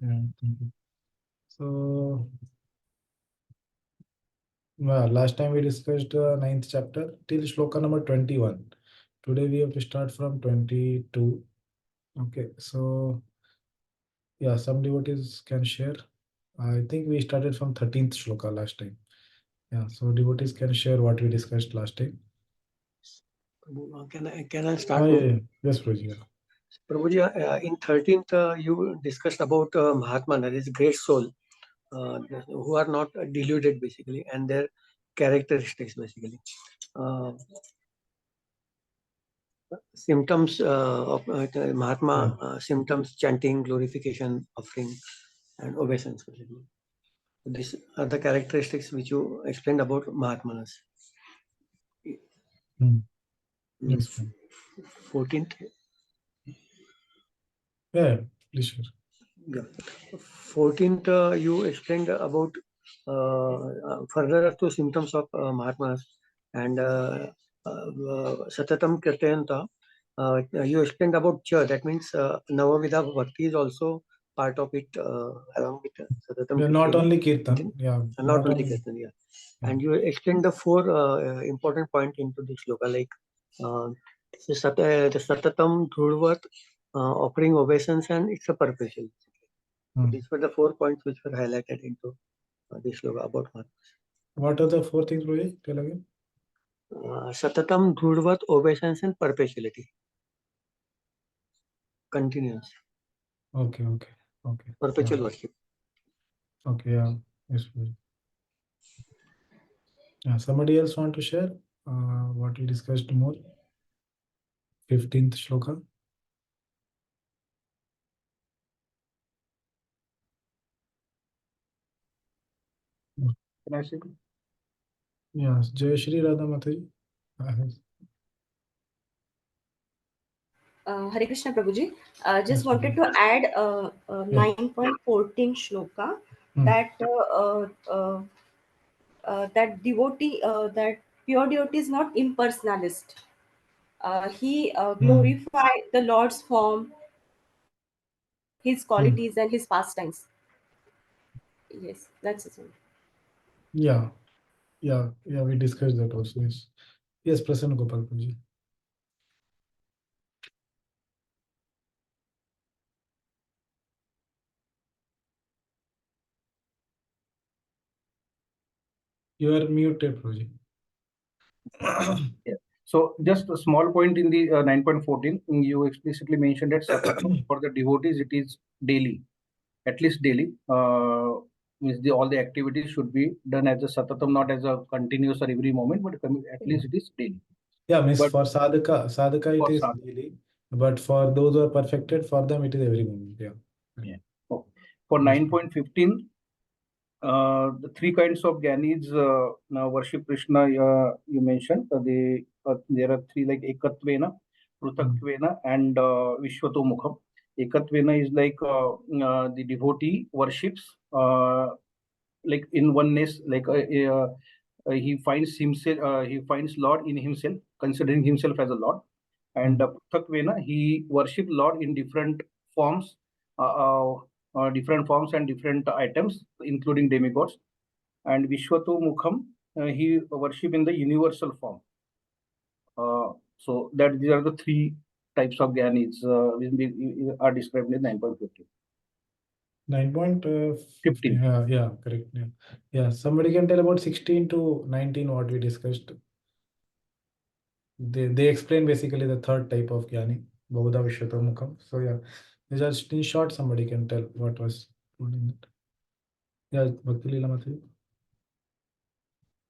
Yeah, thank you. So, well, last time we discussed 9th chapter till shloka number 21. Today we have to start from 22. Okay, so yeah, some devotees can share. I think we started from 13th shloka last time. Yeah, so devotees can share what we discussed last time. Can I start? Yeah. Yes, Prabhuji. Yeah. Prabhuji, in 13th, you discussed about Mahatma, that is great soul, who are not deluded basically, and their characteristics basically. Symptoms of Mahatma, symptoms: chanting, glorification, offering, and obeisance basically. These are the characteristics which you explained about Mahatmanas. Yes, 14th. Yeah, please share. Yeah. 14th, you explained about further to symptoms of Mahatmas and Satatam Kirtayanta. You explained about Cha, that means Navavidha Bhakti is also part of it along with Satatam Yeah, Kirtan. Not only Kirtan. Yeah. Not only Kirtan, yeah. And you explained the four important points into this sloka, like the Satatam Dhruvat, offering obeisance, and it's a perpetual. These were the 4 points which were highlighted into this sloka about Mahatmas. What are the 4 things, Rohit? Tell again. Satatam Dhruvat, obeisance, and perpetuality. Continuous. Okay. Perpetual worship. Okay, yeah. Yes, Rohit. Yeah, somebody else want to share what we discussed more? 15th shloka. Can I say? Yes, Jai Shri Radha Mataji. Hare Krishna Prabhuji. Just wanted to add 9.14 shloka that that devotee, that pure devotee is not impersonalist. He glorify the Lord's form, his qualities and his pastimes. Yes, that's it. Yeah, we discussed that also. Yes, Prasanna Gopalji. You are muted, Prabhuji. So just a small point in the 9.14, you explicitly mentioned that for the devotees it is daily, at least daily. Means all the activities should be done as a satatam, not as a continuous or every moment, but at least it is daily. Yeah, means for sadhaka it is daily, but for those who are perfected, for them it is every moment. Yeah. Okay. For 9.15, the 3 kinds of gyanis now worship Krishna. You mentioned there are 3, like Ekatvena, Prutatvena, and Vishwato Mukham. Ekatvena is like the devotee worships like in oneness, like he finds himself, he finds Lord in himself, considering himself as a Lord. And Prutatvena, he worships Lord in different forms. Different forms and different items, including demigods. And Vishwato Mukham, he worship in the universal form. So that these are the 3 types of gyanis are described in 9.15. 9.15. Yeah, correct. Yeah. Somebody can tell about 16 to 19 what we discussed. They explain basically the 3rd type of Jnani, Bahuda Vishwata Mukham. So yeah, just in short, somebody can tell what was put in it. Yeah, Bhakti Leela Mataji.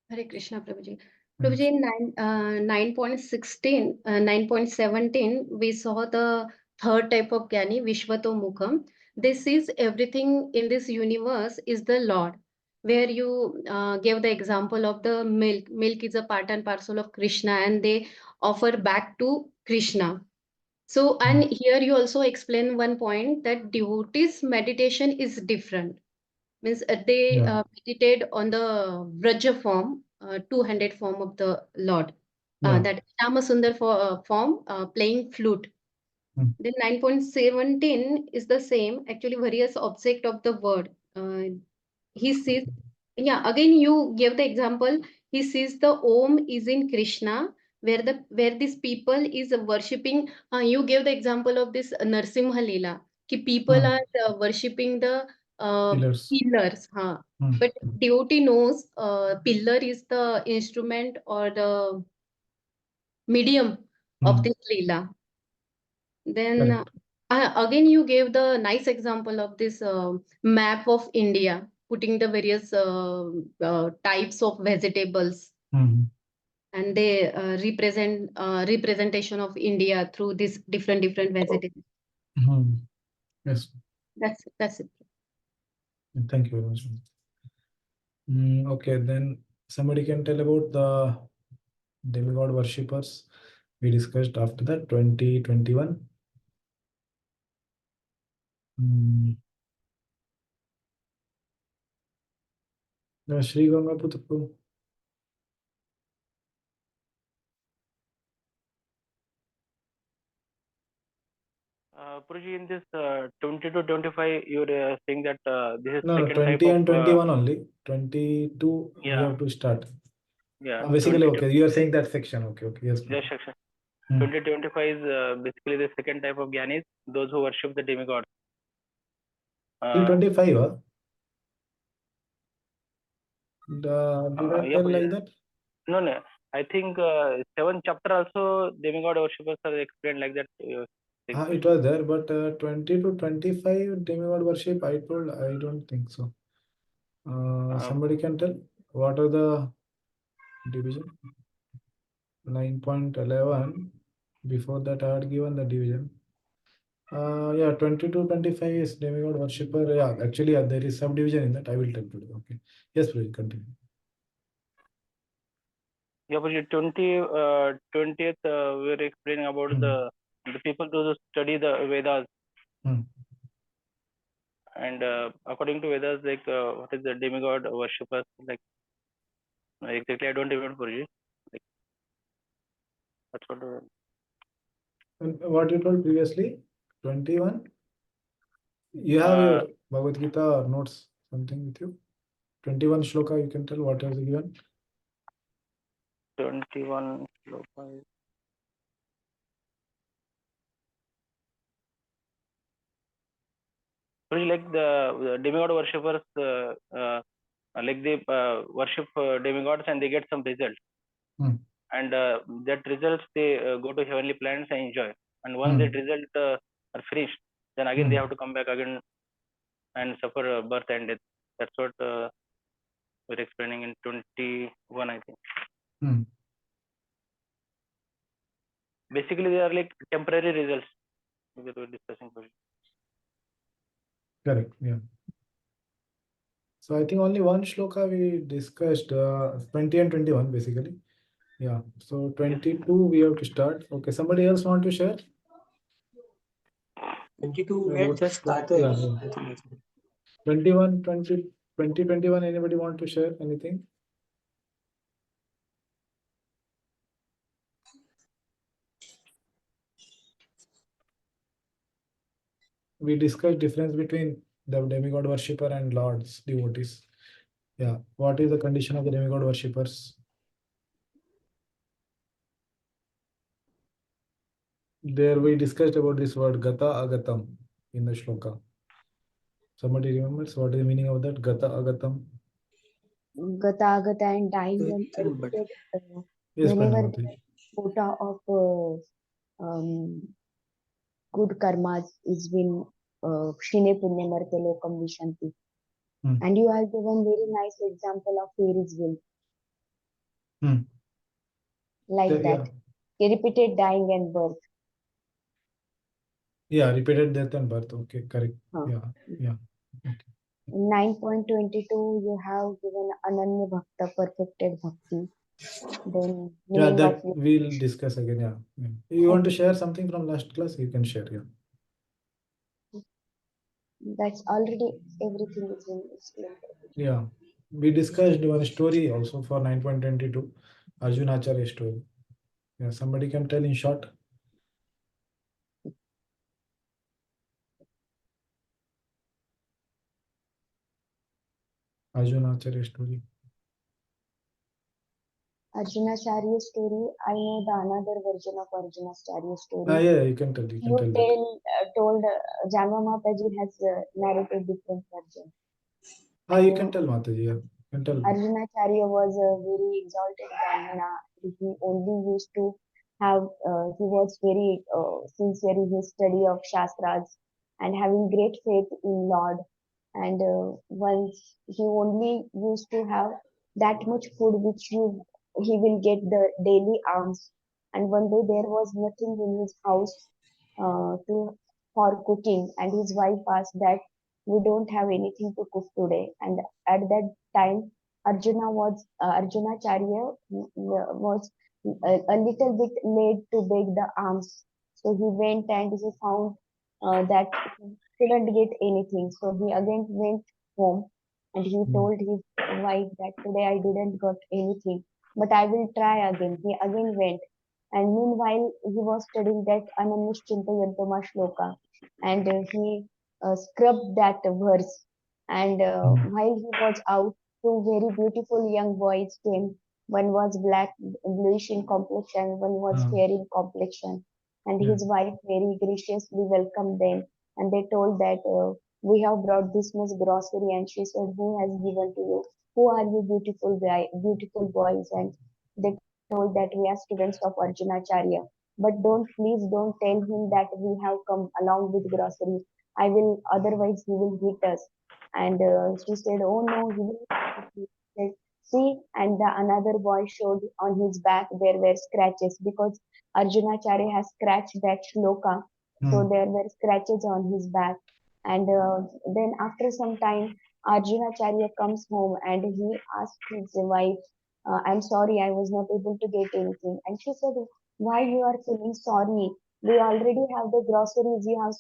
Hare Krishna Prabhuji. Prabhuji, in 9.16, 9.17, we saw the 3rd type of Jnani, Vishwato Mukham. This is everything in this universe is the Lord. Where you gave the example of the milk. Milk is a part and parcel of Krishna, and they offer back to Krishna. So, and here you also explain one point that devotees' meditation is different. Means they meditate on the Vraja form, 2-handed form of the Lord. That Shama Sundar form, playing flute. Then 9.17 is the same, actually various object of the word. He sees, yeah, again you gave the example, he sees the Om is in Krishna, where these people is worshipping. You gave the example of this Narsimha Leela, ki people are worshipping the Pillars. pillars. But devotee knows pillar is the instrument or the medium of this Leela. Then Correct. again, you gave the nice example of this map of India, putting the various types of vegetables, and they represent representation of India through these different vegetables. Yes. That's it. Thank you very much. Okay, then somebody can tell about the demigod worshippers we discussed after that, 2021. Shri Gangaputru. Puruji, in this 20 to 25, you're saying that this is No, second 20 type and of 21 only. 22 we yeah, have to start. yeah. Basically, 22 okay. You are saying that section. Okay, yes. this section. 2025 is basically the second type of Gyanis, those who worship the demigods. Till 25, did I yeah, tell like that? No. I think 7th chapter also demigod worshippers are explained like that. It was there, but 20 to 25 demigod worship, I don't think so. Somebody can tell what are the division? 9.11. Before that, I had given the division. Yeah, 20 to 25 is demigod worshipper. Yeah, actually, there is subdivision in that. I will tell today. Okay. Yes, please continue. Yeah, but 20th, we're explaining about the people who study the Vedas. And according to Vedas, like what is the demigod worshippers? Like exactly, I don't remember for you. Like, that's what. What you told previously? 21? You have your Bhagavad Gita notes, something with you? 21 shloka, you can tell what was given? 21 shloka. Like the demigod worshippers, like they worship demigods and they get some results. And that results they go to heavenly planets and enjoy. And once that result are finished, then again they have to come back again and suffer birth and death. That's what we're explaining in 21, I think. Basically, they are like temporary results that we're discussing. Correct, yeah. So I think only one shloka we discussed, 20 and 21 basically. Yeah, so 22 we have to start. Okay, somebody else want to share? 22 we had just started. Yeah. 21, 20, 21, anybody want to share anything? We discussed difference between the demigod worshipper and lords, devotees. Yeah, what is the condition of the demigod worshippers? There we discussed about this word gata agatam in the shloka. Somebody remembers what is the meaning of that? Gata agatam. Gata agata and dying and repeated Yes, whenever Panamati. the quota of good karmas is been Shine Punya Marte Lokam Vishanti. And you have given very nice example of fairies will. Like that. Repeated dying and birth. Yeah, repeated death and birth. Okay, correct. Yeah. Okay. In 9.22, you have given Ananya Bhakta, perfected Bhakti. Then yeah, that we'll discuss again. Yeah. You want to share something from last class? You can share. Yeah. That's already everything is in explained. Yeah. We discussed one story also for 9.22, Arjun Acharya story. Yeah, somebody can tell in short. Arjuna Acharya story. Arjuna Charya story. I know the another version of Arjuna Charya story. Yeah, you can tell. You can tell that. Told Jama Mataji has narrated different version. You can tell, Mataji. Yeah, you can tell. Arjuna Charya was a very exalted Brahmana. He only used to have, he was very sincere in his study of Shastras and having great faith in Lord. And once he only used to have that much food which he will get the daily alms. And one day there was nothing in his house for cooking, and his wife asked that we don't have anything to cook today. And at that time, Arjuna Charya was a little bit late to beg the alms. So he went and he found that he couldn't get anything. So he again went home and he told his wife that today I didn't got anything, but I will try again. He again went. And meanwhile, he was studying that Ananishchinta Yantama Shloka, and he scrubbed that verse. And while he was out, two very beautiful young boys came. One was black, bluish in complexion, one was fair in complexion. And his wife very graciously welcomed them. And they told that we have brought this much grocery. And she said, who has given to you? Who are you, beautiful boys? And they told that we are students of Arjunacharya. But please don't tell him that we have come along with grocery. I will, otherwise he will hit us. And she said, oh no, he will not hit me. See, and the another boy showed on his back there were scratches because Arjunacharya has scratched that shloka. So there were scratches on his back. And then after some time, Arjunacharya comes home and he asked his wife, I'm sorry, I was not able to get anything. And she said, why you are feeling sorry? We already have the groceries you have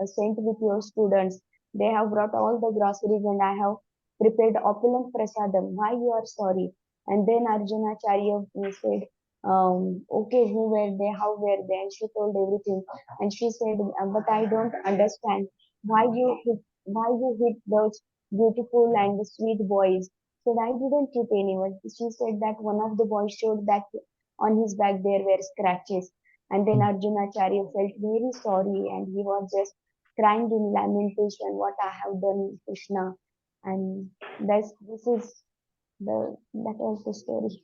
sent with your students. They have brought all the groceries and I have prepared opulent prasadam. Why you are sorry? And then Arjunacharya said, okay, who were they? How were they? And she told everything. And she said, but I don't understand why you hit those beautiful and sweet boys. Said, I didn't hit anyone. She said that one of the boys showed that on his back there were scratches. And then Arjunacharya felt very sorry and he was just crying in lamentation, what I have done, Krishna. And this is that was the story.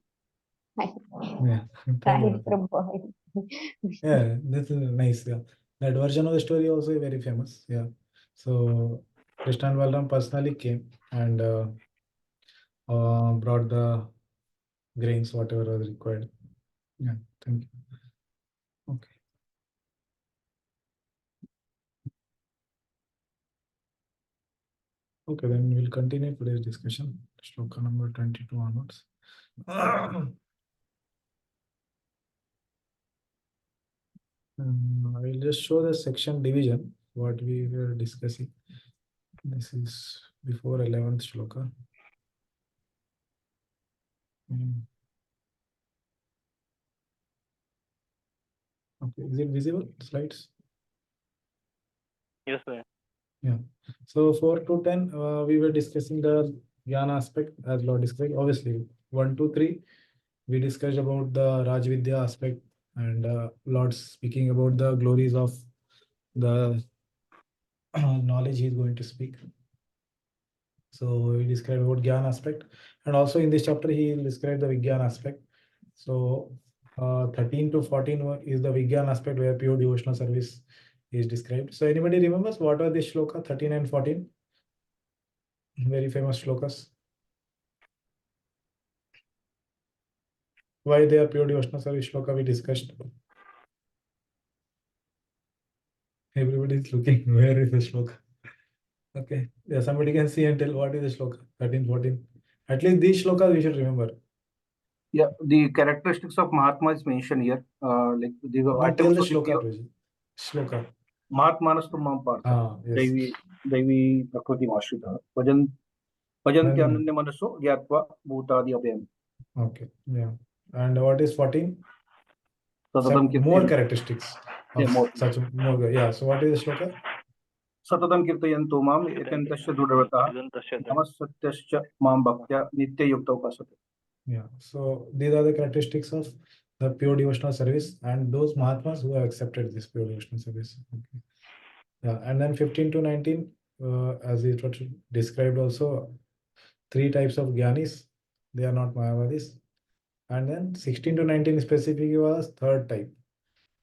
Yeah, Cried from boy. yeah, that's nice. Yeah, that version of the story also very famous. Yeah, so Krishna and Balaram personally came and brought the grains, whatever was required. Yeah, thank you. Okay. Okay, then we'll continue today's discussion. Shloka number 22 onwards. I will just show the section division, what we were discussing. This is before 11th shloka. Okay, is it visible, slides? Yes, sir. Yeah. So 4 to 10, we were discussing the Jnana aspect as Lord described. Obviously, 1 to 3, we discussed about the Rajvidya aspect and Lord speaking about the glories of the knowledge he is going to speak. So he described about Gyan aspect, and also in this chapter he will describe the Vigyan aspect. So 13 to 14 is the Vigyan aspect where pure devotional service is described. So anybody remembers what are these shloka 13 and 14? Very famous shlokas. Why they are pure devotional service shloka we discussed. Everybody is looking where is the shloka. Okay, yeah, somebody can see and tell what is the shloka 13, 14. At least these shlokas we should remember. Yeah, the characteristics of Mahatma is mentioned here. Like the items of the shloka. Shloka. Mahatmanastu mam partha. Yes. Devi prakriti mashrita. Bhajanti ananya manaso gyatva bhutadi abhyam. Okay, yeah. And what is 14? Some more characteristics of such more. Yeah. So what is the shloka? सततं कीर्तयन्तु माम् एकान्तस्य दृढव्रतः नमः सत्यश्च मां भक्त्या नित्ययुक्तौ उपासते. Yeah, so these are the characteristics of the pure devotional service and those Mahatmas who have accepted this pure devotional service. Okay. Yeah, and then 15 to 19, as it was described also, three types of Gyanis, they are not Mayavadis. And then 16 to 19 specifically was third type.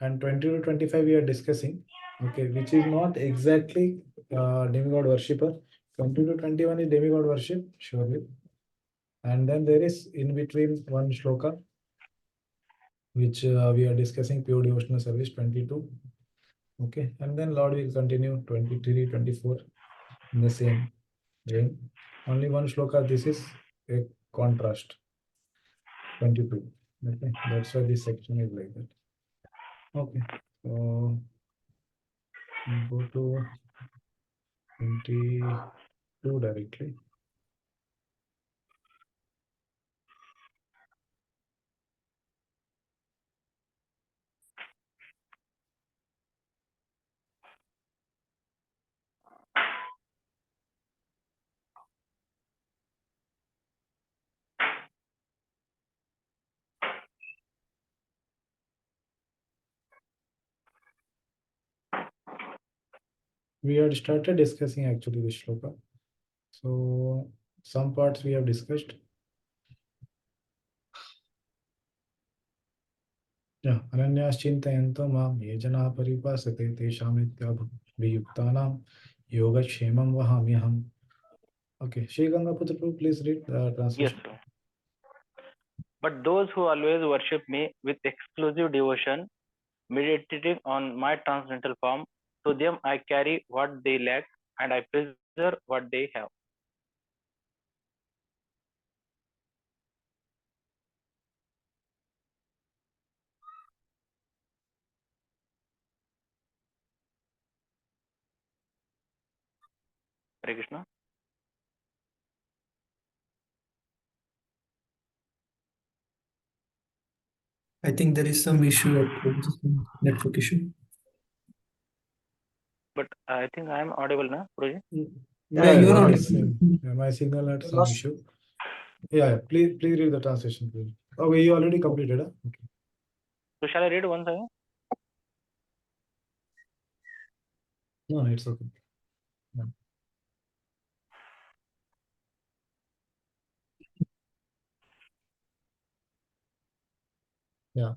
And 20 to 25 we are discussing, okay, which is not exactly demigod worshipper. 20 to 21 is demigod worship, surely. And then there is in between one shloka, which we are discussing pure devotional service 22. Okay, and then Lord will continue 23, 24 in the same vein. Only one shloka, this is a contrast 22. Okay, that's why this section is like that. Okay, so go to 22 directly. We had started discussing actually this shloka. So some parts we have discussed. Yeah, Ananyas-chintayento mam ye jana paripasate teshamityaभियुक्तानां योगक्षेमं वहाम्यहम्. Okay, Shri Gangaputra, please read the translation. Yes, sir. But those who always worship me with exclusive devotion, meditating on my transcendental form, to them I carry what they lack and I preserve what they have. Hare Krishna. I think there is some issue at network issue. But I think I am audible now, Guruji. Yeah, you are my signal had some issue. Yeah, please read the translation, please. Oh, you already completed, huh? Okay. So shall I read once again? No, it's okay. Yeah. Yeah.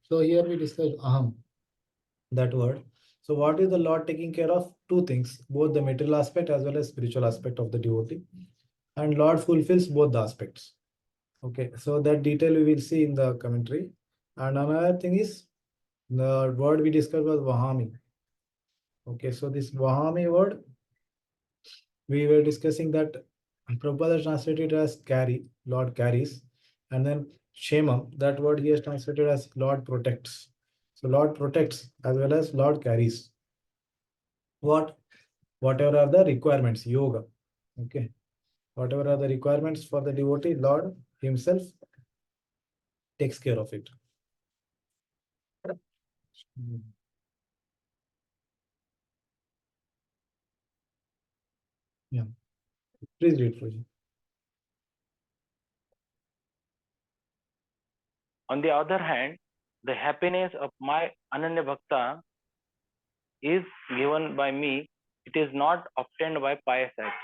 So here we discussed aham, that word. So what is the Lord taking care of? Two things, both the material aspect as well as spiritual aspect of the devotee. And Lord fulfills both the aspects. Okay, so that detail we will see in the commentary. And another thing is the word we discussed was Vahami. Okay, so this Vahami word, we were discussing that Prabhupada translated as carry, Lord carries, and then Shema, that word he has translated as Lord protects. So Lord protects as well as Lord carries. Whatever are the requirements, yoga. Okay. Whatever are the requirements for the devotee, Lord himself takes care of it. Yeah. Please read, Fuji. On the other hand, the happiness of my Ananya Bhakta is given by me. It is not obtained by pious acts.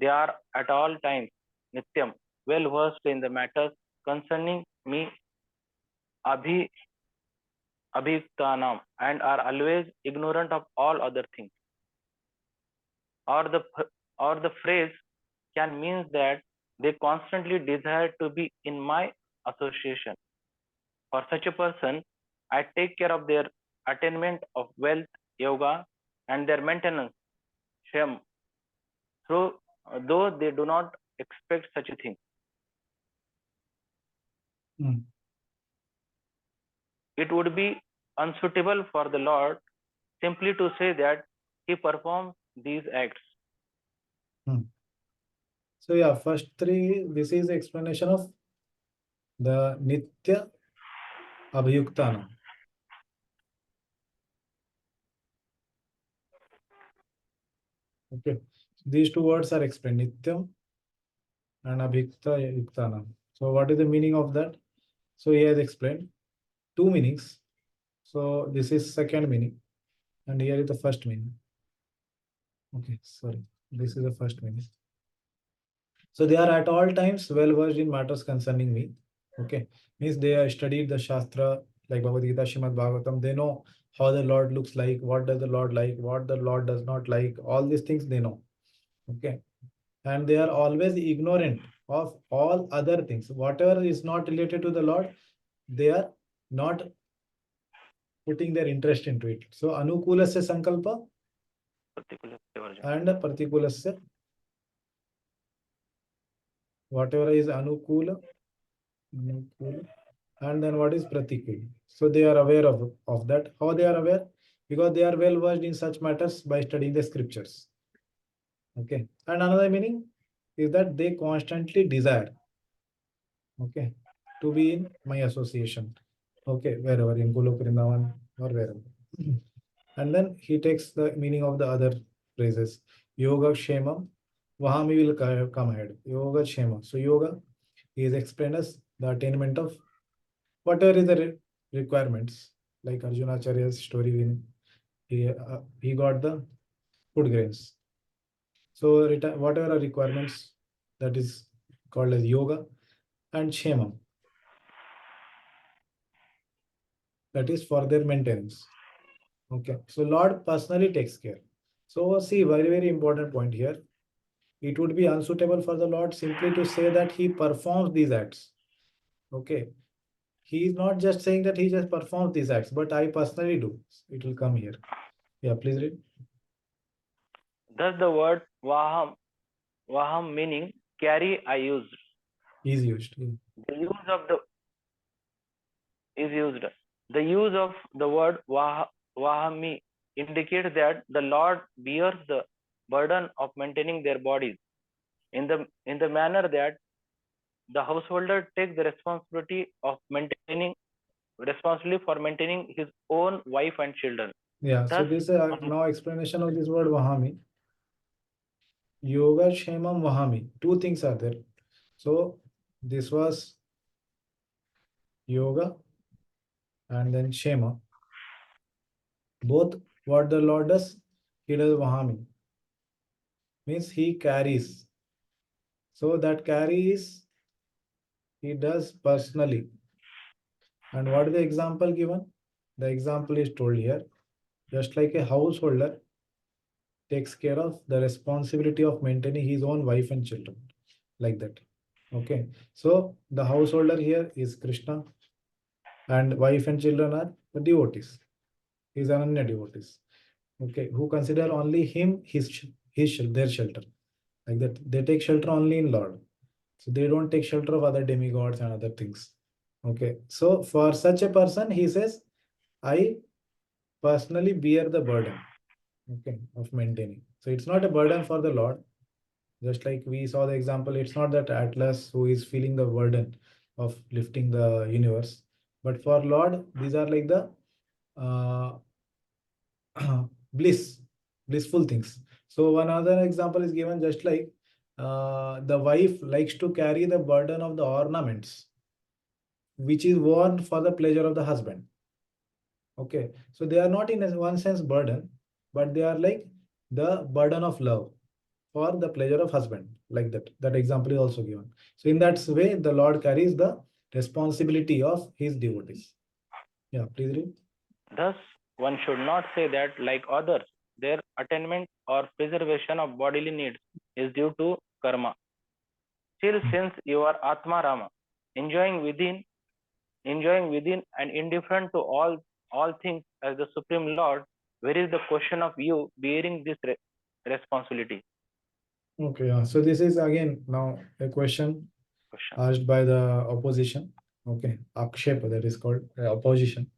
They are at all times, Nityam, well versed in the matters concerning me, Abhiktanam, and are always ignorant of all other things. Or the phrase can mean that they constantly desire to be in my association. For such a person, I take care of their attainment of wealth, yoga, and their maintenance, shem, though they do not expect such a thing. It would be unsuitable for the Lord simply to say that he performs these acts. So yeah, first three, this is the explanation of the Nitya Abhayuktana. Okay, these two words are explained, Nityam and Abhikta Yuktana. So what is the meaning of that? So he has explained two meanings. So this is second meaning, and here is the first meaning. Okay, sorry, this is the first meaning. So they are at all times well versed in matters concerning me. Okay, means they have studied the Shastra like Bhagavad Gita, Srimad Bhagavatam. They know how the Lord looks like, what does the Lord like, what the Lord does not like. All these things they know. Okay, and they are always ignorant of all other things. Whatever is not related to the Lord, they are not putting their interest into it. So anukulasya sankalpa and partikulasya, whatever is anukula, and then what is pratikul. So they are aware of that. How they are aware? Because they are well versed in such matters by studying the scriptures. Okay, and another meaning is that they constantly desire, okay, to be in my association. Okay, wherever in Golok Vrindavan or wherever. And then he takes the meaning of the other phrases. Yoga Kshemam, Vahami will come ahead. Yoga Kshema. So yoga is explained as the attainment of whatever is the requirements. Like Arjuna Acharya's story, he got the food grains. So whatever are requirements, that is called as yoga, and Kshemam, that is for their maintenance. Okay, so Lord personally takes care. So see, very, very important point here. It would be unsuitable for the Lord simply to say that he performs these acts. Okay, he is not just saying that he just performs these acts, but I personally do. It will come here. Yeah, please read. Thus the word vaham meaning carry I used. Is used. The use of the is used. The use of the word vahami indicates that the Lord bears the burden of maintaining their bodies in the manner that the householder takes the responsibility for maintaining his own wife and children. Yeah, so this now explanation of this word Vahami. Yoga Kshemam Vahami. Two things are there. So this was yoga and then Kshema. Both what the Lord does, he does Vahami. Means he carries. So that carries he does personally. And what is the example given? The example is told here. Just like a householder takes care of the responsibility of maintaining his own wife and children. Like that. Okay. So the householder here is Krishna, and wife and children are the devotees. His Ananya devotees. Okay, who consider only him their shelter. Like that. They take shelter only in Lord. So they don't take shelter of other demigods and other things. Okay. So for such a person, he says, I personally bear the burden, okay, of maintaining. So it's not a burden for the Lord. Just like we saw the example, it's not that Atlas who is feeling the burden of lifting the universe. But for Lord, these are like the blissful things. So one other example is given, just like the wife likes to carry the burden of the ornaments, which is worn for the pleasure of the husband. Okay, so they are not in one sense burden, but they are like the burden of love for the pleasure of husband, like that. That example is also given. So in that way, the Lord carries the responsibility of his devotees. Yeah, please read. Thus, one should not say that, like others, their attainment or preservation of bodily needs is due to karma. Still, since you are Atma Rama, enjoying within and indifferent to all things as the Supreme Lord, where is the question of you bearing this responsibility? Okay, so this is again now a question asked by the opposition. Okay, Akshepa, that is called opposition.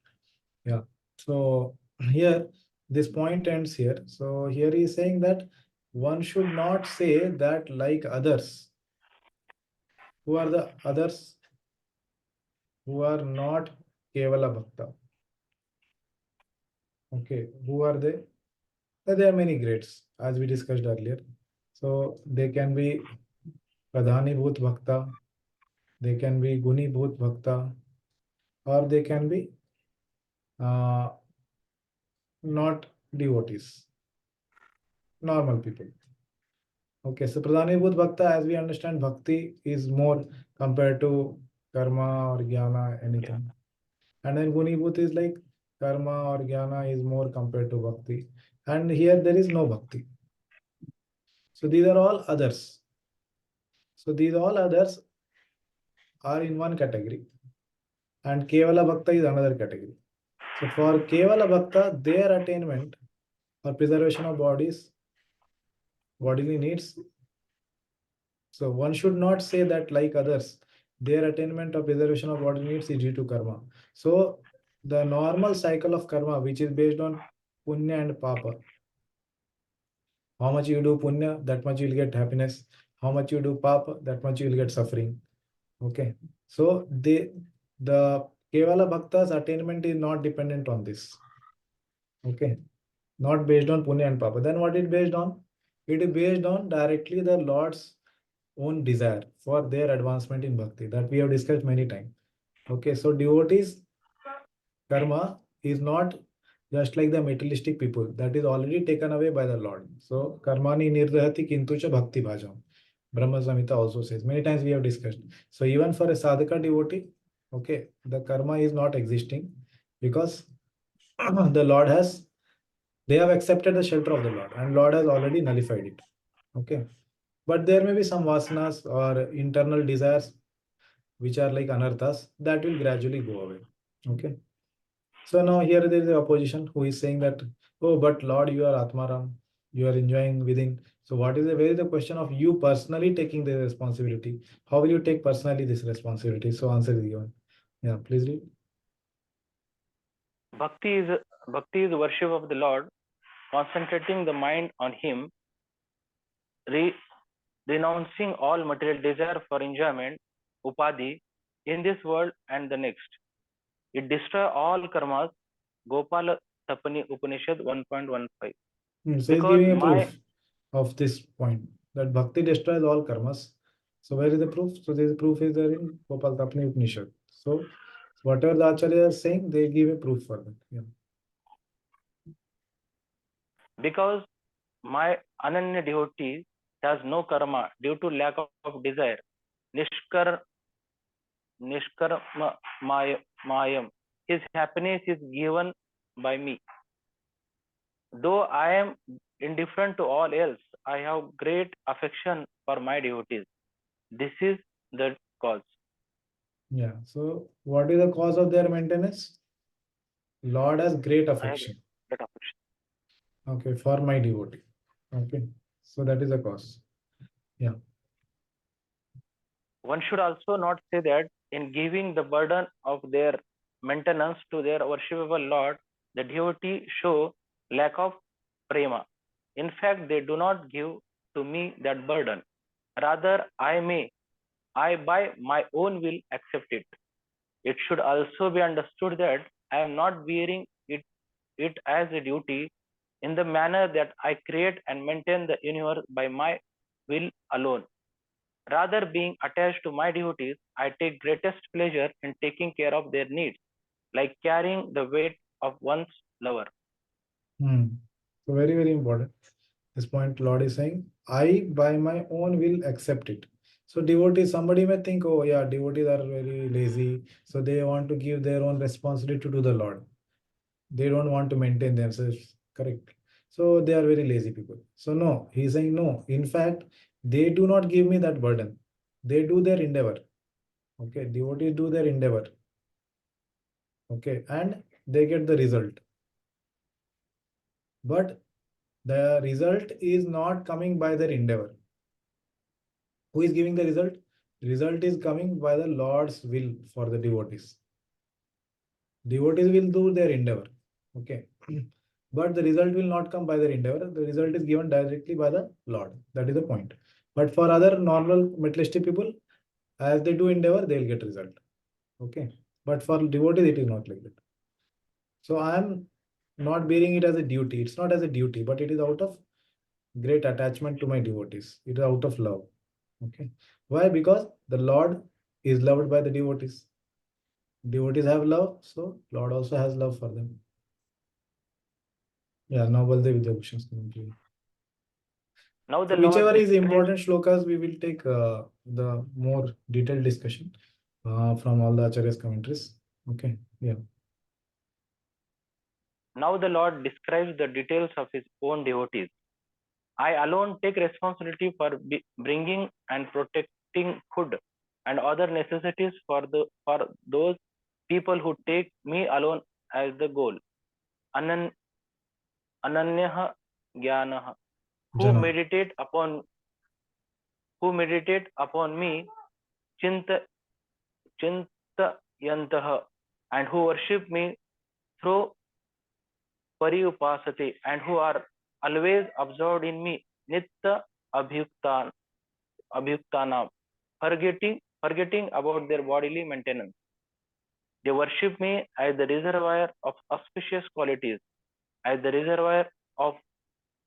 Yeah. So here, this point ends here. So here he is saying that one should not say that like others. Who are the others? Who are not Kevala Bhakta. Okay, who are they? There are many grades, as we discussed earlier. So they can be Pradhani Bhut Bhakta, they can be Guni Bhut Bhakta, or they can be not devotees, normal people. Okay, so Pradhani Bhut Bhakta, as we understand, Bhakti is more compared to karma or jnana, anything. And then Guni Bhut is like karma or jnana is more compared to Bhakti. And here there is no Bhakti. So these are all others. So these all others are in one category. And Kevala Bhakta is another category. So for Kevala Bhakta, their attainment or preservation of bodies, bodily needs. So one should not say that like others, their attainment or preservation of bodily needs is due to karma. So the normal cycle of karma, which is based on punya and papa. How much you do punya, that much you will get happiness. How much you do papa, that much you will get suffering. Okay. So the Kevala Bhakta's attainment is not dependent on this. Okay. Not based on punya and papa. Then what is based on? It is based on directly the Lord's own desire for their advancement in bhakti that we have discussed many times. Okay, so devotees karma is not just like the materialistic people that is already taken away by the Lord. So karmani nirrahati kintucha bhakti bhajam. Brahma Samhita also says many times we have discussed. So even for a sadhaka devotee, okay, the karma is not existing because the Lord has, they have accepted the shelter of the Lord and Lord has already nullified it. Okay. But there may be some vasanas or internal desires which are like anarthas that will gradually go away. Okay. So now here there is the opposition who is saying that, oh, but Lord, you are Atmaram, you are enjoying within. So what is where is the question of you personally taking the responsibility? How will you take personally this responsibility? So answer is given. Yeah, please read. Bhakti is worship of the Lord, concentrating the mind on Him, renouncing all material desire for enjoyment, upadhi, in this world and the next. It destroys all karmas. Gopala Tapani Upanishad 1.15. So he's giving a proof of this point that bhakti destroys all karmas. So where is the proof? So this proof is there in Gopal Tapani Upanishad. So whatever the Acharya is saying, they give a proof for that. Yeah. Because my Ananya devotee has no karma due to lack of desire. Nishkarma mayam. His happiness is given by me. Though I am indifferent to all else, I have great affection for my devotees. This is the cause. Yeah. So what is the cause of their maintenance? Lord has great affection. Great affection. Okay, for my devotee. Okay. So that is the cause. Yeah. One should also not say that in giving the burden of their maintenance to their worshipable Lord, the devotee show lack of prema. In fact, they do not give to me that burden. Rather, I by my own will accept it. It should also be understood that I am not bearing it as a duty in the manner that I create and maintain the universe by my will alone. Rather, being attached to my devotees, I take greatest pleasure in taking care of their needs, like carrying the weight of one's lover. So very, very important. This point Lord is saying, I by my own will accept it. So devotees, somebody may think, oh yeah, devotees are very lazy. So they want to give their own responsibility to the Lord. They don't want to maintain themselves. Correct. So they are very lazy people. So no, he's saying no. In fact, they do not give me that burden. They do their endeavor. Okay. Devotees do their endeavor. Okay. And they get the result. But the result is not coming by their endeavor. Who is giving the result? Result is coming by the Lord's will for the devotees. Devotees will do their endeavor. Okay. But the result will not come by their endeavor. The result is given directly by the Lord. That is the point. But for other normal materialistic people, as they do endeavor, they will get result. Okay. But for devotees, it is not like that. So I am not bearing it as a duty. It's not as a duty, but it is out of great attachment to my devotees. It is out of love. Okay. Why? Because the Lord is loved by the devotees. Devotees have love, so Lord also has love for them. Yeah, now Baldev Vidyabhushan's commentary. Now the So whichever Lord is describes, important shlokas, we will take the more detailed discussion from all the Acharya's commentaries. Okay. Yeah. now the Lord describes the details of his own devotees. I alone take responsibility for bringing and protecting food and other necessities for those people who take me alone as the goal. Ananyah Jnanah, who Jana. meditate upon me, chinta chintayantah, and who worship me through pariupasate, and who are always absorbed in me, nitta abhyuktanam, forgetting about their bodily maintenance. They worship me as the reservoir of auspicious qualities, as the reservoir of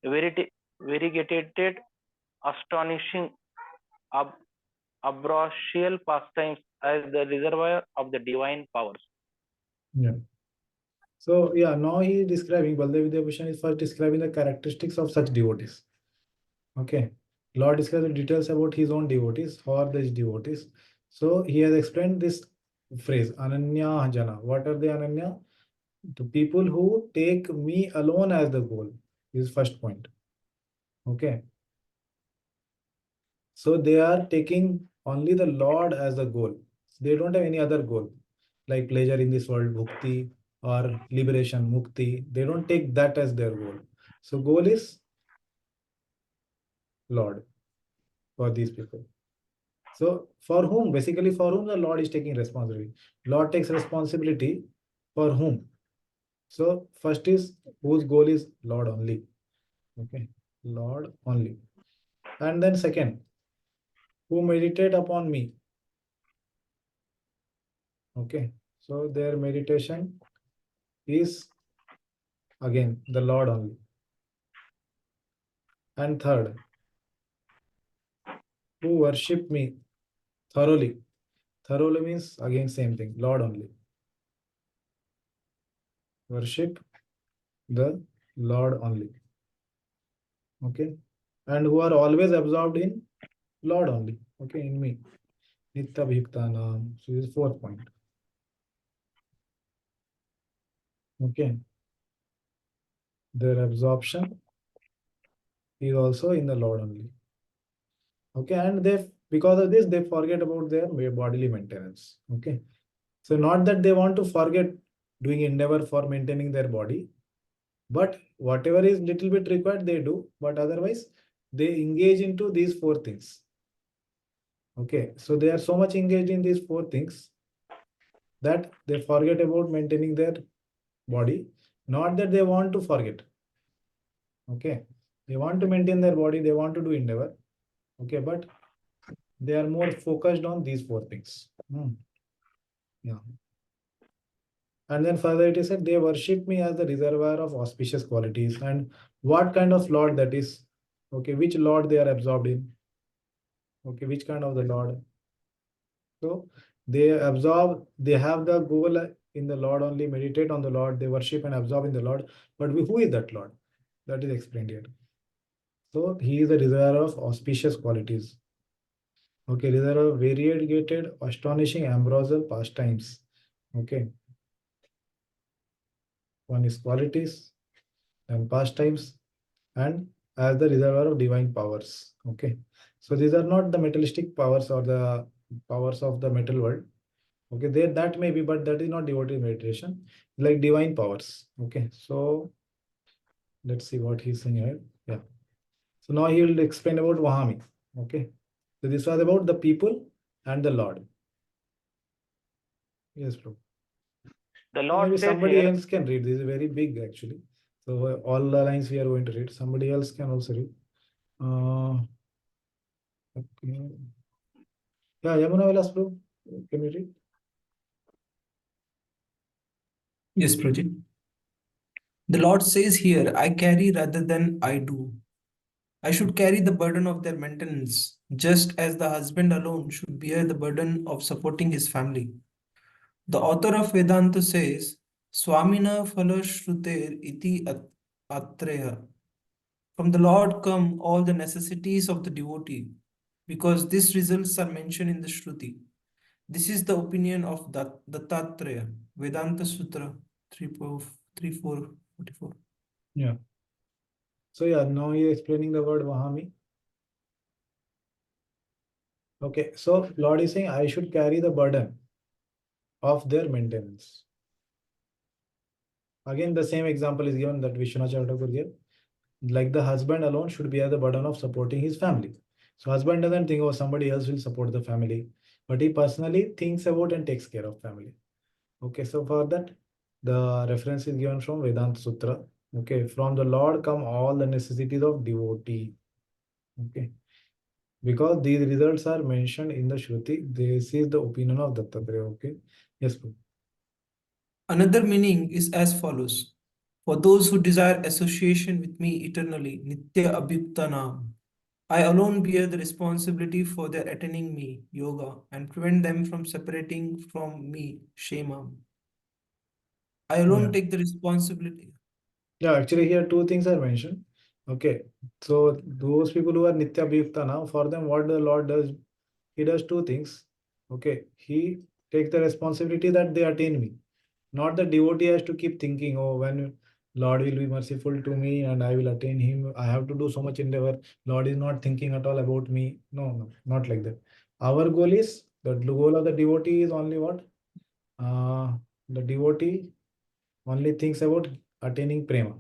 variegated, astonishing, abrasial pastimes, as the reservoir of the divine powers. Yeah. So yeah, now he is describing, Baldev Vidyabhushan is first describing the characteristics of such devotees. Okay. Lord describes the details about his own devotees, for these devotees. So he has explained this phrase, Ananya Jana. What are the Ananya? The people who take me alone as the goal is first point. Okay. So they are taking only the Lord as the goal. They don't have any other goal, like pleasure in this world, bhakti, or liberation, mukti. They don't take that as their goal. So goal is Lord for these people. So for whom, basically for whom the Lord is taking responsibility. Lord takes responsibility for whom? So first is whose goal is Lord only. Okay, Lord only. And then second, who meditate upon me. Okay, so their meditation is again the Lord only. And third, who worship me thoroughly. Thoroughly means again same thing, Lord only. Worship the Lord only. Okay, and who are always absorbed in Lord only. Okay, in me. Nitya Bhiktanam. So this is fourth point. Okay, their absorption is also in the Lord only. Okay, and they, because of this, they forget about their bodily maintenance. Okay, so not that they want to forget doing endeavor for maintaining their body, but whatever is little bit required, they do. But otherwise, they engage into these four things. Okay, so they are so much engaged in these four things that they forget about maintaining their body. Not that they want to forget. Okay, they want to maintain their body, they want to do endeavor. Okay, but they are more focused on these four things. Yeah. And then further it is said, they worship me as the reservoir of auspicious qualities. And what kind of Lord that is? Okay, which Lord they are absorbed in? Okay, which kind of the Lord? So they absorb, they have the goal in the Lord only, meditate on the Lord, they worship and absorb in the Lord. But who is that Lord? That is explained here. So he is the reservoir of auspicious qualities. Okay, reservoir of variegated, astonishing, ambrosial pastimes. Okay. One is qualities and pastimes, and as the reservoir of divine powers. Okay. So these are not the materialistic powers or the powers of the metal world. Okay, there that may be, but that is not devotee meditation, like divine powers. Okay, so let's see what he's saying here. Yeah. So now he will explain about Vahami. Okay. So this was about the people and the Lord. Yes, bro. The So Lord maybe says somebody here, else can read. This is very big actually. So all the lines we are going to read. Somebody else can also read. Okay. Yeah, Yamuna Vilas, bro. Can you read? Yes, Prajit. The Lord says here, I carry rather than I do. I should carry the burden of their maintenance, just as the husband alone should bear the burden of supporting his family. The author of Vedanta says, Swamina phala shruter iti atreya. From the Lord come all the necessities of the devotee, because these results are mentioned in the Shruti. This is the opinion of Dattatreya, Vedanta Sutra 3444. Yeah. So yeah, now he is explaining the word Vahami. Okay, so Lord is saying I should carry the burden of their maintenance. Again, the same example is given that Vishwanath Thakur gave. Like the husband alone should bear the burden of supporting his family. So husband doesn't think, oh, somebody else will support the family, but he personally thinks about and takes care of family. Okay, so for that, the reference is given from Vedanta Sutra. Okay, from the Lord come all the necessities of devotee. Okay, because these results are mentioned in the Shruti, this is the opinion of Dattatreya. Okay, yes, Prabhu. Another meaning is as follows. For those who desire association with me eternally, Nitya Abhyuktanam, I alone bear the responsibility for their attaining me, yoga, and prevent them from separating from me, shema. I alone Yeah. take the responsibility. Yeah, actually here two things are mentioned. Okay, so those people who are Nitya Abhyukta now, for them what the Lord does, he does two things. Okay, he takes the responsibility that they attain me. Not the devotee has to keep thinking, oh, when Lord will be merciful to me and I will attain him, I have to do so much endeavor. Lord is not thinking at all about me. No, no, not like that. Our goal is, the goal of the devotee is only what? The devotee only thinks about attaining prema.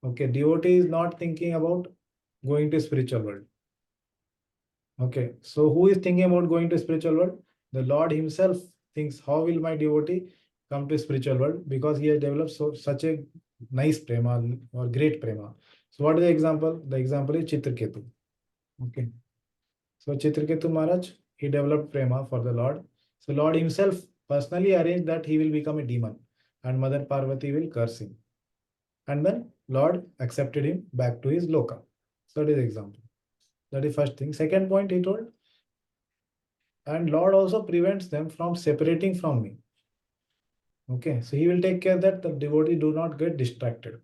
Okay, devotee is not thinking about going to spiritual world. Okay, so who is thinking about going to spiritual world? The Lord himself thinks, how will my devotee come to spiritual world? Because he has developed such a nice prema or great prema. So what is the example? The example is Chitraketu. Okay, so Chitraketu Maharaj, he developed prema for the Lord. So Lord himself personally arranged that he will become a demon and Mother Parvati will curse him. And then Lord accepted him back to his loka. So that is the example. That is first thing. Second point he told, and Lord also prevents them from separating from me. Okay, so he will take care that the devotee do not get distracted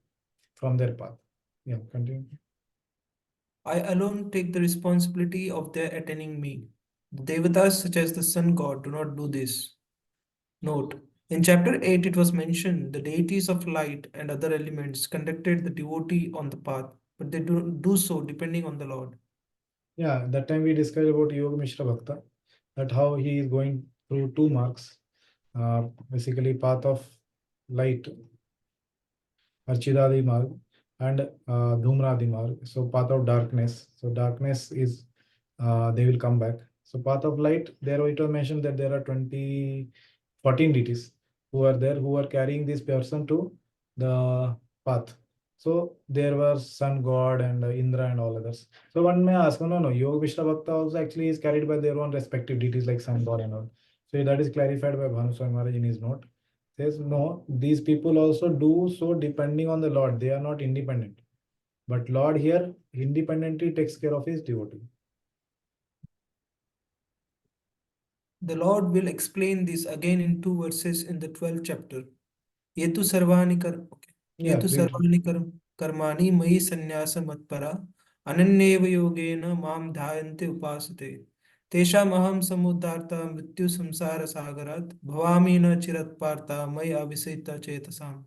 from their path. Yeah, continue. I alone take the responsibility of their attaining me. The devatas, such as the sun god, do not do this. Note, in chapter 8, it was mentioned the deities of light and other elements conducted the devotee on the path, but they do so depending on the Lord. Yeah, that time we discussed about Yoga Mishra Bhakta, that how he is going through two marks, basically path of light, Archidadi Marg, and Dhumradi Marg. So path of darkness. So darkness is they will come back. So path of light, there it was mentioned that there are 14 deities who are there, who are carrying this person to the path. So there was sun god and Indra and all others. So one may ask, no, no, Yoga Mishra Bhakta also actually is carried by their own respective deities like sun god and all. So that is clarified by Bhanuswami Maharaj in his note. Says no, these people also do so depending on the Lord. They are not independent. But Lord here independently takes care of his devotee. The Lord will explain this again in two verses in the 12th chapter. Yetu sarvani Yeah, Yetu read. sarvani karmani mayi sannyasa matpara ananyeva yogena mam dhayante upasate. Tesham aham samudharta mrityu samsara sagarat bhavami na chirat partha may avisita chetasam.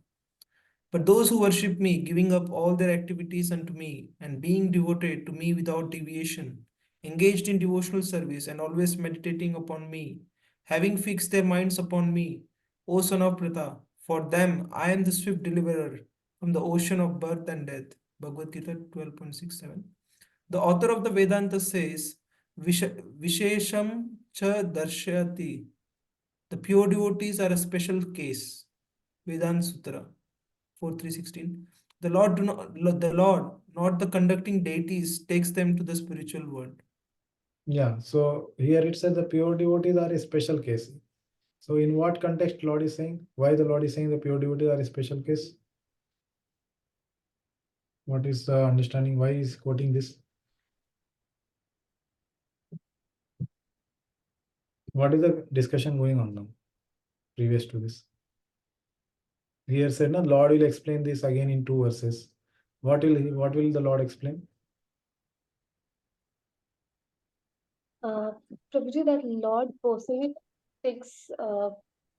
But those who worship me, giving up all their activities unto me, and being devoted to me without deviation, engaged in devotional service, and always meditating upon me, having fixed their minds upon me, O son of Pratha, for them I am the swift deliverer from the ocean of birth and death. Bhagavad Gita 12.67. The author of the Vedanta says, Vishesham cha darshyati. The pure devotees are a special case. Vedanta Sutra 4.3.16. The Lord, not the conducting deities, takes them to the spiritual world. Yeah, so here it says the pure devotees are a special case. So in what context Lord is saying? Why the Lord is saying the pure devotees are a special case? What is the understanding? Why is quoting this? What is the discussion going on now, previous to this? Here said, no, Lord will explain this again in 2 verses. What will the Lord explain? Prabhuji, that Lord personally takes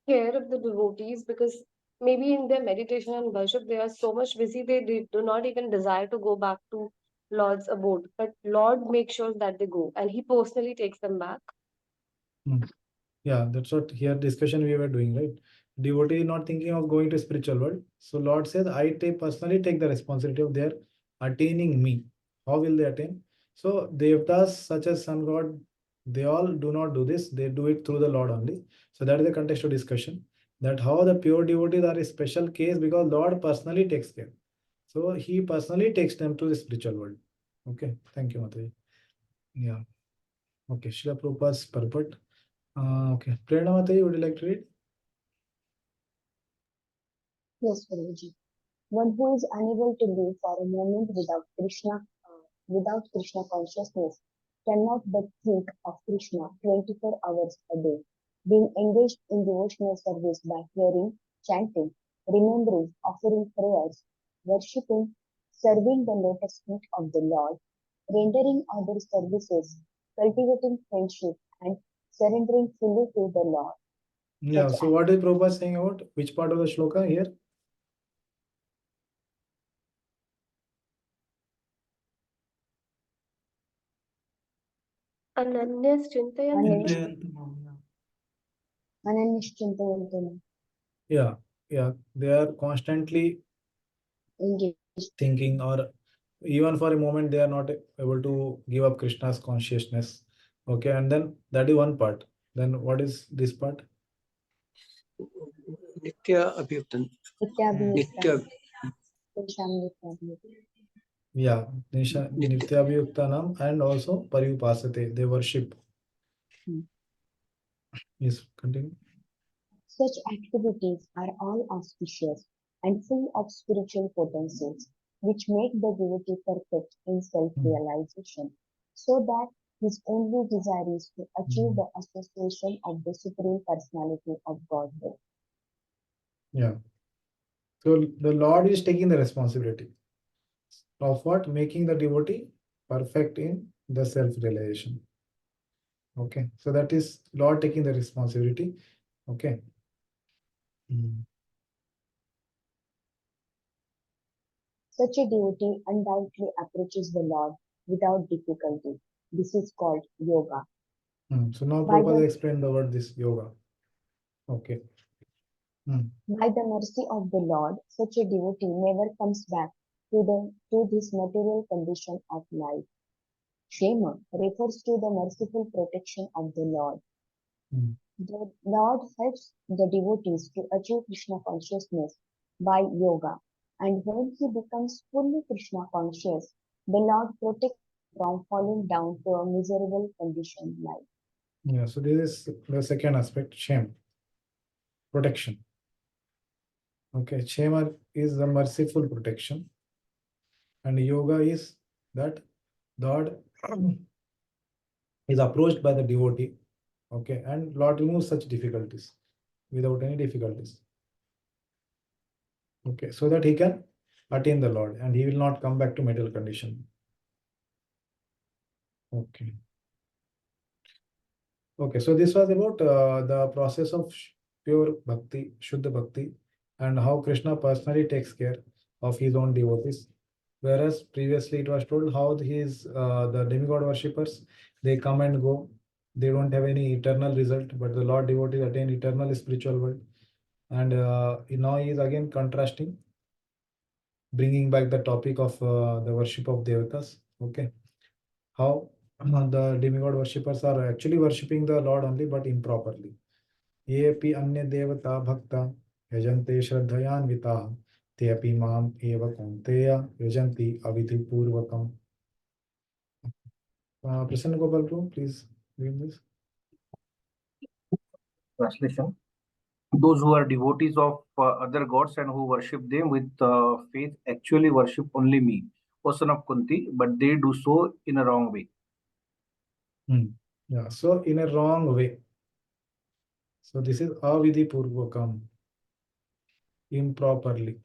care of the devotees because maybe in their meditation and worship they are so much busy they do not even desire to go back to Lord's abode. But Lord makes sure that they go and He personally takes them back. Yeah, that's what here discussion we were doing, right? Devotee is not thinking of going to spiritual world. So Lord says, I personally take the responsibility of their attaining me. How will they attain? So Devtas such as sun god, they all do not do this. They do it through the Lord only. So that is the context of discussion. That how the pure devotees are a special case because Lord personally takes care. So He personally takes them to the spiritual world. Okay, thank you, Mataji. Yeah. Okay, Srila Prabhupada's purport. Okay, Prerna Mataji, would you like to read? Yes, Guruji. One who is unable to live for a moment without Krishna consciousness, cannot but think of Krishna 24 hours a day. Being engaged in devotional service by hearing, chanting, remembering, offering prayers, worshipping, serving the lotus feet of the Lord, rendering other services, cultivating friendship, and surrendering fully to the Lord. Yeah, Such so what is Prabhupada saying about which part of the shloka here? Ananyas Chintayan. Yeah, they are constantly engaged. thinking, or even for a moment, they are not able to give up Krishna's consciousness. Okay, and then that is one part. Then what is this part? Nitya Abhyutan. Nitya. Yeah, Nityabhyuktanam and also Pariyupasate, they worship. Yes, continue. Such activities are all auspicious and full of spiritual potencies, which make the devotee perfect in self-realization, so that his only desire is to achieve the association of the Supreme Personality of Godhead. Yeah. So the Lord is taking the responsibility of what? Making the devotee perfect in the self-realization. Okay, so that is Lord taking the responsibility. Okay. Such a devotee undoubtedly approaches the Lord without difficulty. This is called yoga. So now By Prabhupada the- explained the word this yoga. Okay. By the mercy of the Lord, such a devotee never comes back to this material condition of life. Shema refers to the merciful protection of the Lord. The Lord helps the devotees to achieve Krishna consciousness by yoga, and when he becomes fully Krishna conscious, the Lord protects him from falling down to a miserable condition life. Yeah, so this is the second aspect, shame, protection. Okay, shema is the merciful protection, and yoga is that God is approached by the devotee. Okay, and Lord removes such difficulties without any difficulties. Okay, so that he can attain the Lord and he will not come back to material condition. Okay. Okay, so this was about the process of pure bhakti, Shuddha bhakti, and how Krishna personally takes care of his own devotees. Whereas previously it was told how the demigod worshippers, they come and go, they don't have any eternal result, but the Lord devotees attain eternal spiritual world. And now he is again contrasting, bringing back the topic of the worship of devatas. Okay, how the demigod worshippers are actually worshipping the Lord only, but improperly. Yepi anya devata bhakta yajante shraddhayanvitaha te api mam eva kaunteya yajanti avidhi purvakam. Prasanna Gopal Prabhu, please read this. Translation. those who are devotees of other gods and who worship them with faith actually worship only me, O son of Kunti, but they do so in a wrong way. Yeah, so in a wrong way. So this is avidhi purvakam, improperly.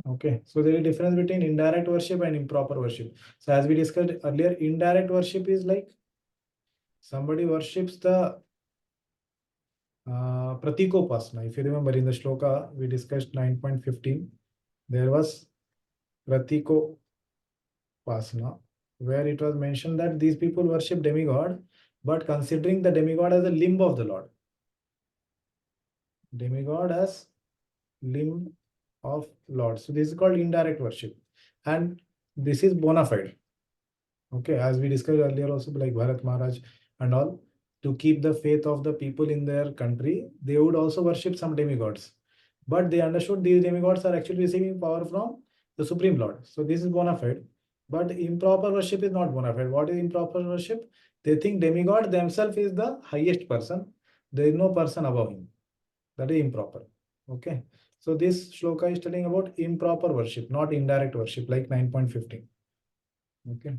Okay, so there is a difference between indirect worship and improper worship. So as we discussed earlier, indirect worship is like somebody worships the pratikopasana. If you remember in the shloka, we discussed 9.15, there was pratikopasana, where it was mentioned that these people worship demigod, but considering the demigod as a limb of the Lord. Demigod as limb of Lord. So this is called indirect worship. And this is bona fide. Okay, as we discussed earlier also, like Bharat Maharaj and all, to keep the faith of the people in their country, they would also worship some demigods. But they understood these demigods are actually receiving power from the Supreme Lord. So this is bona fide. But improper worship is not bona fide. What is improper worship? They think demigod themselves is the highest person. There is no person above him. That is improper. Okay. So this shloka is telling about improper worship, not indirect worship, like 9.15. Okay.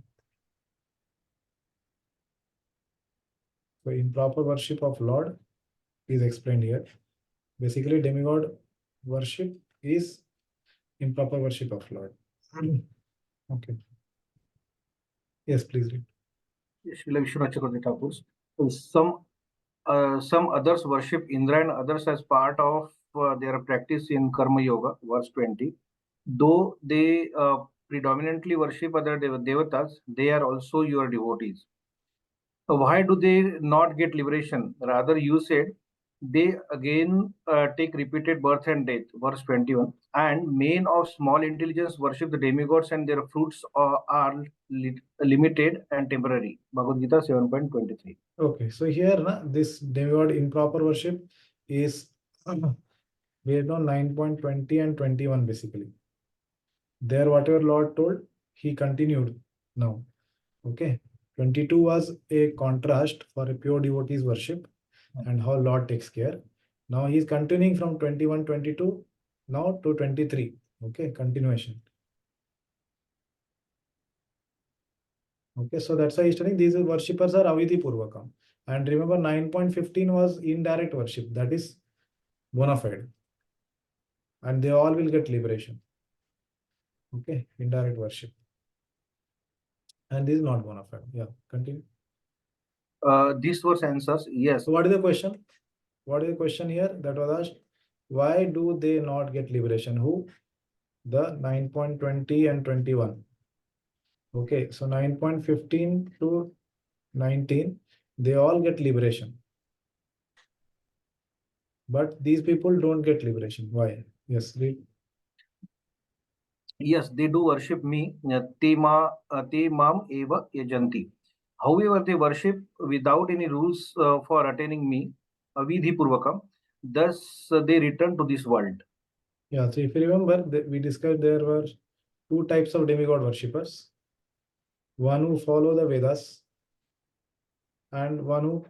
So improper worship of Lord is explained here. Basically, demigod worship is improper worship of Lord. Okay. Yes, please read. Srila Vishwanath Chakravarti Thakur. Some others worship Indra and others as part of their practice in Karma Yoga, verse 20. Though they predominantly worship other devatas, they are also your devotees. Why do they not get liberation? Rather, you said they again take repeated birth and death, verse 21. And men of small intelligence worship the demigods and their fruits are limited and temporary. Bhagavad Gita 7.23. Okay, so here this demigod improper worship is based on 9.20 and 21 basically. There, whatever Lord told, he continued now. Okay. 22 was a contrast for a pure devotee's worship and how Lord takes care. Now he is continuing from 21, 22 now to 23. Okay, continuation. Okay, so that's why he's telling these worshippers are avidhi purvakam. And remember 9.15 was indirect worship, that is bona fide. And they all will get liberation. Okay, indirect worship. And this is not bona fide. Yeah, continue. This verse answers yes. So what is the question? What is the question here that was asked? Why do they not get liberation? Who? The 9.20 and 21. Okay, so 9.15 to 19, they all get liberation. But these people don't get liberation. Why? Yes, read. Yes, they do worship me. Te mam eva yajanti. However, they worship without any rules for attaining me, avidhi purvakam. Thus, they return to this world. Yeah, so if you remember, we discussed there were two types of demigod worshippers. One who follow the Vedas and one who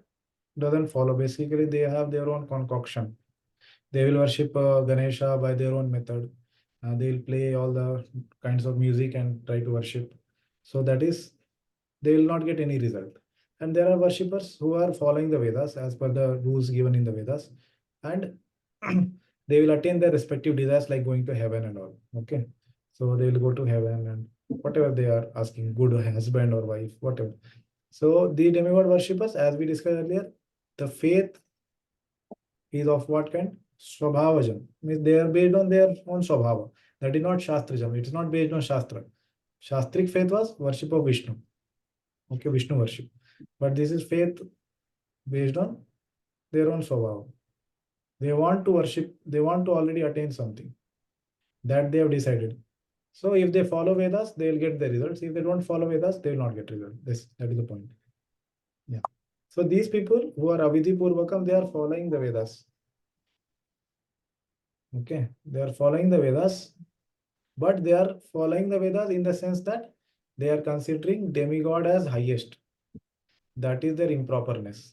doesn't follow. Basically, they have their own concoction. They will worship Ganesha by their own method. They will play all the kinds of music and try to worship. So that is, they will not get any result. And there are worshippers who are following the Vedas as per the rules given in the Vedas. And they will attain their respective desires like going to heaven and all. Okay. So they will go to heaven and whatever they are asking, good husband or wife, whatever. So the demigod worshippers, as we discussed earlier, the faith is of what kind? Swabhavajam. Means they are based on their own Swabhava. That is not Shastrijam. It is not based on Shastra. Shastric faith was worship of Vishnu. Okay, Vishnu worship. But this is faith based on their own Swabhava. They want to worship, they want to already attain something that they have decided. So if they follow Vedas, they will get the results. If they don't follow Vedas, they will not get results. That is the point. Yeah. So these people who are avidhi purvakam, they are following the Vedas. Okay, they are following the Vedas, but they are following the Vedas in the sense that they are considering demigod as highest. That is their improperness.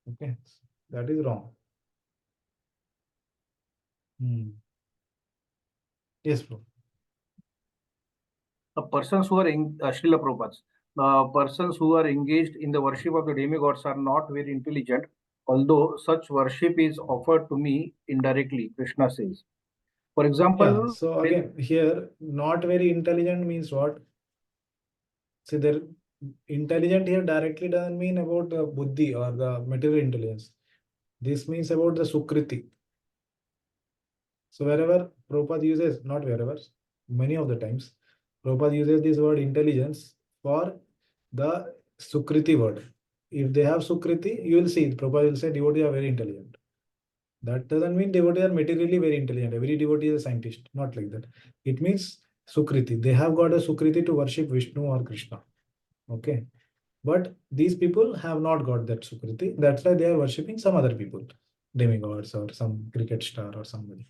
Okay, that is wrong. Yes, bro. Persons who are Srila Prabhupada, persons who are engaged in the worship of the demigods are not very intelligent, although such worship is offered to me indirectly, Krishna says. For example, Yeah, so again, here, not very intelligent means what? See, there, intelligent here directly doesn't mean about the buddhi or the material intelligence. This means about the sukriti. So wherever Prabhupada uses, not wherever, many of the times, Prabhupada uses this word intelligence for the sukriti word. If they have sukriti, you will see, Prabhupada will say devotees are very intelligent. That doesn't mean devotees are materially very intelligent. Every devotee is a scientist, not like that. It means sukriti. They have got a sukriti to worship Vishnu or Krishna. Okay. But these people have not got that sukriti. That's why they are worshipping some other people, demigods or some cricket star or somebody.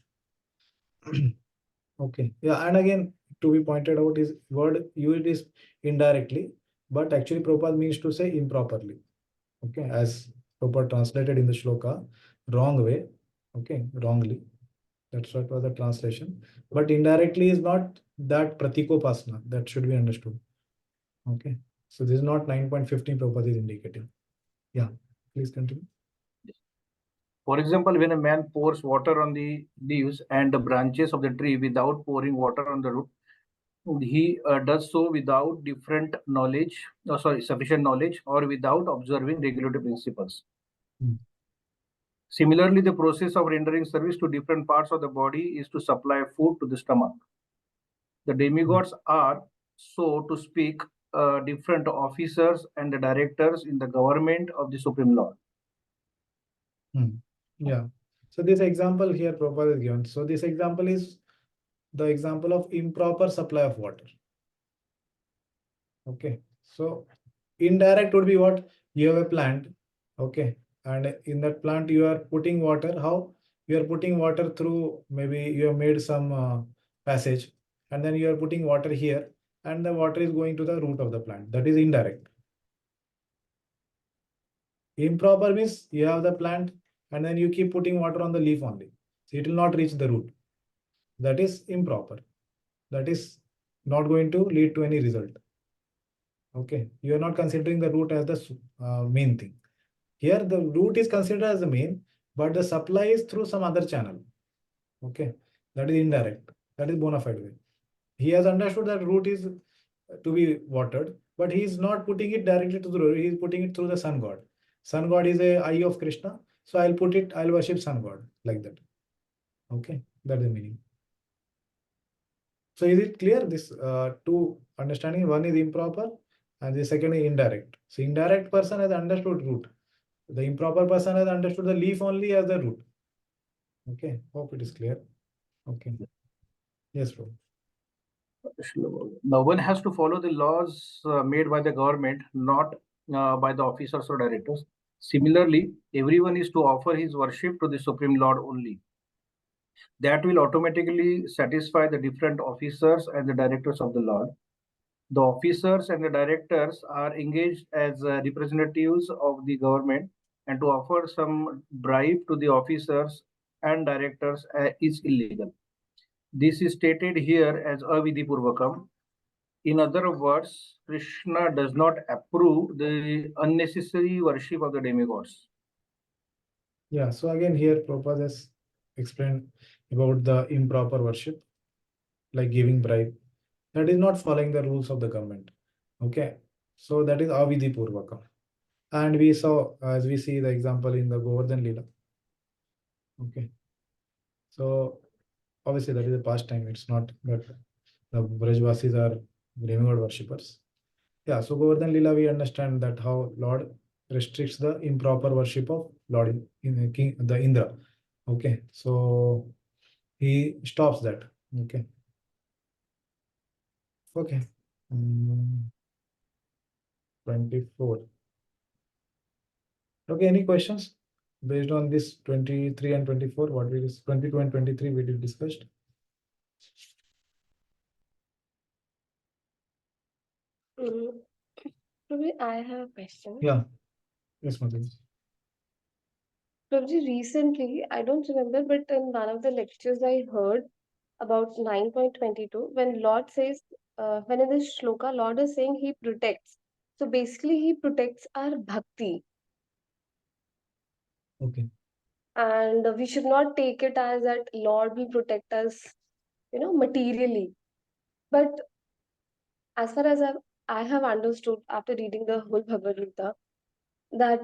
Okay. Yeah. And again, to be pointed out is word used is indirectly, but actually Prabhupada means to say improperly. Okay. As Prabhupada translated in the shloka, wrong way. Okay. Wrongly. That's what was the translation. But indirectly is not that pratikopasana. That should be understood. Okay. So this is not 9.15 Prabhupada is indicating. Yeah. Please continue. For example, when a man pours water on the leaves and the branches of the tree without pouring water on the root, he does so without sufficient knowledge or without observing regulatory principles. Similarly, the process of rendering service to different parts of the body is to supply food to the stomach. The demigods are, so to speak, different officers and the directors in the government of the Supreme Lord. Yeah. So this example here Prabhupada is given. So this example is the example of improper supply of water. Okay. So indirect would be what? You have a plant. Okay. And in that plant you are putting water. How? You are putting water through, maybe you have made some passage, and then you are putting water here, and the water is going to the root of the plant. That is indirect. Improper means you have the plant and then you keep putting water on the leaf only. So it will not reach the root. That is improper. That is not going to lead to any result. Okay. You are not considering the root as the main thing. Here the root is considered as the main, but the supply is through some other channel. Okay. That is indirect. That is bona fide way. He has understood that root is to be watered, but he is not putting it directly to the root. He is putting it through the sun god. Sun god is a eye of Krishna. So I'll worship sun god like that. Okay. That is the meaning. So is it clear? This two understanding, one is improper and the second is indirect. So indirect person has understood root. The improper person has understood the leaf only as the root. Okay. Hope it is clear. Okay. Yes, bro. Now, one has to follow the laws made by the government, not by the officers or directors. Similarly, everyone is to offer his worship to the Supreme Lord only. That will automatically satisfy the different officers and the directors of the Lord. The officers and the directors are engaged as representatives of the government, and to offer some bribe to the officers and directors is illegal. This is stated here as avidhi purvakam. In other words, Krishna does not approve the unnecessary worship of the demigods. Yeah, so again here Prabhupada has explained about the improper worship, like giving bribe. That is not following the rules of the government. Okay, so that is avidhi purvaka. And we saw, as we see the example in the Govardhan Leela. Okay, so obviously that is a pastime. It's not that the Brajvasis are demigod worshippers. Yeah, so Govardhan Leela, we understand that how Lord restricts the improper worship of Lord in the King, the Indra. Okay, so he stops that. Okay. Okay. 24. Okay, any questions based on this 23 and 24? What we 22 and 23 we did discussed. Prabhu, I have a question. Yeah. Yes, Madhu. Prabhuji, recently, I don't remember, but in one of the lectures I heard about 9.22, when Lord says, when in this shloka, Lord is saying he protects. So basically, he protects our bhakti. Okay. And we should not take it as that Lord will protect us, materially. But as far as I have understood after reading the whole Bhagavad Gita, that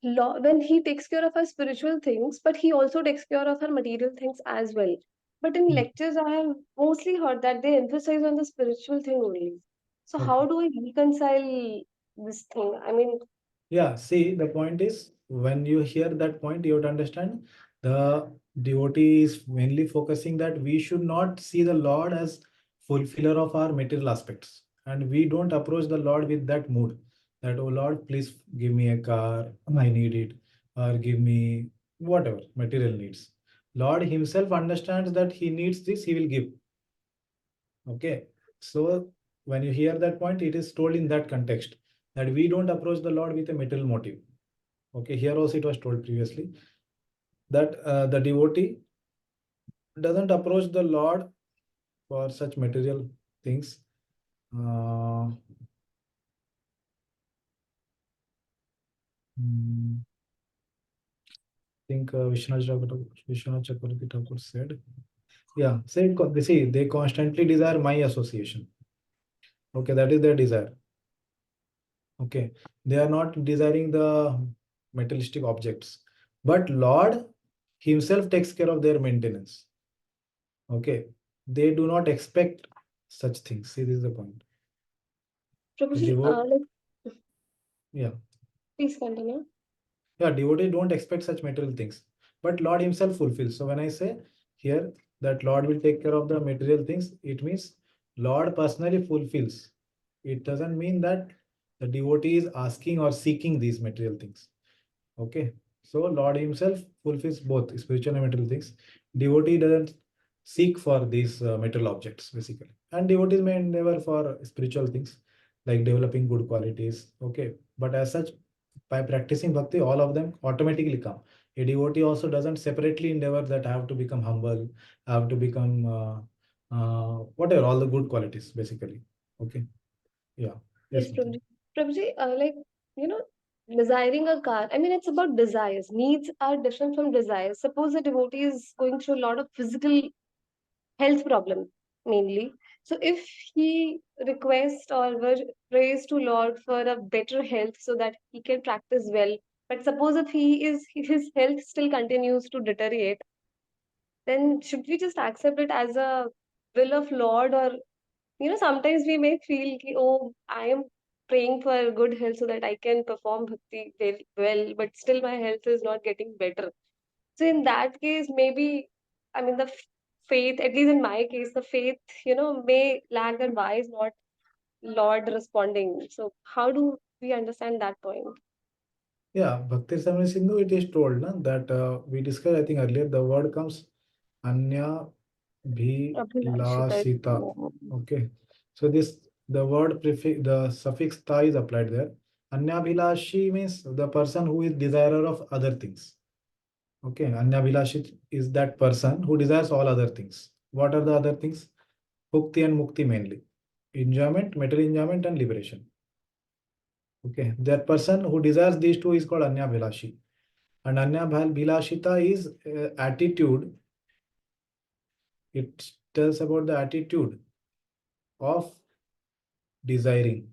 when he takes care of our spiritual things, but he also takes care of our material things as well. But in Hmm. lectures, I have mostly heard that they emphasize on the spiritual thing only. So Okay. how do I reconcile this thing? I mean, Yeah, see, the point is when you hear that point, you have to understand the devotee is mainly focusing that we should not see the Lord as fulfiller of our material aspects. And we don't approach the Lord with that mood that, oh Lord, please give me a car, I need it, or give me whatever material needs. Lord Himself understands that He needs this, He will give. Okay. So when you hear that point, it is told in that context that we don't approach the Lord with a material motive. Okay, here also it was told previously that the devotee doesn't approach the Lord for such material things. I think Vishwanath Chakravarti Thakur said, yeah, see, they constantly desire my association. Okay, that is their desire. Okay, they are not desiring the materialistic objects, but Lord Himself takes care of their maintenance. Okay, they do not expect such things. See, this is the point. Prabhuji, Yeah. please continue. Yeah, devotees don't expect such material things, but Lord Himself fulfills. So when I say here that Lord will take care of the material things, it means Lord personally fulfills. It doesn't mean that the devotee is asking or seeking these material things. Okay, so Lord Himself fulfills both spiritual and material things. Devotee doesn't seek for these material objects basically, and devotees may endeavor for spiritual things like developing good qualities. Okay, but as such, by practicing bhakti, all of them automatically come. A devotee also doesn't separately endeavor that I have to become humble, I have to become whatever, all the good qualities basically. Okay, yeah. Yes, Yes, Mithun. Prabhuji. Prabhuji, you know, desiring a car, I mean, it's about desires. Needs are different from desires. Suppose a devotee is going through a lot of physical health problem mainly. So if he requests or prays to Lord for a better health so that he can practice well, but suppose if his health still continues to deteriorate, then should we just accept it as a will of Lord? Or sometimes we may feel ki, oh, I am praying for good health so that I can perform bhakti well, but still my health is not getting better. So in that case, maybe, I mean, the faith, at least in my case, the faith, may lag, and why is not Lord responding? So how do we understand that point? Yeah, Bhakti Samay Sindhu, it is told na, that we discussed, I think earlier, the word comes Anya Abhilashita. Bhilasita. Okay. So this the word prefix, the suffix ta is applied there. Anya Bhilashi means the person who is desirer of other things. Okay. Anya Bhilashi is that person who desires all other things. What are the other things? Bhukti and Mukti mainly. Enjoyment, material enjoyment, and liberation. Okay. That person who desires these two is called Anya Bhilashi. And Anya Bhilashita is attitude. It tells about the attitude of desiring.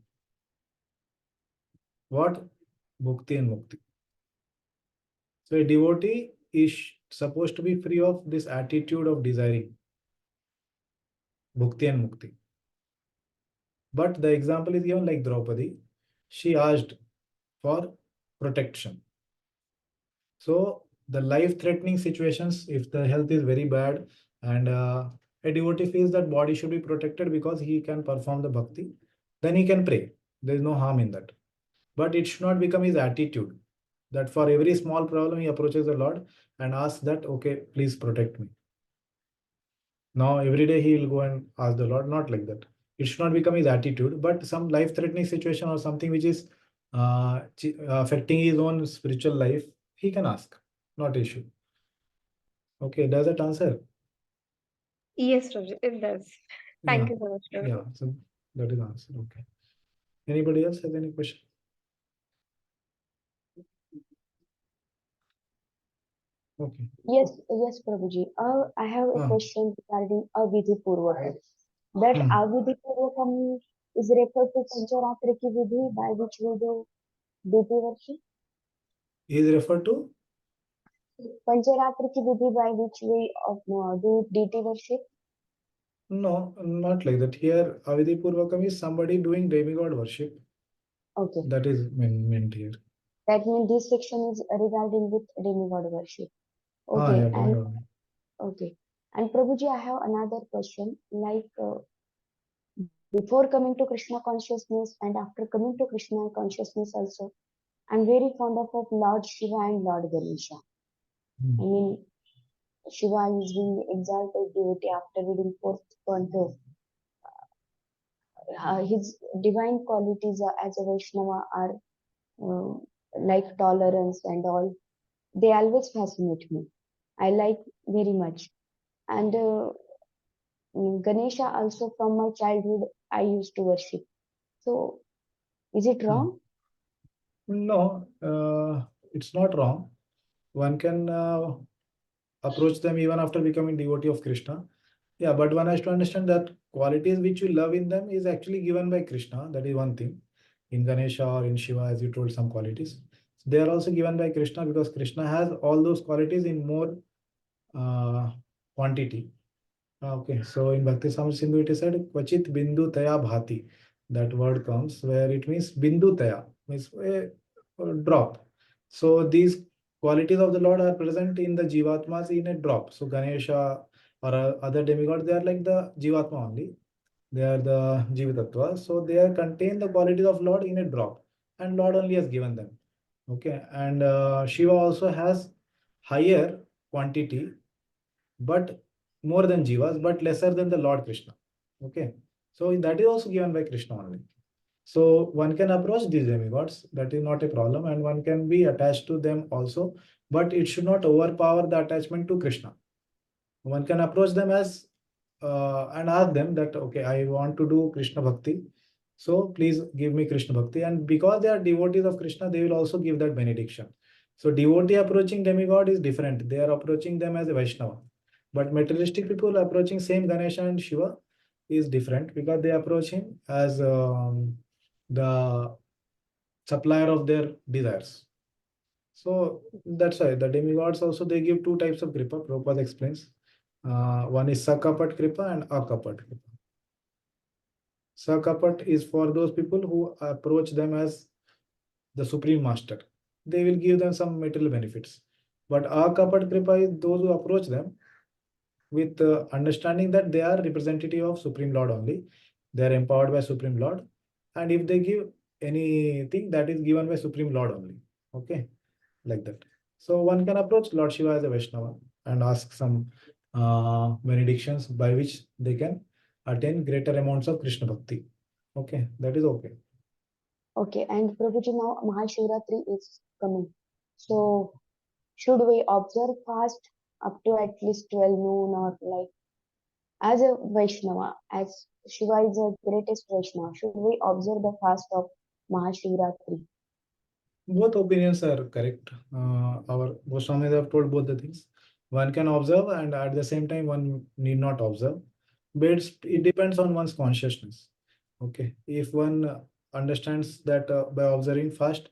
What? Bhukti and Mukti. So a devotee is supposed to be free of this attitude of desiring Bhukti and Mukti. But the example is given like Draupadi. She asked for protection. So the life-threatening situations, if the health is very bad and a devotee feels that body should be protected because he can perform the bhakti, then he can pray. There is no harm in that. But it should not become his attitude that for every small problem he approaches the Lord and asks that, okay, please protect me. Now every day he will go and ask the Lord, not like that. It should not become his attitude, but some life-threatening situation or something which is affecting his own spiritual life, he can ask. not issue. Okay, does that answer? Yes, Prabhuji, it does. Thank you so much, Prabhuji. Yeah, so that is the answer. Okay. Anybody else has any question? Okay. Yes, Prabhuji. I have a question regarding Avidhi Purvakam. That Avidhi Purvakam is referred to Pancharatri ki vidhi by which we do deity worship. Is referred to Pancharatri ki vidhi by which we do deity worship. No, not like that. Here, Avidhi Purvakam is somebody doing demigod worship. Okay. That is meant here. That means this section is regarding with demigod worship. Okay. Yeah, And demigod. okay. And Prabhuji, I have another question. Like before coming to Krishna consciousness and after coming to Krishna consciousness also, I'm very fond of Lord Shiva and Lord Ganesha. I mean, Shiva is being exalted devotee after reading fourth canto. His divine qualities as a Vaishnava are like tolerance and all. They always fascinate me. I like very much. And Ganesha also from my childhood I used to worship. So is it wrong? No, it's not wrong. One can approach them even after becoming devotee of Krishna. Yeah, but one has to understand that qualities which you love in them is actually given by Krishna. That is one thing. In Ganesha or in Shiva, as you told, some qualities. They are also given by Krishna because Krishna has all those qualities in more quantity. Okay, so in Bhakti Samaj Sindhu it is said Kvachit Bindu Taya Bhati. That word comes where it means Bindu Taya, means a drop. So these qualities of the Lord are present in the Jivatmas in a drop. So Ganesha or other demigods, they are like the Jivatma only. They are the Jivatattva. So they are contain the qualities of Lord in a drop. And Lord only has given them. Okay, and Shiva also has higher quantity but more than Jivas, but lesser than the Lord Krishna. Okay. So that is also given by Krishna only. So one can approach these demigods, that is not a problem, and one can be attached to them also, but it should not overpower the attachment to Krishna. One can approach them as and ask them that, okay, I want to do Krishna Bhakti. So please give me Krishna Bhakti. And because they are devotees of Krishna, they will also give that benediction. So devotee approaching demigod is different. They are approaching them as a Vaishnava. But materialistic people approaching same Ganesha and Shiva is different because they approach him as the supplier of their desires. So that's why the demigods also they give two types of kripa. Prabhupada explains. One is Sakapat Kripa and Akapat Kripa. Sakapat is for those people who approach them as the Supreme Master. They will give them some material benefits. But Akapat Kripa is those who approach them with understanding that they are representative of Supreme Lord only. They are empowered by Supreme Lord. And if they give anything, that is given by Supreme Lord only. Okay, like that. So one can approach Lord Shiva as a Vaishnava and ask some benedictions by which they can attain greater amounts of Krishna Bhakti. Okay, that is okay. Okay, and Prabhuji, now Mahashivratri is coming. So should we observe fast up to at least 12 noon or like as a Vaishnava, as Shiva is the greatest Vaishnava, should we observe the fast of Mahashivratri? Both opinions are correct. Our Goswamis have told both the things. One can observe and at the same time one need not observe. But it depends on one's consciousness. Okay, if one understands that by observing fast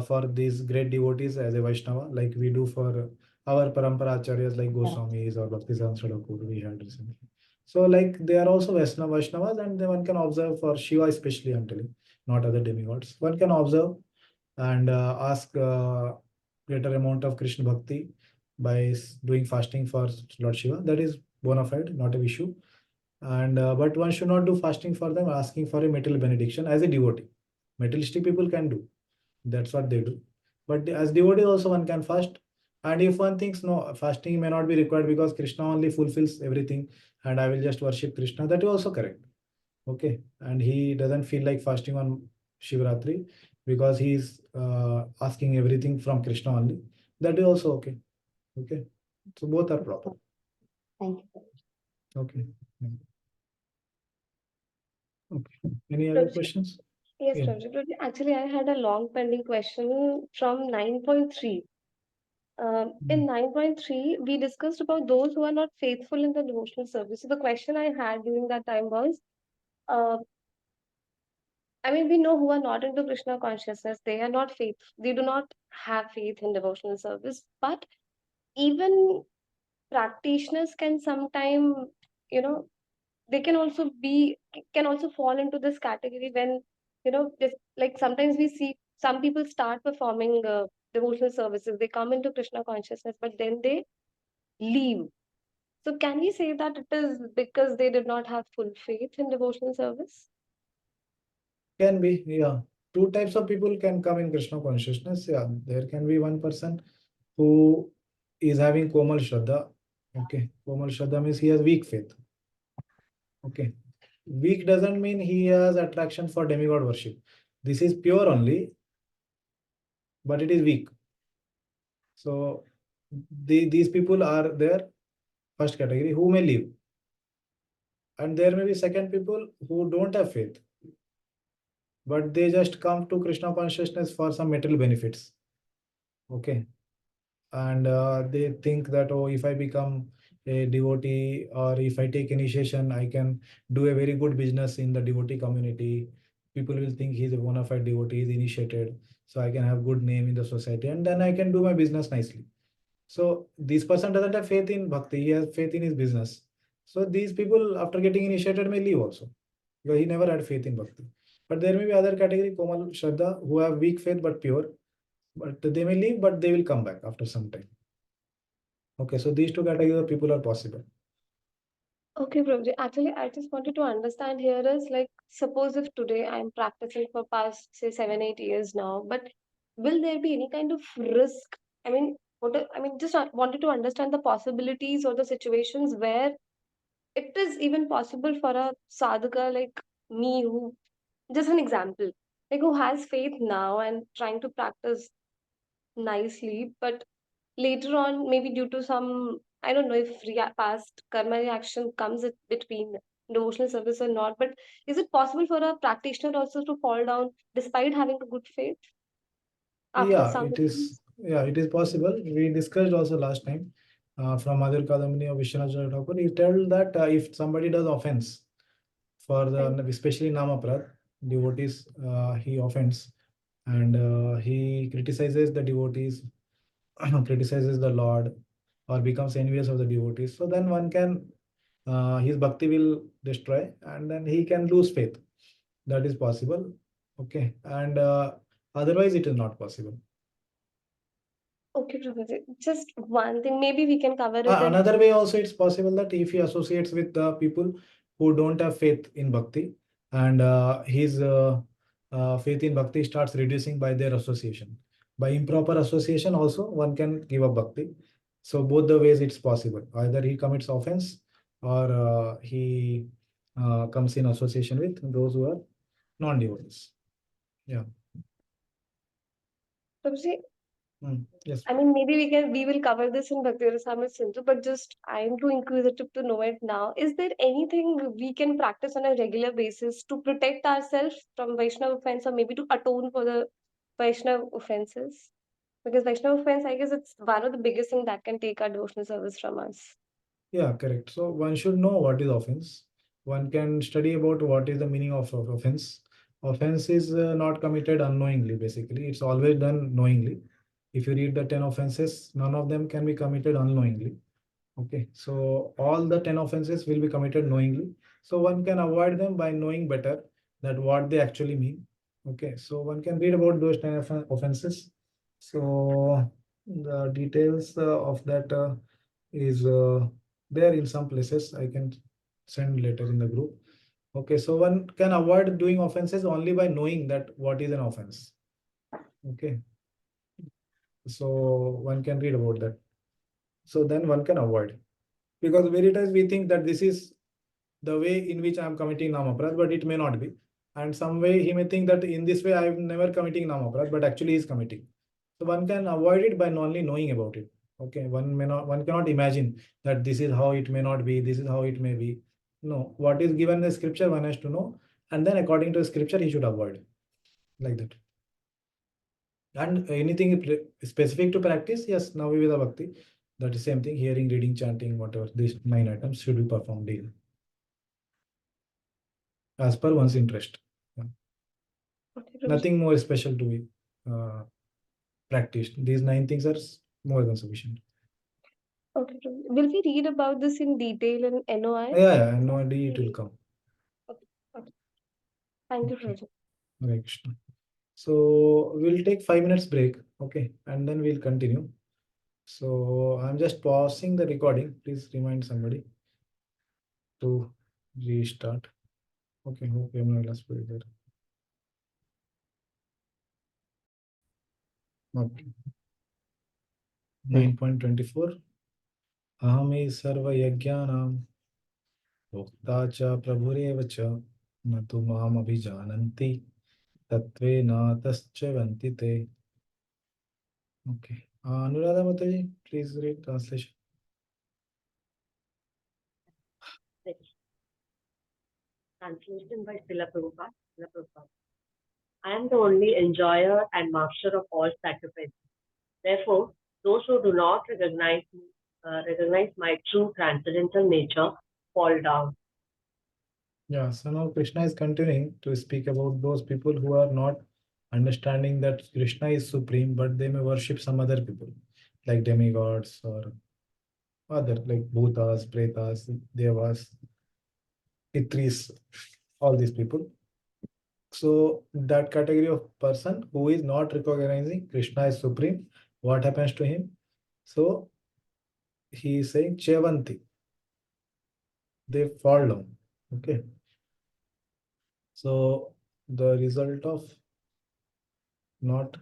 for these great devotees as a Vaishnava, like we do for our Parampara Acharyas like Goswamis or Bhakti Thakur we had recently. So like they are also Vaishnavas and then one can observe for Shiva especially I'm telling, not other demigods. One can observe and ask greater amount of Krishna Bhakti by doing fasting for Lord Shiva. That is bona fide, not an issue. And but one should not do fasting for them, asking for a material benediction as a devotee. Materialistic people can do. That's what they do. But as devotee also one can fast. And if one thinks no, fasting may not be required because Krishna only fulfills everything and I will just worship Krishna, that is also correct. Okay. And he doesn't feel like fasting on Shivratri because he is asking everything from Krishna only. that is also okay. Okay, so both are proper. Thank you. Okay. Okay. Any other questions? Yes, Yeah. Prabhuji. Actually, I had a long pending question from 9.3. In 9.3, we discussed about those who are not faithful in the devotional service. So the question I had during that time was, I mean, we know who are not into Krishna consciousness, they are not faith, they do not have faith in devotional service. But even practitioners can sometime, you know, they can also fall into this category when, just like sometimes we see some people start performing devotional services, they come into Krishna consciousness, but then they leave. So can we say that it is because they did not have full faith in devotional service? Can be, yeah. Two types of people can come in Krishna consciousness. Yeah, there can be one person who is having Komal Shraddha. Okay, Komal Shraddha means he has weak faith. Okay, weak doesn't mean he has attraction for demigod worship. This is pure only, but it is weak. So these people are their first category who may leave. And there may be second people who don't have faith, but they just come to Krishna consciousness for some material benefits. Okay. And they think that, oh, if I become a devotee or if I take initiation, I can do a very good business in the devotee community. People will think he's a bona fide devotee, he's initiated, so I can have good name in the society, and then I can do my business nicely. So this person doesn't have faith in bhakti, he has faith in his business. So these people, after getting initiated, may leave also, because he never had faith in bhakti. But there may be other category, Komal Shraddha, who have weak faith but pure, but they may leave, but they will come back after some time. Okay, so these two categories of people are possible. Okay, Prabhuji. Actually, I just wanted to understand here is like, suppose if today I'm practicing for past, say, 7-8 years now, but will there be any kind of risk? I mean, just wanted to understand the possibilities or the situations where it is even possible for a sadhaka like me, who, just an example, like who has faith now and trying to practice nicely, but later on, maybe due to some, I don't know if past karma reaction comes between devotional service or not, but is it possible for a practitioner also to fall down despite having a good faith after Yeah, some it is. Yeah, it is possible. We discussed also last time from Adil Kadamini or Vishwanath Thakur. He told that if somebody does offense for the, especially Namaprad, devotees, he offends and he criticizes the devotees, criticizes the Lord, or becomes envious of the devotees. So then one can, his bhakti will destroy and then he can lose faith. That is possible. Okay. And otherwise it is not possible. Okay, Prabhuji. Just one thing, maybe we can cover it in. Another way also it's possible that if he associates with the people who don't have faith in bhakti, and his faith in bhakti starts reducing by their association. By improper association also one can give up bhakti. So both the ways it's possible. Either he commits offense or he comes in association with those who are non-devotees. Yeah. Prabhuji, Yes. I mean, maybe we will cover this in Bhakti Rasamrita Sindhu, but just I'm too inquisitive to know it now. Is there anything we can practice on a regular basis to protect ourselves from Vaishnava offense, or maybe to atone for the Vaishnava offenses? Because Vaishnava offense, I guess it's one of the biggest thing that can take our devotional service from us. Yeah, correct. So one should know what is offense. One can study about what is the meaning of offense. Offense is not committed unknowingly, basically. It's always done knowingly. If you read the 10 offenses, none of them can be committed unknowingly. Okay, so all the 10 offenses will be committed knowingly. So one can avoid them by knowing better that what they actually mean. Okay, so one can read about those 10 offenses. So the details of that is there in some places. I can send later in the group. Okay, so one can avoid doing offenses only by knowing that what is an offense. Okay, so one can read about that. So then one can avoid, because very times we think that this is the way in which I am committing namaprad, but it may not be. And some way he may think that in this way I am never committing namaprad, but actually he is committing. So one can avoid it by only knowing about it. Okay, one cannot imagine that this is how it may not be, this is how it may be. No, what is given in the scripture, one has to know, and then according to the scripture, he should avoid like that. And anything specific to practice, yes, now we will have bhakti. That is same thing, hearing, reading, chanting, whatever, these 9 items should be performed daily as per one's interest. Yeah. Okay, Prabhuji. Nothing more special to be practiced. These 9 things are more than sufficient. Okay, Prabhuji. Will we read about this in detail in NOI? Yeah, no idea it will come. Okay. Thank you, Okay. Prabhuji. Hare Krishna. So we'll take 5 minutes break, okay, and then we'll continue. So I'm just pausing the recording. Please remind somebody to restart. Okay, hope everyone will be there. Okay. 9.24. Ahami sarva yajnanam भोक्ता च प्रभुरेव च न तु माम अभिजानन्ति तत्त्वेन तश्च ते. Okay. Anuradha Mataji, please read translation. Translation by Srila Prabhupada. I am the only enjoyer and master of all sacrifices. Therefore, those who do not recognize my true transcendental nature fall down. Yeah, so now Krishna is continuing to speak about those people who are not understanding that Krishna is supreme, but they may worship some other people, like demigods or other, like bhutas, pretas, devas, pitris, all these people. So that category of person who is not recognizing Krishna is supreme, what happens to him? So he is saying Chevanti. They fall down. Okay. So the result of not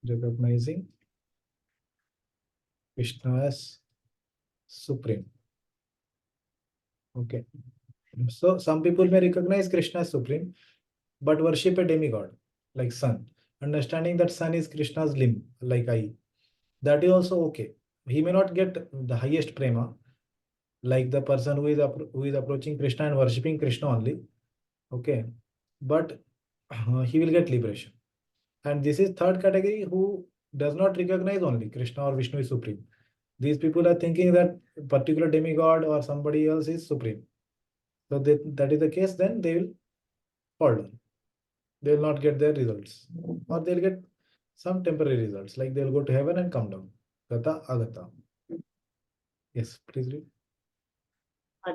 recognizing Krishna as supreme. Okay. So some people may recognize Krishna as supreme, but worship a demigod like sun, understanding that sun is Krishna's limb, like I. That is also okay. He may not get the highest prema, like the person who is approaching Krishna and worshipping Krishna only. Okay, but he will get liberation. And this is third category who does not recognize only Krishna or Vishnu is supreme. These people are thinking that particular demigod or somebody else is supreme. So that is the case, then they will fall down. They will not get their results, or they'll get some temporary results, like they'll go to heaven and come down. Gata agata. Yes, please read.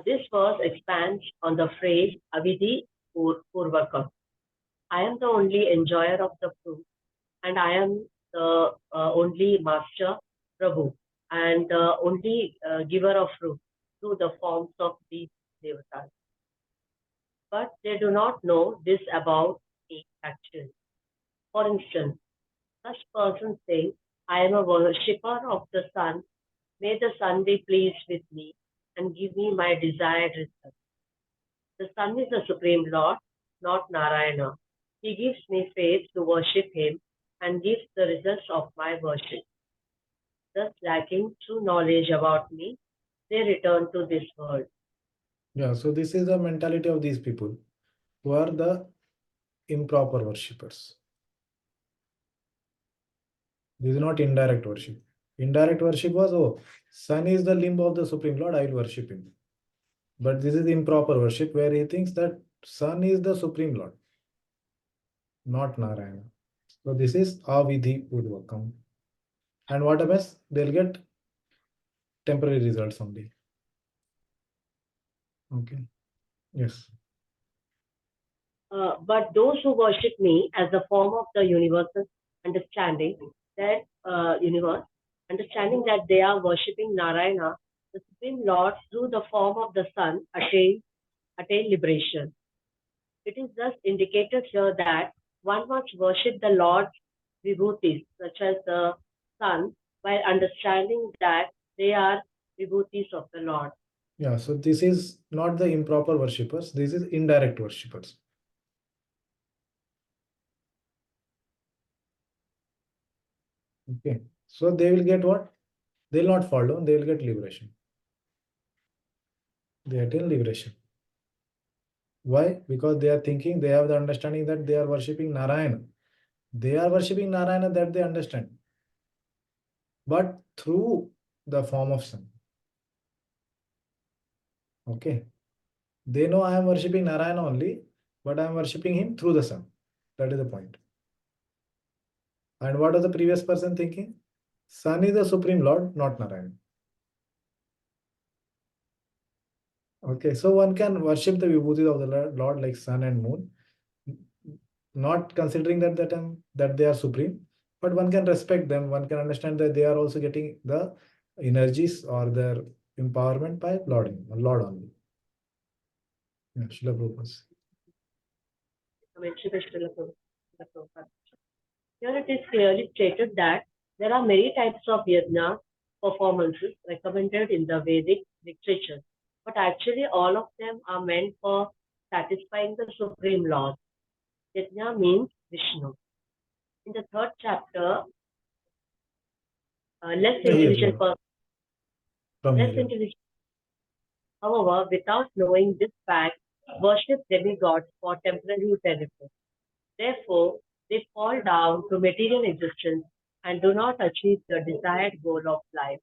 This verse expands on the phrase Avidhi Purvakam. I am the only enjoyer of the fruit, and I am the only master, Prabhu, and the only giver of fruit through the forms of these devatas. But they do not know this about me actually. For instance, such persons say, I am a worshipper of the sun. May the sun be pleased with me and give me my desired result. The sun is the Supreme Lord, not Narayana. He gives me faith to worship him and gives the results of my worship. Thus, lacking true knowledge about me, they return to this world. Yeah, so this is the mentality of these people who are the improper worshippers. This is not indirect worship. Indirect worship was, oh, sun is the limb of the Supreme Lord, I will worship him. But this is improper worship where he thinks that sun is the Supreme Lord, not Narayana. So this is Avidhi Purvakam. And what happens? They'll get temporary results only. Okay. Yes. But those who worship me as the form of the universal understanding that understanding that they are worshipping Narayana, the Supreme Lord, through the form of the sun, attain liberation. It is thus indicated here that one must worship the Lord's vibhutis, such as the sun, while understanding that they are vibhutis of the Lord. Yeah, so this is not the improper worshippers, this is indirect worshippers. Okay, so they will get what? They will not fall down, they will get liberation. They attain liberation. Why? Because they are thinking, they have the understanding that they are worshipping Narayana. They are worshipping Narayana, that they understand. But through the form of sun. Okay. They know I am worshipping Narayana only, but I am worshipping him through the sun. That is the point. And what was the previous person thinking? Sun is the Supreme Lord, not Narayana. Okay, so one can worship the vibhutis of the Lord like sun and moon, not considering that they are supreme, but one can respect them. One can understand that they are also getting the energies or their empowerment by Lord only. Yeah, Srila Prabhupada. Here it is clearly stated that there are many types of yajna performances recommended in the Vedic literature, but actually all of them are meant for satisfying the Supreme Lord. Yajna means Vishnu. In the third chapter, less intelligent person, however, without knowing this fact, worship demigods for temporary benefit. Therefore, they fall down to material existence and do not achieve the desired goal of life.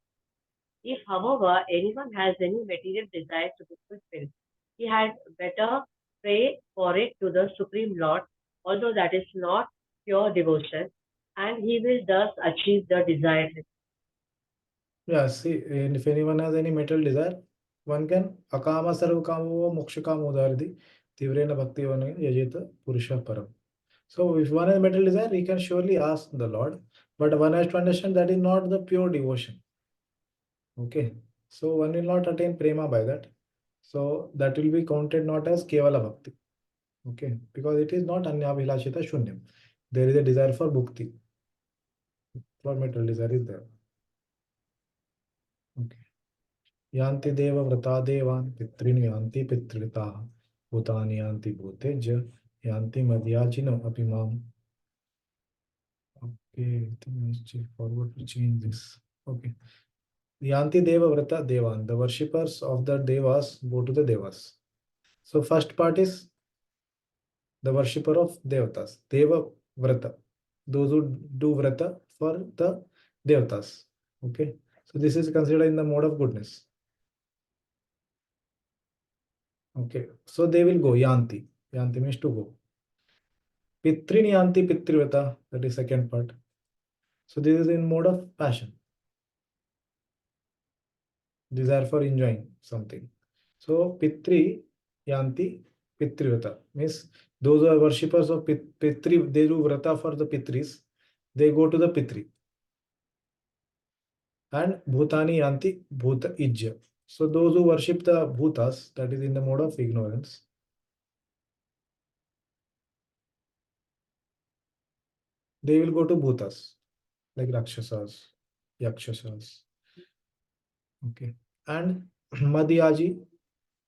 If, however, anyone has any material desire to be fulfilled, he had better pray for it to the Supreme Lord, although that is not pure devotion, and he will thus achieve the desired result. Yeah, see, and if anyone has any material desire, one can akama sarvakamo mokshakamo dhardi tivrena bhakti yajeta purusha param. So if one has material desire, he can surely ask the Lord, but one has to understand that is not the pure devotion. Okay, so one will not attain prema by that. So that will be counted not as kevala bhakti. Okay, because it is not anyabhilashita shunyam. There is a desire for bhukti. For material desire is there. Okay. Yanti deva vrata devan pitrini yanti pitritaha bhutani yanti bhuteja yanti madhyajino apimam. Okay, I think let's check forward to change this. Okay. Yanti deva vrata devan. The worshippers of the devas go to the devas. So first part is the worshipper of devatas. Deva vrata. Those who do vrata for the devatas. Okay. So this is considered in the mode of goodness. Okay. So they will go yanti. Yanti means to go. Pitrini yanti pitrivata. That is second part. So this is in mode of passion. Desire for enjoying something. So Pitri Yanti Pitrivata means those who are worshippers of Pitri, they do vrata for the Pitris, they go to the Pitri. And Bhutani Yanti Bhuta Ijya. So those who worship the Bhutas, that is in the mode of ignorance, they will go to Bhutas, like Rakshasas, Yakshasas. Okay. And Madhyaji,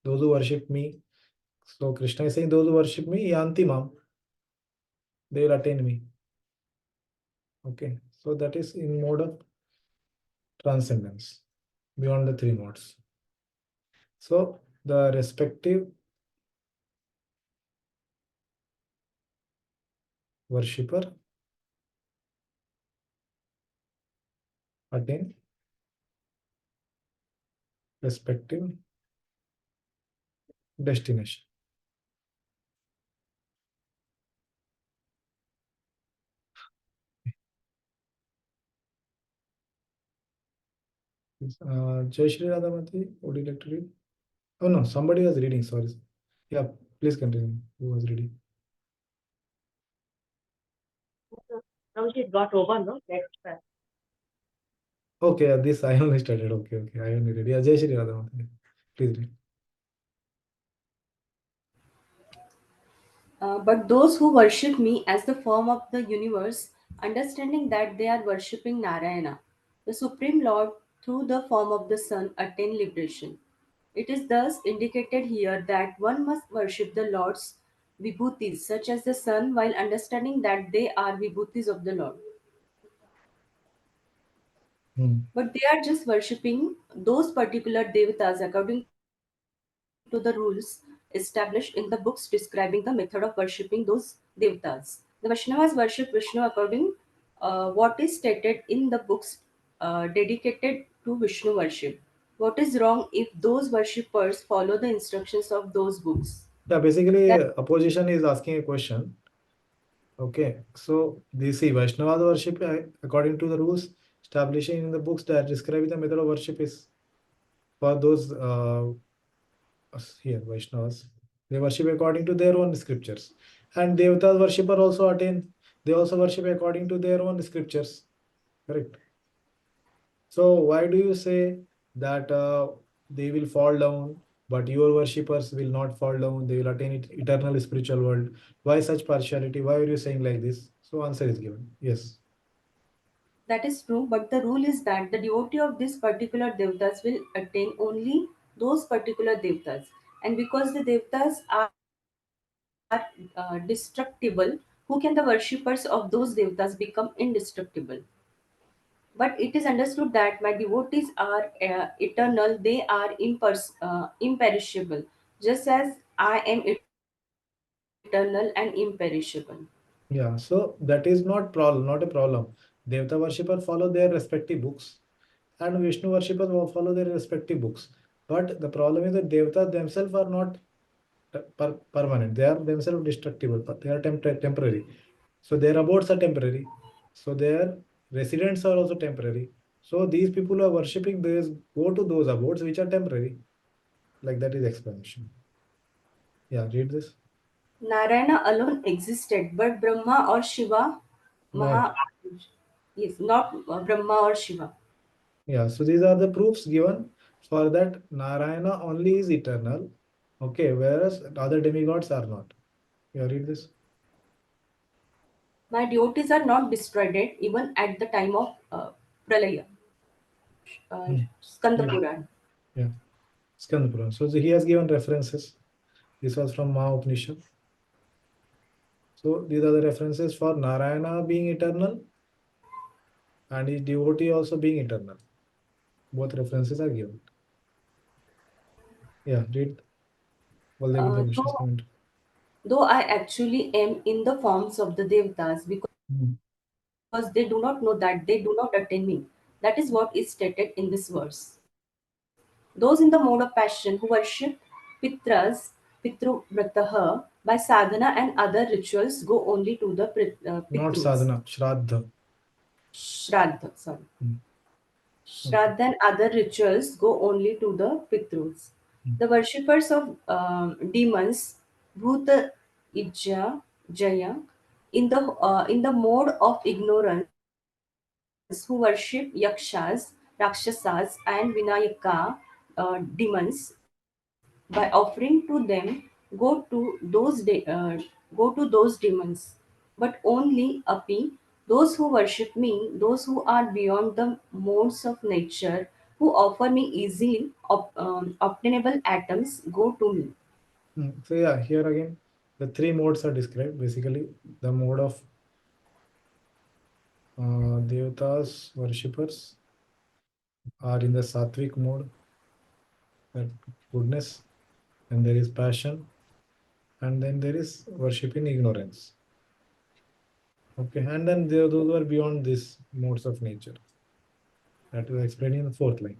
those who worship me. So Krishna is saying those who worship me, Yanti Mam, they will attain me. Okay, so that is in mode of transcendence beyond the three modes. So the respective worshipper attain respective destination. Jai Shri Radhamati, would you like to read? Oh no, somebody was reading, sorry. Yeah, please continue. Who was reading? Now it got over, no? Next time. Okay, this I only started. Okay, I only read. Yeah, Jai Shri Radhamati. Please read. But those who worship me as the form of the universe, understanding that they are worshipping Narayana, the Supreme Lord, through the form of the sun, attain liberation. It is thus indicated here that one must worship the Lord's vibhutis, such as the sun, while understanding that they are vibhutis of the Lord. But they are just worshipping those particular devatas according to the rules established in the books describing the method of worshipping those devatas. The Vaishnavas worship Vishnu according what is stated in the books dedicated to Vishnu worship. What is wrong if those worshippers follow the instructions of those books? Yeah, basically, That opposition is asking a question. Okay, so they see Vaishnava worship according to the rules establishing in the books that describe the method of worship is for those here Vaishnavas. They worship according to their own scriptures, and Devata worshipper also attain. They also worship according to their own scriptures. Correct. So why do you say that they will fall down, but your worshippers will not fall down? They will attain eternal spiritual world. Why such partiality? Why are you saying like this? So answer is given. Yes. that is true, but the rule is that the devotee of this particular devatas will attain only those particular devatas. And because the devatas are destructible, who can the worshippers of those devatas become indestructible? But it is understood that my devotees are eternal, they are imperishable, just as I am eternal and imperishable. Yeah. So that is not problem, not a problem. Devata worshipper follow their respective books, and Vishnu worshippers will follow their respective books. But the problem is that Devata themselves are not permanent. They are themselves destructible, but they are temporary. So their abodes are temporary. So their residents are also temporary. So these people who are worshipping, they go to those abodes which are temporary. Like that is explanation. Yeah, read this. Narayana alone existed, but Brahma or Shiva, Not. Maha, yes, not Brahma or Shiva. Yeah, so these are the proofs given for that Narayana only is eternal. Okay, whereas other demigods are not. Yeah, read this. My devotees are not destroyed even at the time of Pralaya. Hmm. Skanda Yeah, Puran. yeah. Skanda Puran. So he has given references. This was from Maha Upanishad. So these are the references for Narayana being eternal and his devotee also being eternal. Both references are given. Yeah, read Valdemitra Uh, Mishra's though, comment. though I actually am in the forms of the devatas because they do not know that they do not attain me. That is what is stated in this verse. Those in the mode of passion who worship Pitras, Pitruvrataha by sadhana and other rituals go only to the Not Pitrus. sadhana, Shraddha. Shraddha, sorry. Hmm. Okay. Shraddha and other rituals go only to the Pitrus. Hmm. The worshippers of demons, Bhuta Ijja, Jaya, in the mode of ignorance, who worship yakshas, rakshasas, and vinayaka, demons, by offering to them, go to go to those demons. But only api, those who worship me, those who are beyond the modes of nature, who offer me easily obtainable atoms, go to me. So yeah, here again, the three modes are described. Basically, the mode of Devatas, worshippers are in the sattvic mode, that goodness, and there is passion, and then there is worship in ignorance. Okay, and then there those who are beyond these modes of nature. That is explained in the fourth line.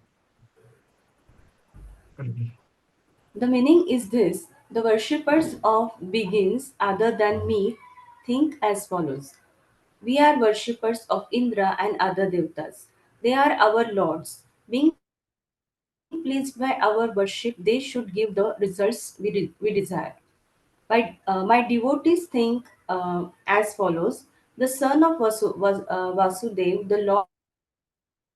The meaning is this: the worshippers of beings other than me think as follows. We are worshippers of Indra and other devtas. They are our lords. Being pleased by our worship, they should give the results we desire. My devotees think as follows: the son of Vasudev, the Lord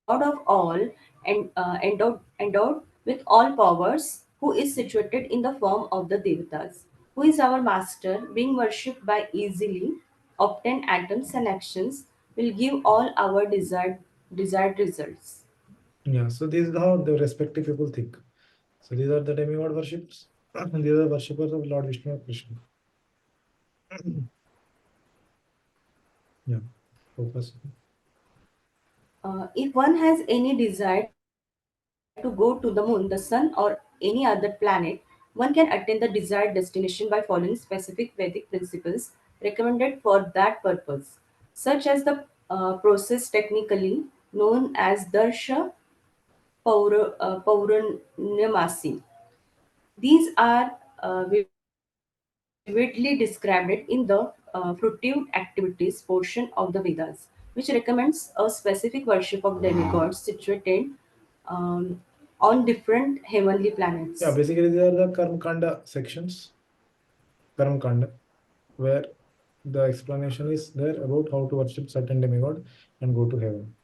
of all, and endowed with all powers, who is situated in the form of the devatas, who is our master, being worshipped by easily obtained atoms and actions, will give all our desired results. Yeah, so this is how the respective people think. So these are the demigod worshippers, and these are the worshippers of Lord Vishnu or Krishna. Yeah, focus. If one has any desire to go to the moon, the sun, or any other planet, one can attain the desired destination by following specific Vedic principles recommended for that purpose, such as the process technically known as Darsha Pauranyamasi. These are vividly described in the fruitive activities portion of the Vedas, which recommends a specific worship of demigods situated on different heavenly planets. Yeah, basically they are the Karma Kanda sections. Karma Kanda, where the explanation is there about how to worship certain demigod and go to heaven.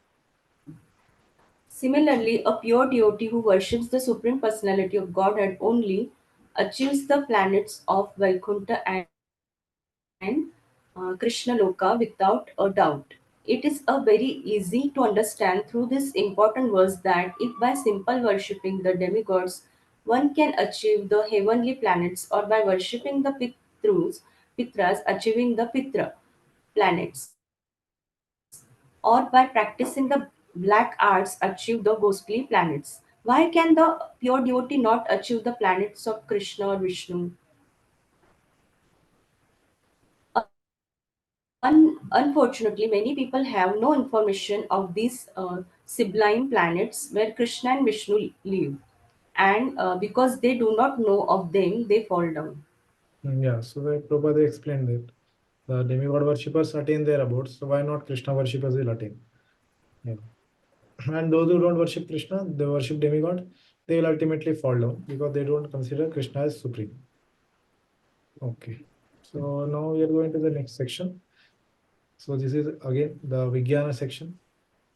Similarly, a pure devotee who worships the Supreme Personality of Godhead only achieves the planets of Vaikuntha and Krishna Loka without a doubt. It is a very easy to understand through this important verse that if by simple worshipping the demigods one can achieve the heavenly planets, or by worshipping the Pitras achieving the Pitra planets, or by practicing the black arts achieve the ghostly planets. Why can the pure devotee not achieve the planets of Krishna or Vishnu? Unfortunately, many people have no information of these sublime planets where Krishna and Vishnu live, and because they do not know of them, they fall down. Yeah, so the Prabhupada explained that the demigod worshippers attain their abodes, so why not Krishna worshippers will attain? Yeah. And those who don't worship Krishna, they worship demigod, they will ultimately fall down because they don't consider Krishna as supreme. Okay, so now we are going to the next section. So this is again the Vijnana section,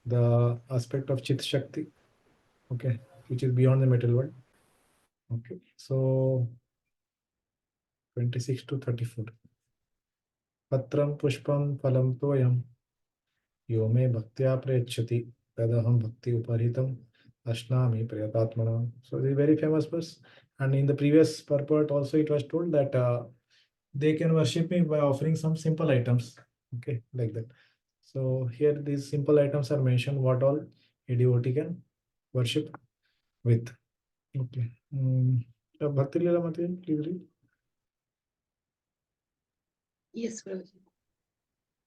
the aspect of Chit Shakti, okay, which is beyond the material world. Okay, so 26 to 34. Patram pushpam phalam toyam yo may bhaktya prayachati tadaham bhakti uparitam ashnami prayatatmana. So this is very famous verse. And in the previous purport also it was told that they can worship me by offering some simple items. Okay, like that. So here these simple items are mentioned what all a devotee can worship with. Okay. Bhakti Leela Mataji, please read. Yes, Prabhuji.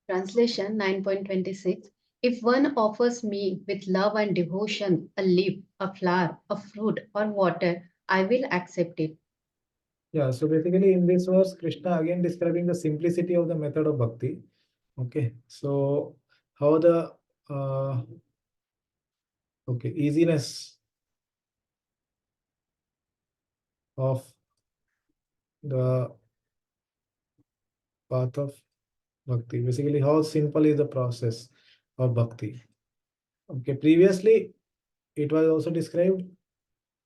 Translation 9.26. If one offers me with love and devotion a leaf, a flower, a fruit, or water, I will accept it. Yeah, so basically in this verse, Krishna again describing the simplicity of the method of bhakti. Okay, so how the easiness of the path of bhakti, basically how simple is the process of bhakti. Okay, previously it was also described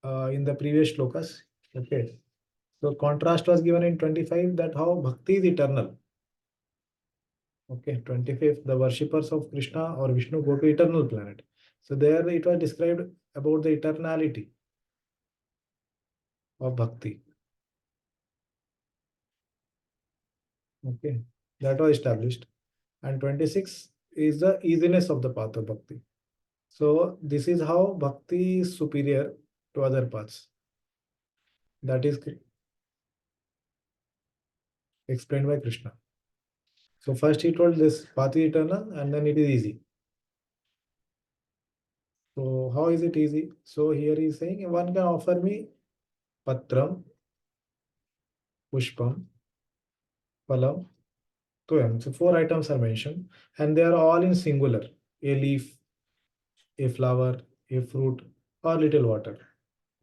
in the previous shlokas. Okay, so contrast was given in 25 that how bhakti is eternal. Okay, 25th, the worshippers of Krishna or Vishnu go to eternal planet. So there it was described about the eternality of bhakti. Okay, that was established. And 26 is the easiness of the path of bhakti. So this is how bhakti is superior to other paths. That is explained by Krishna. So first he told this path is eternal and then it is easy. So how is it easy? So here he is saying one can offer me patram, pushpam, phalam, toyam. So four items are mentioned and they are all in singular. A leaf, a flower, a fruit, or little water.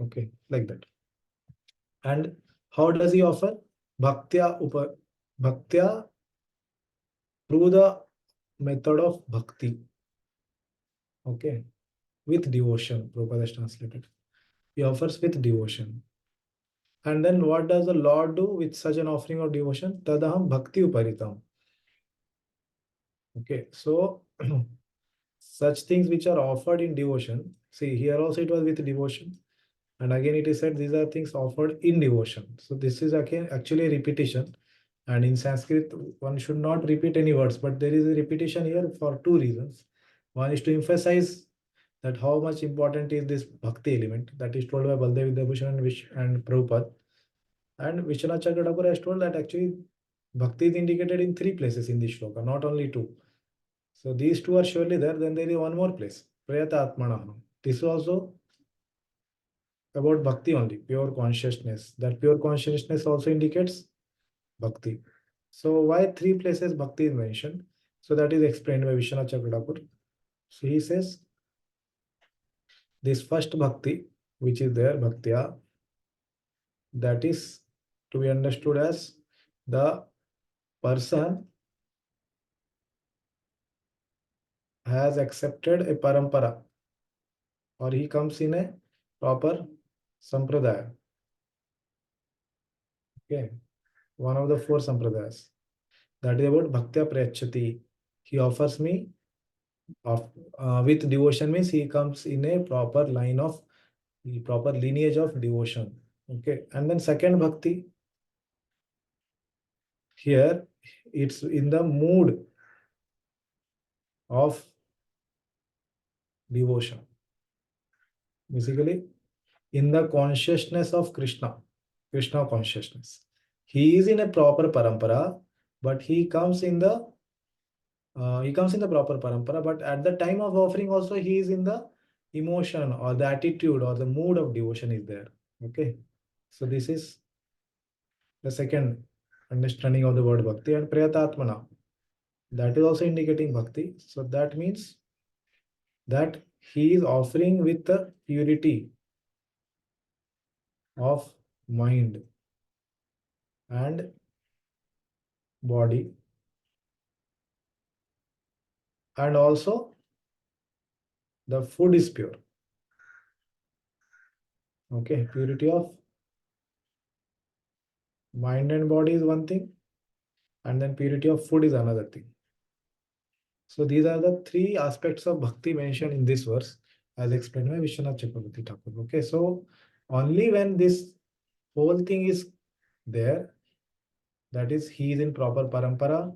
Okay, like that. And how does he offer? Bhaktya through the method of bhakti. Okay, with devotion. Prabhupada has translated. He offers with devotion. And then what does the Lord do with such an offering of devotion? Tadaham bhakti uparitam. Okay, so such things which are offered in devotion. See, here also it was with devotion. And again, it is said these are things offered in devotion. So this is again actually a repetition. And in Sanskrit, one should not repeat any words, but there is a repetition here for two reasons. One is to emphasize that how much important is this bhakti element that is told by Baldev Vidyabhushan and Prabhupada. And Vishwanath Chakravarti has told that actually bhakti is indicated in 3 places in this shloka, not only 2. So these 2 are surely there. Then there is one more place, Prayata Atmana. This is also about bhakti only, pure consciousness. That pure consciousness also indicates bhakti. So why 3 places bhakti is mentioned? So that is explained by Vishwanath Chakravarti. So he says, this first bhakti, which is there, bhaktya, that is to be understood as the person has accepted a parampara, or he comes in a proper sampradaya. Okay, one of the 4 sampradayas. That is about bhaktya prayachati. He offers me with devotion, means he comes in a proper line of the proper lineage of devotion. Okay, and then second bhakti, here it's in the mood of devotion, basically in the consciousness of Krishna consciousness. He is in a proper parampara, but he comes in the proper parampara, but at the time of offering also he is in the emotion or the attitude or the mood of devotion is there. Okay, so this is the second understanding of the word bhakti. And prayatatmana, that is also indicating bhakti. So that means that he is offering with the purity of mind and body, and also the food is pure. Okay, purity of mind and body is one thing, and then purity of food is another thing. So these are the 3 aspects of bhakti mentioned in this verse, as explained by Vishwanath Chakravarti Thakur. Okay, so only when this whole thing is there, that is, he is in proper parampara,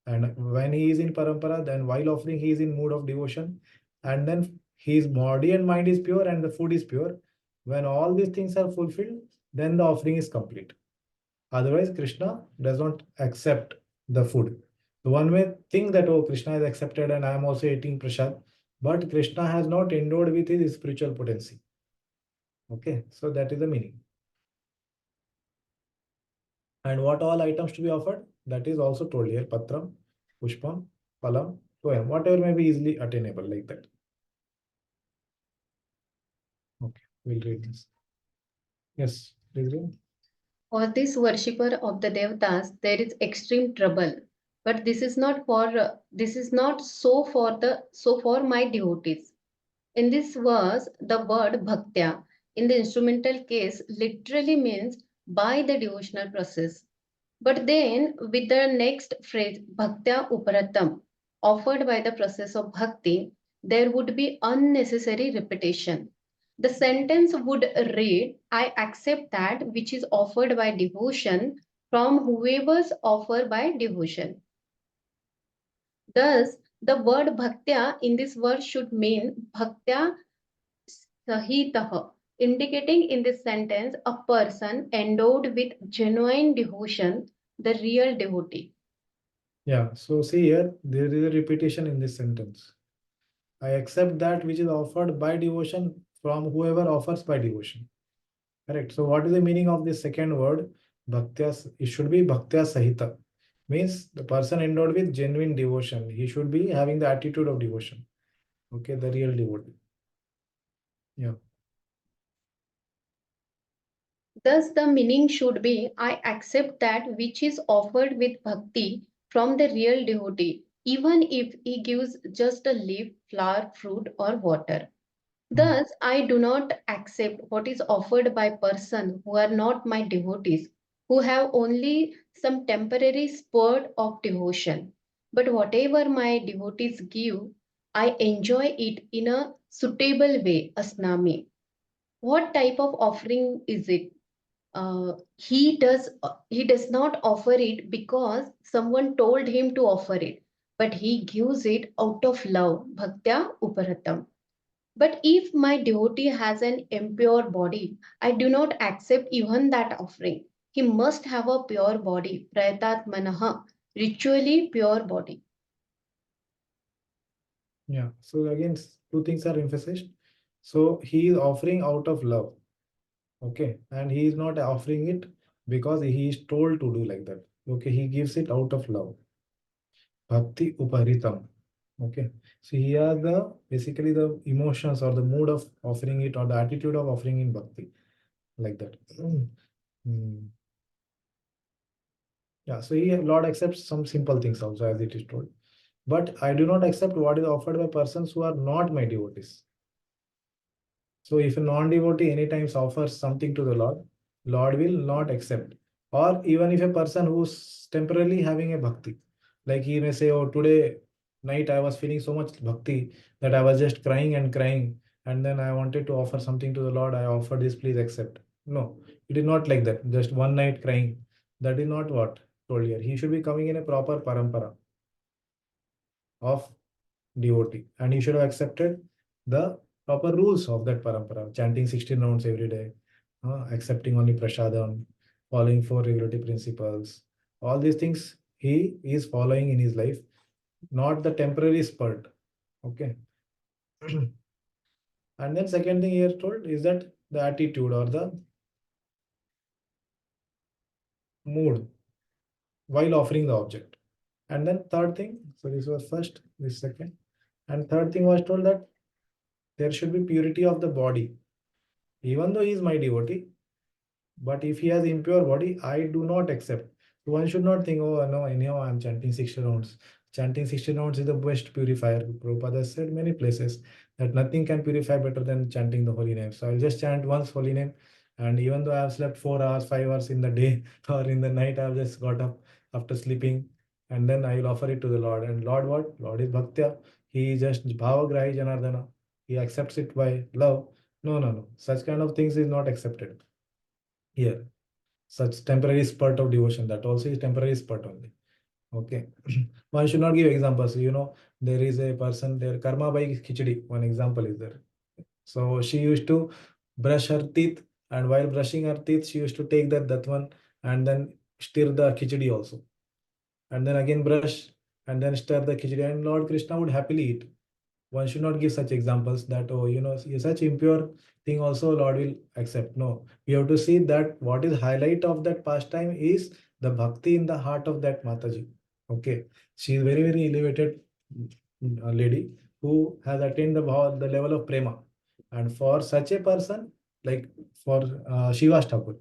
and when he is in parampara, then while offering, he is in mood of devotion, and then his body and mind is pure, and the food is pure. When all these things are fulfilled, then the offering is complete. Otherwise, Krishna does not accept the food. So one may think that, oh, Krishna is accepted and I am also eating prasad, but Krishna has not endowed with his spiritual potency. Okay, so that is the meaning. And what all items to be offered? That is also told here, Patram, Pushpam, Palam, Toyam, whatever may be easily attainable like that. Okay, we'll read this. Yes, please read. For this worshipper of the Devatas, there is extreme trouble. But this is not so for my devotees. In this verse, the word bhaktya in the instrumental case literally means by the devotional process. But then with the next phrase, bhaktya uparatam, offered by the process of bhakti, there would be unnecessary repetition. The sentence would read, I accept that which is offered by devotion from whoever's offered by devotion. Thus, the word bhaktya in this verse should mean bhaktya sahitah, indicating in this sentence a person endowed with genuine devotion, the real devotee. Yeah, so see here, there is a repetition in this sentence. I accept that which is offered by devotion from whoever offers by devotion. Correct. So what is the meaning of this second word? Bhaktya, it should be bhaktya sahita. Means the person endowed with genuine devotion. He should be having the attitude of devotion. Okay, the real devotee. Yeah. Thus, the meaning should be I accept that which is offered with bhakti from the real devotee, even if he gives just a leaf, flower, fruit, or water. Thus, I do not accept what is offered by persons who are not my devotees, who have only some temporary spurt of devotion. But whatever my devotees give, I enjoy it in a suitable way, asnami. What type of offering is it? He does not offer it because someone told him to offer it, but he gives it out of love, bhaktya uparatam. But if my devotee has an impure body, I do not accept even that offering. He must have a pure body, prayatat manaha, ritually pure body. Yeah. So again, two things are emphasized. So he is offering out of love. Okay. And he is not offering it because he is told to do like that. Okay. He gives it out of love. Bhakti uparitam. Okay. So here the basically the emotions or the mood of offering it or the attitude of offering in bhakti. Like that. Mm. Yeah. So he Lord accepts some simple things also as it is told. But I do not accept what is offered by persons who are not my devotees. So if a non-devotee anytime offers something to the Lord will not accept. Or even if a person who's temporarily having a bhakti, like he may say, oh, today night I was feeling so much bhakti that I was just crying and crying, and then I wanted to offer something to the Lord. I offer this, please accept. No, it is not like that. Just one night crying. That is not what told here. He should be coming in a proper parampara of devotee, and he should have accepted the proper rules of that parampara, chanting 16 rounds every day, accepting only prasadam, following four regularity principles. All these things he is following in his life, not the temporary spurt. Okay. And then second thing here told is that the attitude or the mood while offering the object. And then third thing, so this was first, this second, and third thing was told that there should be purity of the body. Even though he is my devotee, but if he has impure body, I do not accept. So one should not think, oh no, anyhow I'm chanting 60 rounds. Chanting 60 rounds is the best purifier. Prabhupada has said many places that nothing can purify better than chanting the holy name. So I'll just chant once holy name. And even though I have slept 4 hours, 5 hours in the day or in the night, I've just got up after sleeping. And then I will offer it to the Lord. And Lord what? Lord is Bhaktya. He is just Bhavagrahi Janardana. He accepts it by love. No, no, no. Such kind of things is not accepted here. Such temporary spurt of devotion, that also is temporary spurt only. Okay. One should not give examples. There is a person there, karma by khichdi, one example is there. So she used to brush her teeth, and while brushing her teeth she used to take that one and then stir the khichdi also, and then again brush and then stir the khichdi, and Lord Krishna would happily eat. One should not give such examples that, oh, such impure thing also Lord will accept. No, we have to see that what is highlight of that pastime is the bhakti in the heart of that Mataji. Okay, she is very, very elevated lady who has attained the level of prema, and for such a person, like for Shiva Thakur,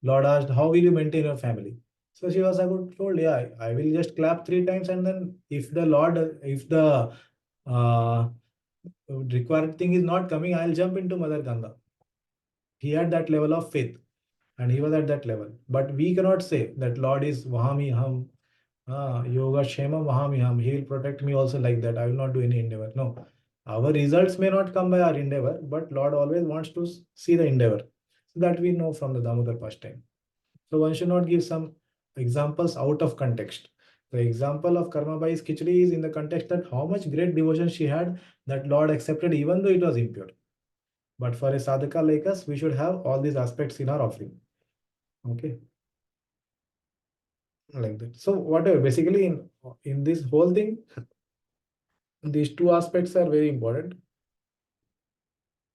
Lord asked, how will you maintain your family? So Shiva Thakur told, yeah, I will just clap 3 times, and then if the uh, required thing is not coming, I'll jump into Mother Ganga. He had that level of faith, and he was at that level. But we cannot say that Lord is Vahami Ham, Yoga Shema Vahami Ham. He will protect me also like that. I will not do any endeavor. No, our results may not come by our endeavor, but Lord always wants to see the endeavor. So that we know from the Damodar pastime. So one should not give some examples out of context. The example of Karma Bai's Khichdi is in the context that how much great devotion she had that Lord accepted even though it was impure. But for a sadhaka like us, we should have all these aspects in our offering. Okay. Like that. So whatever, basically in this whole thing, these two aspects are very important.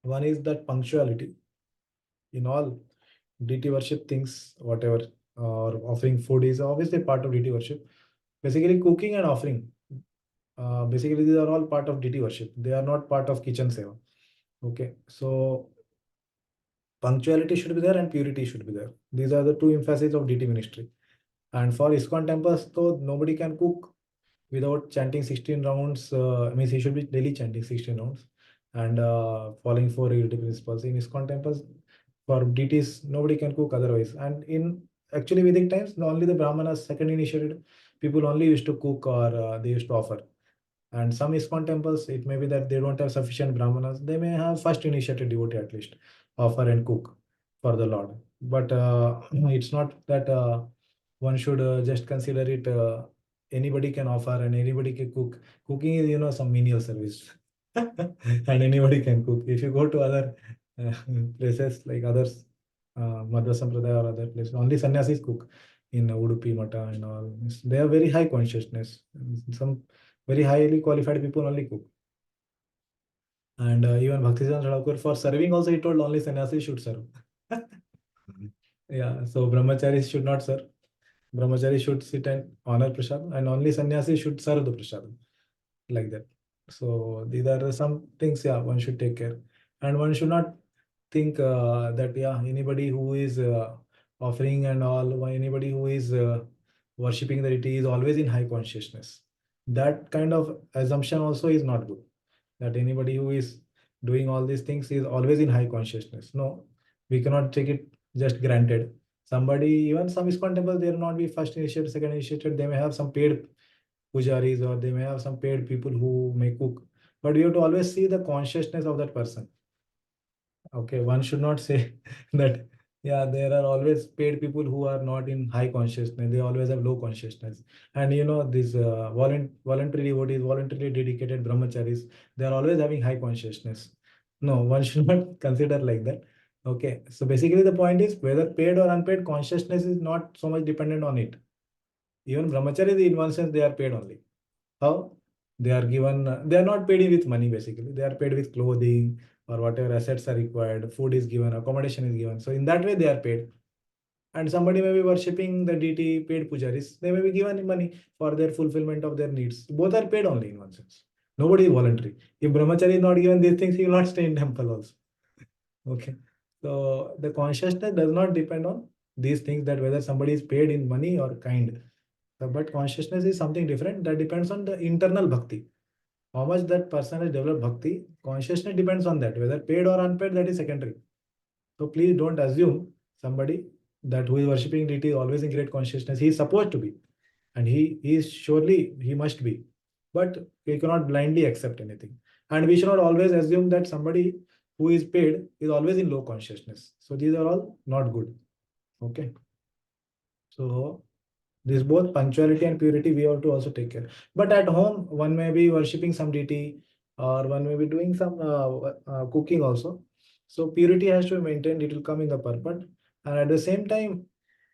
One is that punctuality in all deity worship things, whatever, or offering food is obviously part of deity worship. Basically, cooking and offering. Basically, these are all part of deity worship. They are not part of kitchen seva. Okay, so punctuality should be there and purity should be there. These are the two emphases of deity ministry. And for ISKCON temples, though nobody can cook without chanting 16 rounds. Means he should be daily chanting 16 rounds and following four regulatory principles. In ISKCON temples, for deities, nobody can cook otherwise. And in actually Vedic times, only the Brahmanas, second initiated people only used to cook or they used to offer. And some ISKCON temples, it may be that they don't have sufficient Brahmanas. They may have first initiated devotee at least, offer and cook for the Lord. But it's not that one should just consider it anybody can offer and anybody can cook. Cooking is, you know, some menial service. And anybody can cook. If you go to other places like others, Madhva Sampradaya or other places, only sannyasis cook in Udupi Mata and all. They have very high consciousness. Some very highly qualified people only cook. And even Bhaktivedanta Thakur, for serving also, he told only sannyasis should serve. Yeah, so brahmacharis should not serve. Brahmachari should sit and honor prasad, and only sannyasi should serve the prasad, like that. So these are some things, yeah, one should take care. And one should not think that, yeah, anybody who is offering and all, or anybody who is worshipping the deity is always in high consciousness. That kind of assumption also is not good, that anybody who is doing all these things is always in high consciousness. No, we cannot take it just granted. Somebody, even some ISKCON temples, they will not be first initiated, second initiated. They may have some paid pujaris, or they may have some paid people who may cook. But you have to always see the consciousness of that person. Okay, one should not say that, yeah, there are always paid people who are not in high consciousness. They always have low consciousness. And you know, these voluntary devotees, voluntarily dedicated brahmacharis, they are always having high consciousness. No, one should not consider like that. Okay, so basically the point is, whether paid or unpaid, consciousness is not so much dependent on it. Even brahmacharis, in one sense, they are paid only. How? They are given, they are not paid with money basically. They are paid with clothing or whatever assets are required. Food is given, accommodation is given. So in that way, they are paid. And somebody may be worshipping the deity, paid pujaris. They may be given money for their fulfillment of their needs. Both are paid only in one sense. Nobody is voluntary. If brahmachari is not given these things, he will not stay in temple also. Okay. So the consciousness does not depend on these things, that whether somebody is paid in money or kind. But consciousness is something different, that depends on the internal bhakti. How much that person has developed bhakti, consciousness depends on that. Whether paid or unpaid, that is secondary. So please don't assume somebody that who is worshipping deity is always in great consciousness. He is supposed to be, and he is surely, he must be. But we cannot blindly accept anything. And we should not always assume that somebody who is paid is always in low consciousness. So these are all not good. Okay. So this both punctuality and purity we have to also take care. But at home, one may be worshipping some deity, or one may be doing some cooking also. So purity has to be maintained. It will come in the purport. And at the same time,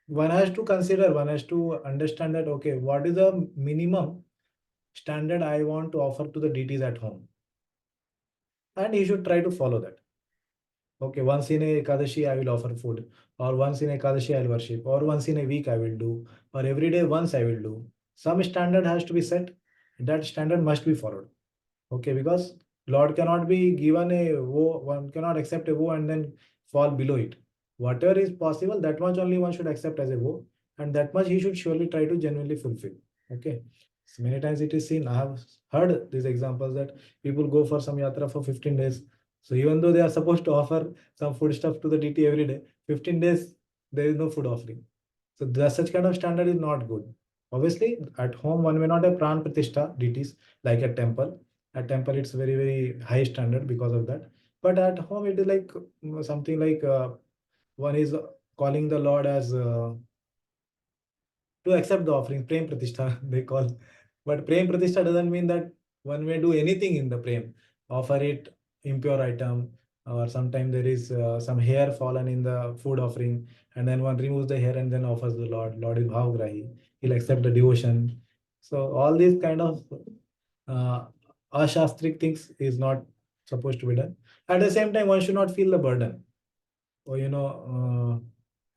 one has to consider, one has to understand that, okay, what is the minimum standard I want to offer to the deities at home? And he should try to follow that. Okay, once in a Ekadashi, I will offer food, or once in a Ekadashi, I'll worship, or once in a week, I will do, or every day, once I will do. Some standard has to be set. That standard must be followed. Okay, because Lord cannot be given a woe, one cannot accept a woe and then fall below it. Whatever is possible, that much only one should accept as a woe, and that much he should surely try to genuinely fulfill. Okay. So many times it is seen, I have heard these examples, that people go for some yatra for 15 days. So even though they are supposed to offer some food stuff to the deity every day, 15 days, there is no food offering. So such kind of standard is not good. Obviously, at home, one may not have pran pratishtha deities like a temple. At temple, it's very, very high standard because of that. But at home, it is like something like one is calling the Lord as to accept the offering, prem pratishtha, they call. But prem pratishtha doesn't mean that one may do anything in the prem, offer it impure item, or sometimes there is some hair fallen in the food offering, and then one removes the hair and then offers the Lord. Lord is bhavgrahi. He'll accept the devotion. So all these kind of uh, ashastric things is not supposed to be done. At the same time, one should not feel the burden. Or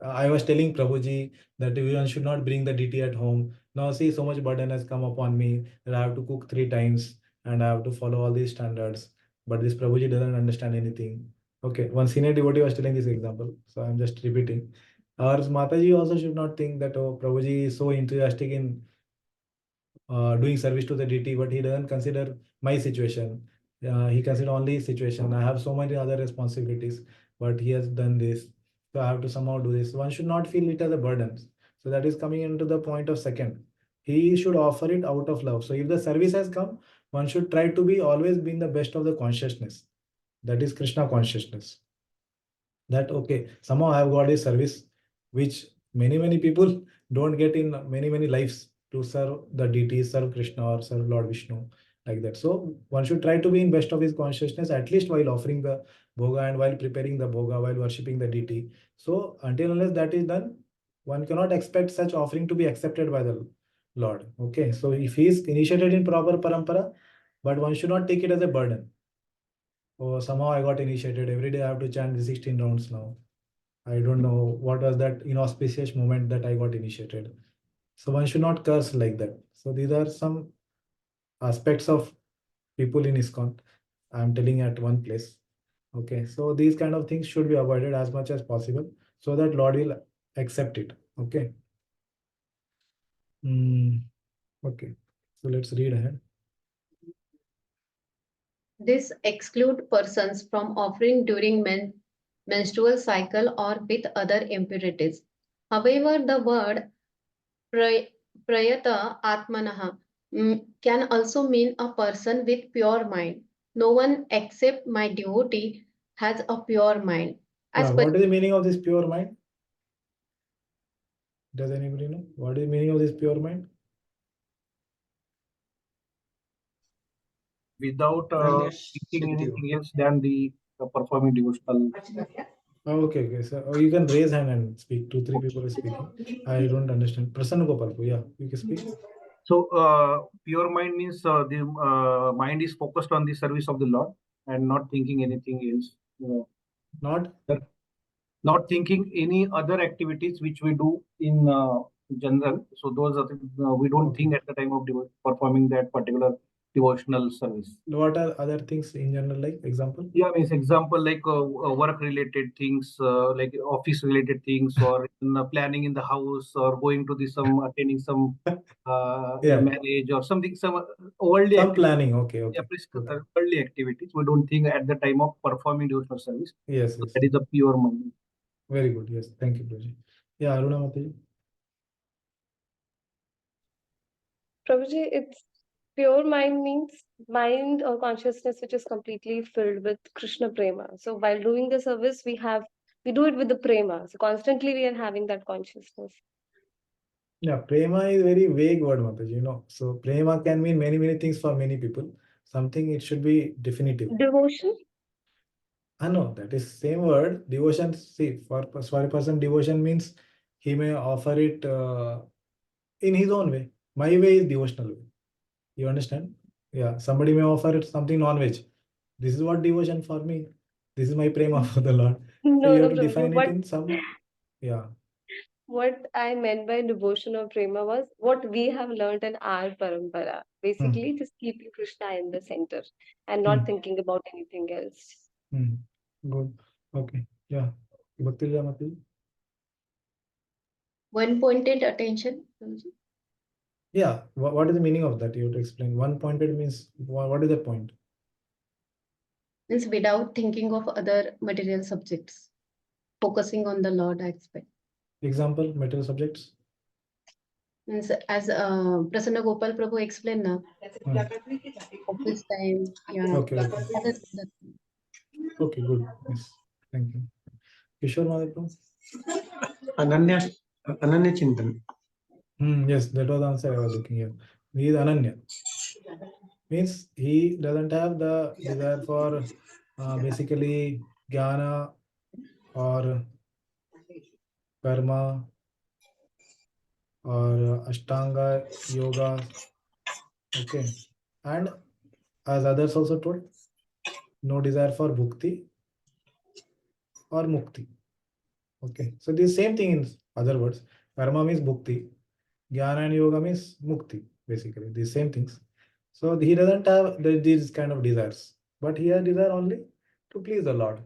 I was telling Prabhuji that one should not bring the deity at home. Now see, so much burden has come upon me that I have to cook 3 times and I have to follow all these standards. But this Prabhuji doesn't understand anything. Okay, one senior devotee was telling this example, so I'm just repeating. Our Mataji also should not think that, oh, Prabhuji is so enthusiastic in doing service to the deity, but he doesn't consider my situation. He consider only his situation. I have so many other responsibilities, but he has done this. So I have to somehow do this. One should not feel it as a burden. So that is coming into the point of second. He should offer it out of love. So if the service has come, one should try to be always being the best of the consciousness. That is Krishna consciousness. That, okay, somehow I have got a service which many people don't get in many lives to serve the deities, serve Krishna or serve Lord Vishnu, like that. So one should try to be in best of his consciousness, at least while offering the bhoga and while preparing the bhoga, while worshipping the deity. So until unless that is done, one cannot expect such offering to be accepted by the Lord. Okay, so if he is initiated in proper parampara, but one should not take it as a burden. Oh, somehow I got initiated. Every day I have to chant the 16 rounds now. I don't know what was that inauspicious moment that I got initiated. So one should not curse like that. So these are some aspects of people in ISKCON. I'm telling at one place. Okay, so these kind of things should be avoided as much as possible so that Lord will accept it. Okay. Okay, so let's read ahead. This exclude persons from offering during menstrual cycle or with other impurities. However, the word prayata atmanaha can also mean a person with pure mind. No one except my devotee has a pure mind. Yeah, what is the meaning of this pure mind? Does anybody know? What is the meaning of this pure mind? Without thinking anything else than the performing devotional. Oh, okay. So you can raise hand and speak. 2-3 people are speaking. I don't understand. Prasanna Gopal, yeah, you can speak. So pure mind means the mind is focused on the service of the Lord and not thinking anything else. Not thinking any other activities which we do in general. So those are we don't think at the time of performing that particular devotional service. What are other things in general, like example? Yeah, means example like work related things, like office related things, or planning in the house, or going to the attending some marriage or something, some worldly some planning. Okay. Yeah, worldly activities. We don't think at the time of performing devotional service. Yes. So that is a pure mind. Very good. Yes. Thank you, Prabhuji. Yeah, Aruna Mataji. Prabhuji, it's pure mind means mind or consciousness which is completely filled with Krishna prema. So while doing the service, we do it with the prema. So constantly we are having that consciousness. Yeah, prema is very vague word, Mataji, So prema can mean many things for many people. Something it should be definitive. Devotion? No, that is same word. Devotion, see, for a person, devotion means he may offer it in his own way. My way is devotional way. You understand? Yeah, somebody may offer it something non-veg. This is what devotion for me. This is my prema for the Lord. So you have to define it in some, yeah. What I meant by devotion or prema was what we have learned in our parampara. Basically, just keeping Krishna in the center and not thinking about anything else. Good. Okay. Yeah. Bhakti Mataji. One-pointed attention. Yeah. What is the meaning of that? You have to explain. One-pointed means what is the point? Means without thinking of other material subjects, focusing on the Lord aspect. Example, material subjects. Means as Prasanna Gopal Prabhu explained now. Office time. Yeah. Okay. Okay, good. Yes. Thank you. Kishore Madhav. Ananya Chintan. Yes, that was the answer I was looking at. He is Ananya. Means he doesn't have the desire for basically jnana or karma or ashtanga yoga. Okay. And as others also told, no desire for bhukti or mukti. Okay. So the same thing in other words. Karma means bhukti. Jnana and yoga means mukti, basically. These same things. So he doesn't have these kind of desires. But he has desire only to please the Lord.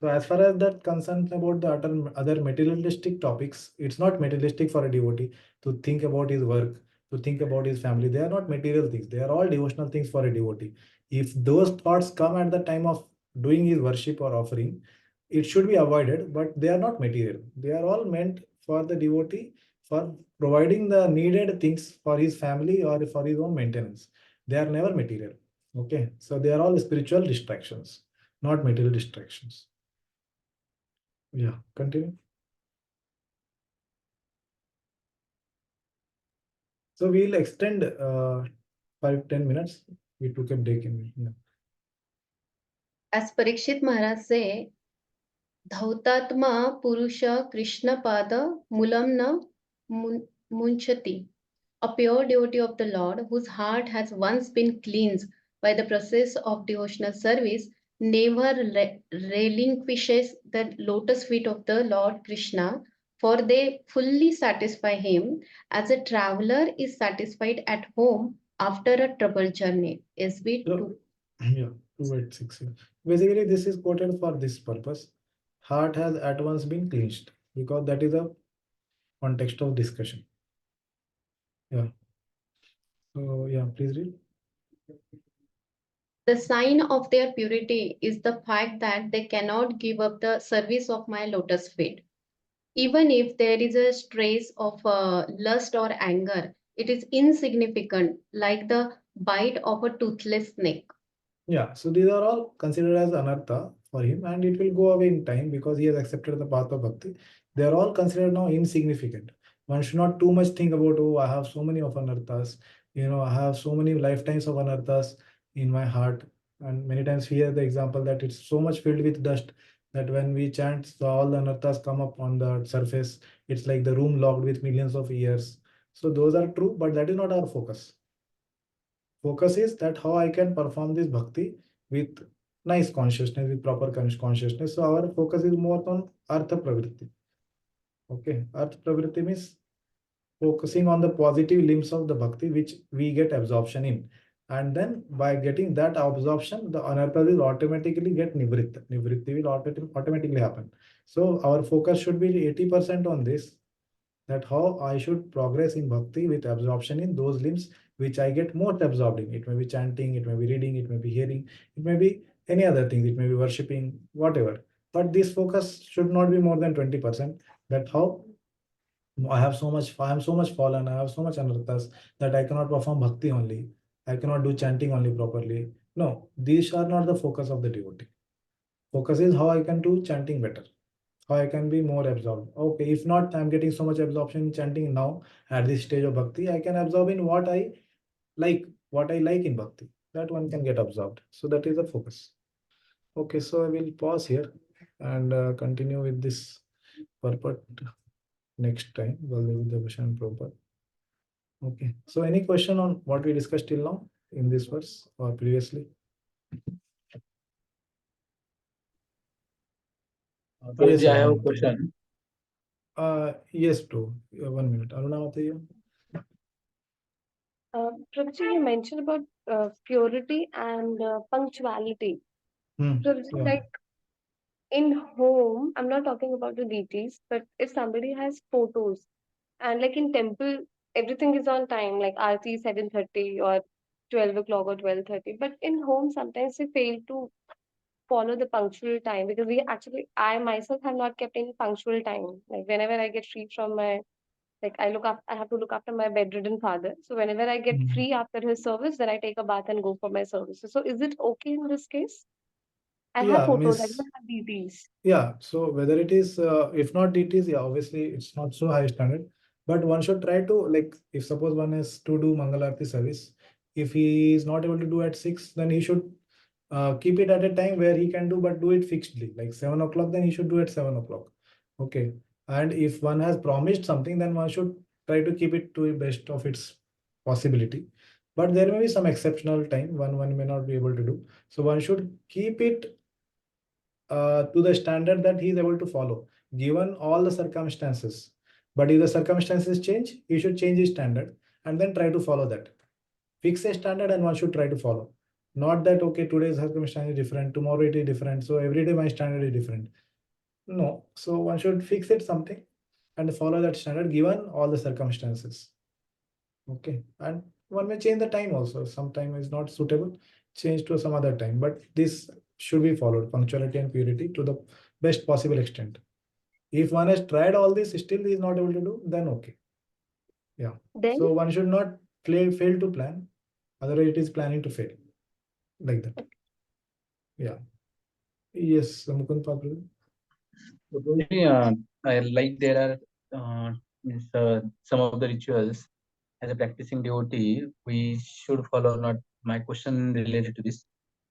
So as far as that concerns about the other materialistic topics, it's not materialistic for a devotee to think about his work, to think about his family. They are not material things. They are all devotional things for a devotee. If those thoughts come at the time of doing his worship or offering, it should be avoided, but they are not material. They are all meant for the devotee for providing the needed things for his family or for his own maintenance. They are never material. Okay. So they are all spiritual distractions, not material distractions. Yeah, continue. So we'll extend 5-10 minutes. We took a break in. Yeah. As Parikshit Maharaj say, Dhautatma Purusha Krishna Pada Mulam na Munchati. A pure devotee of the Lord, whose heart has once been cleansed by the process of devotional service, never relinquishes the lotus feet of the Lord Krishna, for they fully satisfy him as a traveler is satisfied at home after a troubled journey. SB 2. Yeah, 286. Basically, this is quoted for this purpose. Heart has at once been cleansed, because that is a context of discussion. Yeah. So yeah, please read. The sign of their purity is the fact that they cannot give up the service of my lotus feet. Even if there is a trace of lust or anger, it is insignificant, like the bite of a toothless snake. Yeah, so these are all considered as anartha for him, and it will go away in time because he has accepted the path of bhakti. They are all considered now insignificant. One should not too much think about, oh, I have so many of anarthas, I have so many lifetimes of anarthas in my heart. And many times we hear the example that it's so much filled with dust that when we chant, so all the anarthas come up on the surface. It's like the room locked with millions of years. So those are true, but that is not our focus. Focus is that how I can perform this bhakti with nice consciousness, with proper consciousness. So our focus is more on artha pravritti. Okay, artha pravritti means focusing on the positive limbs of the bhakti which we get absorption in. And then by getting that absorption, the anartha will automatically get nivritta. Nivritti will automatically happen. So our focus should be 80% on this, that how I should progress in bhakti with absorption in those limbs which I get most absorbed in. It may be chanting, it may be reading, it may be hearing, it may be any other thing, it may be worshipping, whatever. But this focus should not be more than 20%. That how I am so much fallen, I have so much anarthas that I cannot perform bhakti only. I cannot do chanting only properly. No, these are not the focus of the devotee. Focus is how I can do chanting better, how I can be more absorbed. Okay, if not, I'm getting so much absorption in chanting now at this stage of bhakti, I can absorb in what I like in bhakti. That one can get absorbed. So that is the focus. Okay, so I will pause here and continue with this purport next time. With the question proper. Okay, so any question on what we discussed till now in this verse or previously? Yes, I have a Aruna Mataji. question. Yes, too. 1 minute. Aruna Mataji. Prabhuji, you mentioned about purity and punctuality. Prabhuji, Yeah. like in home, I'm not talking about the deities, but if somebody has photos and like in temple, everything is on time, like Aarti 7:30 or 12 o'clock or 12:30. But in home, sometimes we fail to follow the punctual time because I myself have not kept any punctual time. Like whenever I get free from my, like I have to look after my bedridden father. So whenever I get free after his service, then I take a bath and go for my services. So is it okay in this case? I have Yeah, photos, I miss. don't have DTs. Yeah, so whether it is, if not DTs, yeah, obviously it's not so high standard, but one should try to, like, if suppose one is to do Mangalarti service, if he is not able to do at 6, then he should keep it at a time where he can do, but do it fixedly, like 7 o'clock, then he should do at 7 o'clock. Okay. And if one has promised something, then one should try to keep it to the best of its possibility. But there may be some exceptional time one may not be able to do. So one should keep it to the standard that he is able to follow, given all the circumstances. But if the circumstances change, he should change his standard and then try to follow that. Fix a standard and one should try to follow. Not that, okay, today's circumstance is different, tomorrow it is different, so every day my standard is different. No, so one should fix it something and follow that standard given all the circumstances. Okay, and one may change the time also. Some time is not suitable, change to some other time. But this should be followed, punctuality and purity to the best possible extent. If one has tried all this, still is not able to do, then okay. Yeah. Then So one should not fail to plan, otherwise it is planning to fail. Like that. Yeah. Yes, Mukund Pablu. I like there are means, some of the rituals as a practicing devotee, we should follow or not? My question related to this.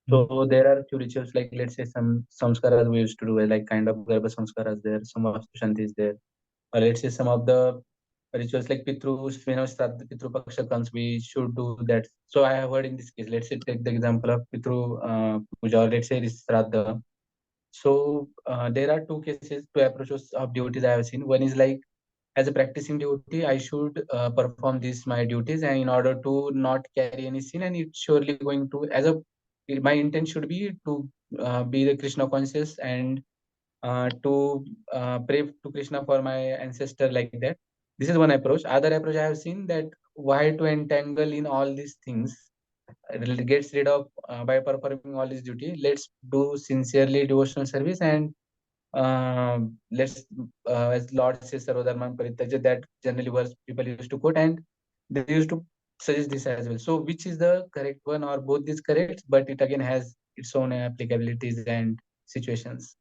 So there are few rituals, like let's say some samskaras we used to do, like kind of garba samskaras there, some vastu shanti is there, or let's say some of the rituals like Pitrus, whenever Pitru Paksha comes, we should do that. So I have heard in this case, let's say take the example of Pitru Puja, or let's say this Shraddha. So there are two cases, two approaches of devotees I have seen. One is like, as a practicing devotee, I should perform these my duties, and in order to not carry any sin, and it's surely going to, as a, my intent should be to be the Krishna conscious, and to pray to Krishna for my ancestor, like that. This is one approach. Other approach I have seen, that why to entangle in all these things, gets rid of by performing all this duty. Let's do sincerely devotional service, and let's as Lord says, Sarvodharman Parityaja, that generally was people used to quote, and they used to suggest this as well. So which is the correct one, or both is correct, but it again has its own applicabilities and situations?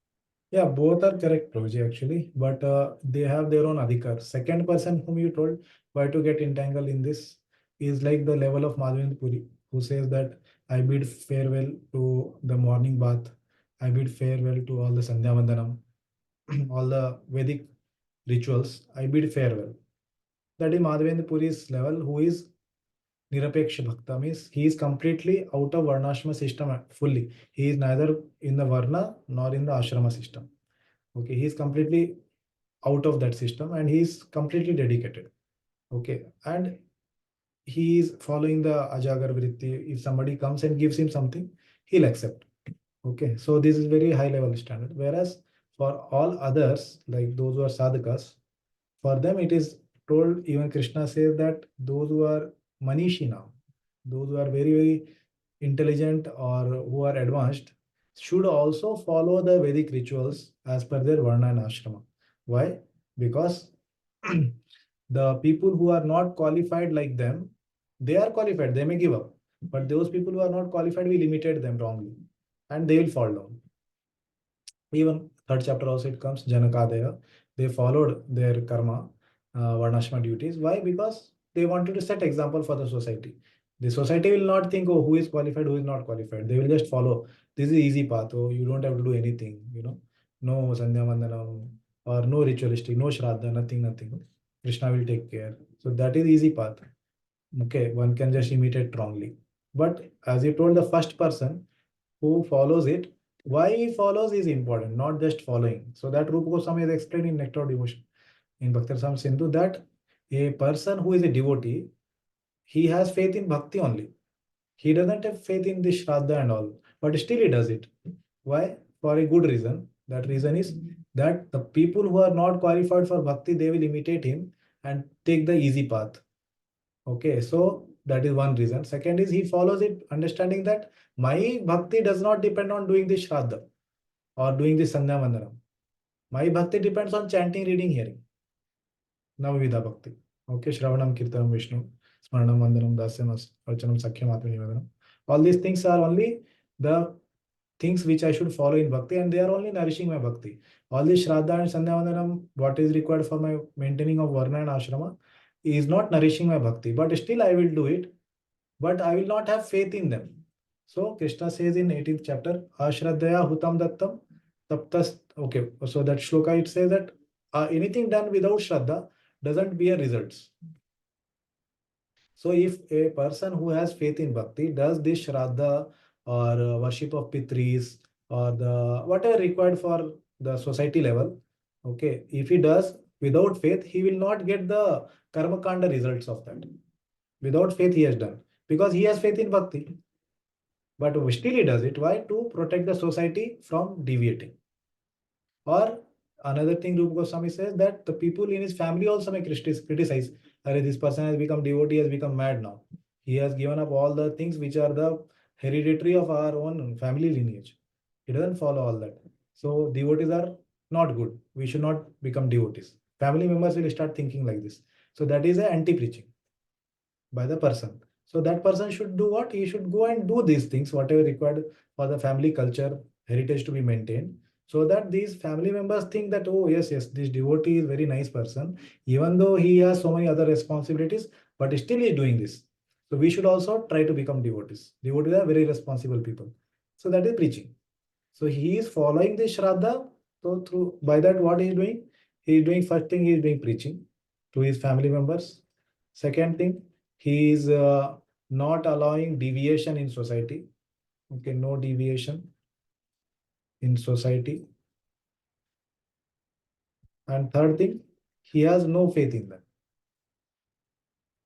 Yeah, both are correct, Prabhuji, actually, but they have their own adhikar. Second person whom you told why to get entangled in this is like the level of Madhavendra Puri, who says that I bid farewell to the morning bath, I bid farewell to all the Sandhya Vandanam, all the Vedic rituals, I bid farewell. That is Madhavendra Puri's level, who is Nirapeksha Bhakta, means he is completely out of Varnashrama system fully. He is neither in the Varna nor in the Ashrama system. Okay, he is completely out of that system and he is completely dedicated. Okay, and he is following the Ajagar Vritti. If somebody comes and gives him something, he'll accept. Okay, so this is very high level standard. Whereas for all others, like those who are sadhakas, for them it is told, even Krishna says that those who are manishi now, those who are very, very intelligent or who are advanced, should also follow the Vedic rituals as per their Varna and Ashrama. Why? Because the people who are not qualified like them, they are qualified, they may give up. But those people who are not qualified, we limited them wrongly and they will fall down. Even third chapter also it comes, Janakadaya, they followed their karma, Varnashma duties. Why? Because they wanted to set example for the society. The society will not think, oh, who is qualified, who is not qualified. They will just follow. This is easy path. Oh, you don't have to do anything, No Sandhya Vandanam or no ritualistic, no Shraddha, nothing. Krishna will take care. So that is easy path. Okay, one can just imitate wrongly. But as you told, the first person who follows it, why he follows is important, not just following. So that Rupa Goswami has explained in Nectar of Devotion in Bhakti Sam Sindhu, that a person who is a devotee, he has faith in bhakti only. He doesn't have faith in the Shraddha and all, but still he does it. Why? For a good reason. That reason is that the people who are not qualified for bhakti, they will imitate him and take the easy path. Okay, so that is one reason. Second is he follows it, understanding that my bhakti does not depend on doing the Shraddha or doing the Sandhya Vandanam. My bhakti depends on chanting, reading, hearing. Navavidha Bhakti. Okay, Shravanam, Kirtanam, Vishnu, Smaranam, Vandanam, Dasyam, Archanam, Sakhyam, Atmanivedanam. All these things are only the things which I should follow in bhakti, and they are only nourishing my bhakti. All this Shraddha and Sandhya Vandanam, what is required for my maintaining of Varna and Ashrama, is not nourishing my bhakti. But still I will do it, but I will not have faith in them. So Krishna says in 18th chapter, Ashraddhaya Hutam Dattam Taptas. Okay, so that shloka it says that anything done without Shraddha doesn't bear results. So if a person who has faith in bhakti does this Shraddha or worship of Pitris or the whatever required for the society level, okay, if he does without faith, he will not get the karma kanda results of that. Without faith he has done, because he has faith in bhakti. But still he does it. Why? To protect the society from deviating. Or another thing Rupa Goswami says, that the people in his family also may criticize. This person has become devotee, has become mad now. He has given up all the things which are the hereditary of our own family lineage. He doesn't follow all that. So devotees are not good. We should not become devotees. Family members will start thinking like this. So that is an anti-preaching by the person. So that person should do what? He should go and do these things, whatever required for the family culture, heritage to be maintained, so that these family members think that, oh, yes, this devotee is very nice person. Even though he has so many other responsibilities, but still he is doing this. So we should also try to become devotees. Devotees are very responsible people. So that is preaching. So he is following the Shraddha. So through by that, what he is doing? He is doing first thing, he is doing preaching to his family members. Second thing, he is not allowing deviation in society. Okay, no deviation in society. And third thing, he has no faith in them.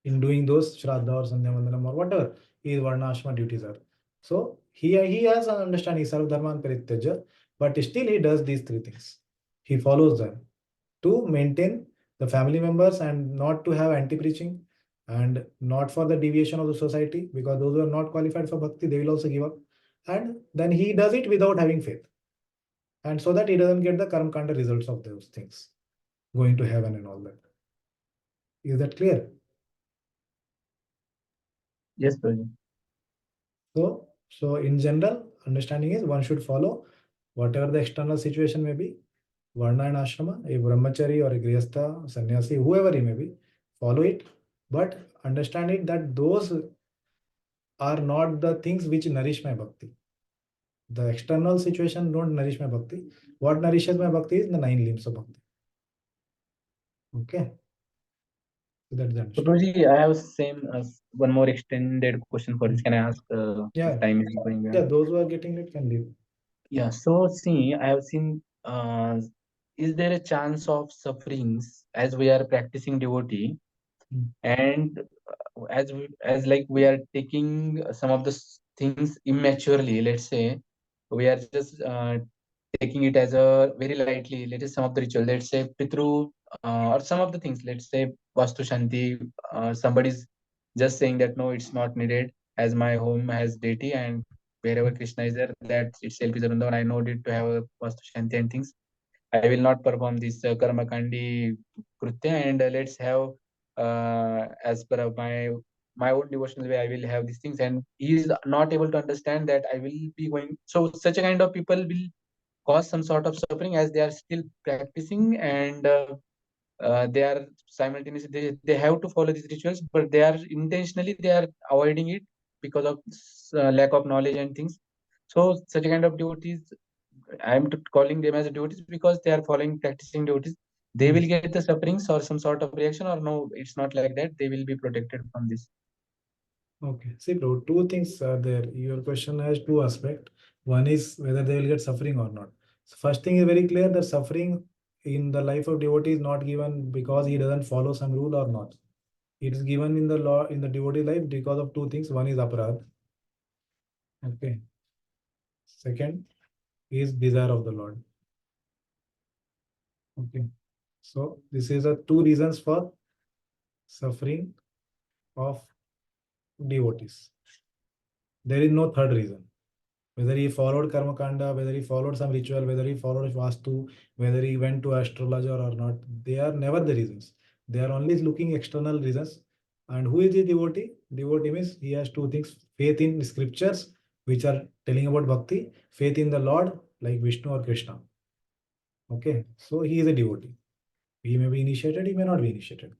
In doing those Shraddha or Sandhya Vandanam or whatever his Varnashma duties are. So he has an understanding, Sarv Dharman Parityaja, but still he does these three things. He follows them to maintain the family members and not to have anti-preaching and not for the deviation of the society, because those who are not qualified for bhakti, they will also give up. And then he does it without having faith. And so that he doesn't get the karma kanda results of those things, going to heaven and all that. Is that clear? Yes, Prabhuji. So in general, understanding is one should follow whatever the external situation may be, Varna and Ashrama, a brahmachari or a grihastha, sannyasi, whoever he may be, follow it, but understand it that those are not the things which nourish my bhakti. The external situation don't nourish my bhakti. What nourishes my bhakti is the 9 limbs of bhakti. Okay. So that's the So, understanding. Prabhuji, I have same one more extended question for this. Can I ask? Yeah. If time is going Yeah, beyond? those who are getting it can leave. Yeah. So, see, I have seen. Is there a chance of sufferings as we are practicing devotee, and as like we are taking some of the things immaturely? Let's say we are just taking it as a very lightly. Let us some of the ritual. Let's say Pitru or some of the things. Let's say Vastu Shanti. Somebody's just saying that no, it's not needed as my home has deity and wherever Krishna is there, that itself is a Vrindavan. I know it to have a Vastu Shanti and things. I will not perform this karma kandi krutya, and let's have as per my own devotional way. I will have these things, and he is not able to understand that I will be going. So such a kind of people will cause some sort of suffering as they are still practicing, and they are simultaneously they have to follow these rituals, but they are intentionally they are avoiding it because of lack of knowledge and things. So such a kind of devotees, I am calling them as devotees because they are following practicing devotees. They will get the sufferings or some sort of reaction, or no, it's not like that. They will be protected from this. Okay. See, bro, two things are there. Your question has two aspects. One is whether they will get suffering or not. So first thing is very clear that suffering in the life of devotee is not given because he doesn't follow some rule or not. It is given in the law in the devotee life because of two things. One is aparadh. Okay. Second is desire of the Lord. Okay. So this is the two reasons for suffering of devotees. There is no third reason. Whether he followed karma kanda, whether he followed some ritual, whether he followed vastu, whether he went to astrologer or not, they are never the reasons. They are only looking external reasons. And who is the devotee? Devotee means he has two things: faith in scriptures, which are telling about bhakti, faith in the Lord, like Vishnu or Krishna. Okay, so he is a devotee. He may be initiated, he may not be initiated.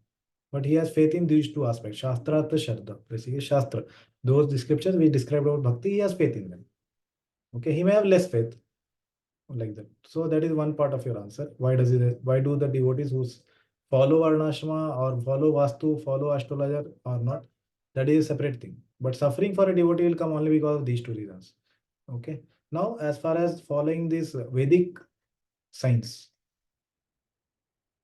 But he has faith in these two aspects, Shastra and Shraddha. Basically, Shastra. Those scriptures we described about bhakti, he has faith in them. Okay, he may have less faith like that. So that is one part of your answer. Why do the devotees who follow Varnashma or follow Vastu, follow astrologer or not? That is a separate thing. But suffering for a devotee will come only because of these two reasons. Okay. Now, as far as following this Vedic science,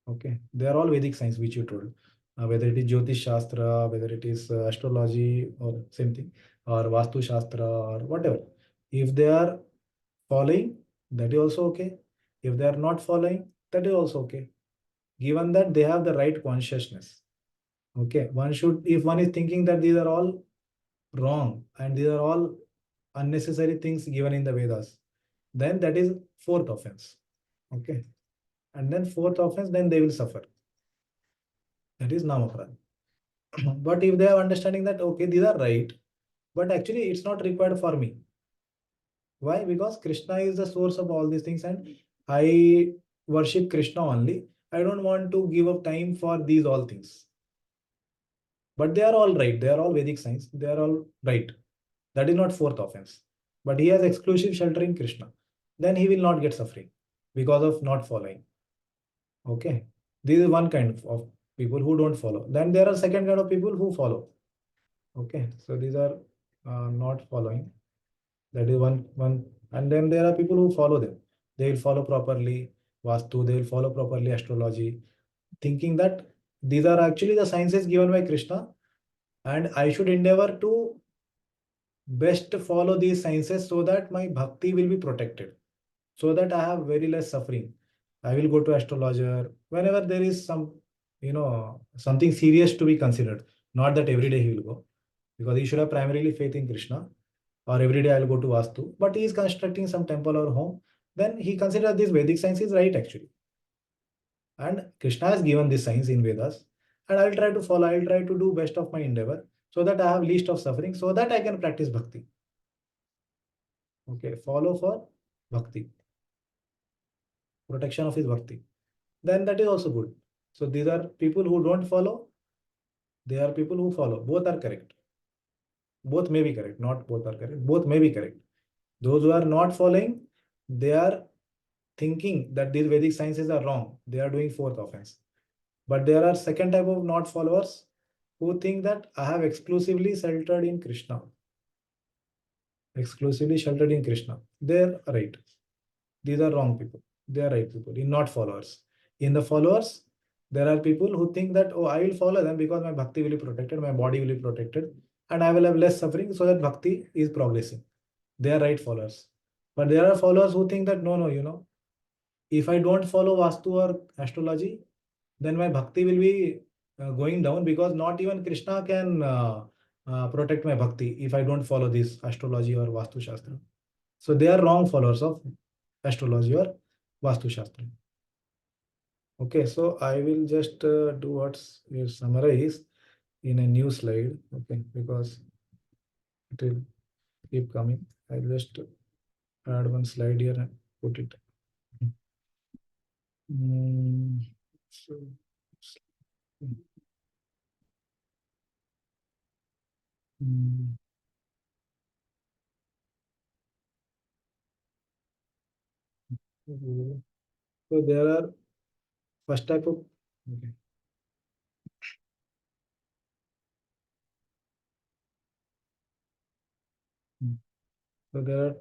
okay, they are all Vedic science which you told. Whether it is Jyotish Shastra, whether it is astrology or same thing, or Vastu Shastra or whatever. If they are following, that is also okay. If they are not following, that is also okay. Given that they have the right consciousness. Okay, one should, if one is thinking that these are all wrong and these are all unnecessary things given in the Vedas, then that is fourth offense. Okay, and then fourth offense, then they will suffer. That is namaprad. But if they are understanding that, okay, these are right, but actually it's not required for me. Why? Because Krishna is the source of all these things and I worship Krishna only. I don't want to give up time for these all things. But they are all right. They are all Vedic science. They are all right. That is not fourth offense. But he has exclusive shelter in Krishna. Then he will not get suffering because of not following. Okay. This is one kind of people who don't follow. Then there are second kind of people who follow. Okay. So these are not following. That is one. And then there are people who follow them. They will follow properly Vastu. They will follow properly astrology, thinking that these are actually the sciences given by Krishna, and I should endeavor to best follow these sciences so that my bhakti will be protected, so that I have very less suffering. I will go to astrologer whenever there is some, something serious to be considered. Not that every day he will go, because he should have primarily faith in Krishna, or every day I'll go to Vastu, but he is constructing some temple or home, then he considers this Vedic science is right actually. And Krishna has given this science in Vedas, and I'll try to follow, I'll try to do best of my endeavor so that I have least of suffering, so that I can practice bhakti. Okay, follow for bhakti, protection of his bhakti. Then that is also good. So these are people who don't follow, they are people who follow. Both are correct. Both may be correct, not both are correct. Both may be correct. Those who are not following, they are thinking that these Vedic sciences are wrong. They are doing fourth offense. But there are second type of not followers who think that I have exclusively sheltered in Krishna. Exclusively sheltered in Krishna. They're right. These are wrong people. They are right people, in not followers. In the followers, there are people who think that, oh, I will follow them because my bhakti will be protected, my body will be protected, and I will have less suffering so that bhakti is progressing. They are right followers. But there are followers who think that, no, if I don't follow Vastu or astrology, then my bhakti will be going down, because not even Krishna can protect my bhakti if I don't follow this astrology or Vastu Shastra. So they are wrong followers of astrology or Vastu Shastra. Okay, so I will just do what's summarize in a new slide. Okay, because it will keep coming. I'll just add one slide here and put it. So, so there are first type of, okay. So there are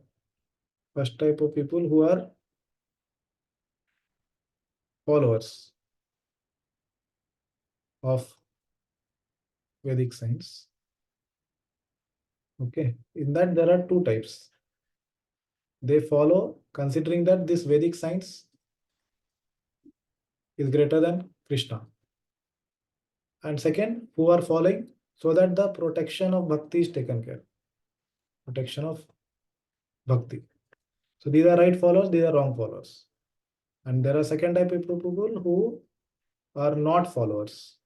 first type of people who are followers of Vedic science. Okay, in that there are two types. They follow considering that this Vedic science is greater than Krishna. And second, who are following so that the protection of bhakti is taken care. Protection of bhakti. So these are right followers, these are wrong followers. And there are second type of people who are not followers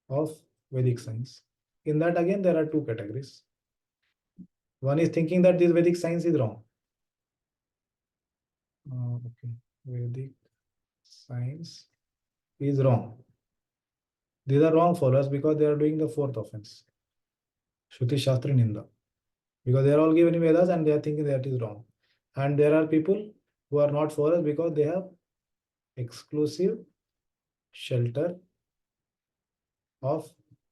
of Vedic science. In that again, there are two categories. One is thinking that this Vedic science is wrong. Okay, Vedic science is wrong. These are wrong followers because they are doing the fourth offense. Shruti Shastri Ninda. Because they are all given in Vedas and they are thinking that is wrong. And there are people who are not followers because they have exclusive shelter of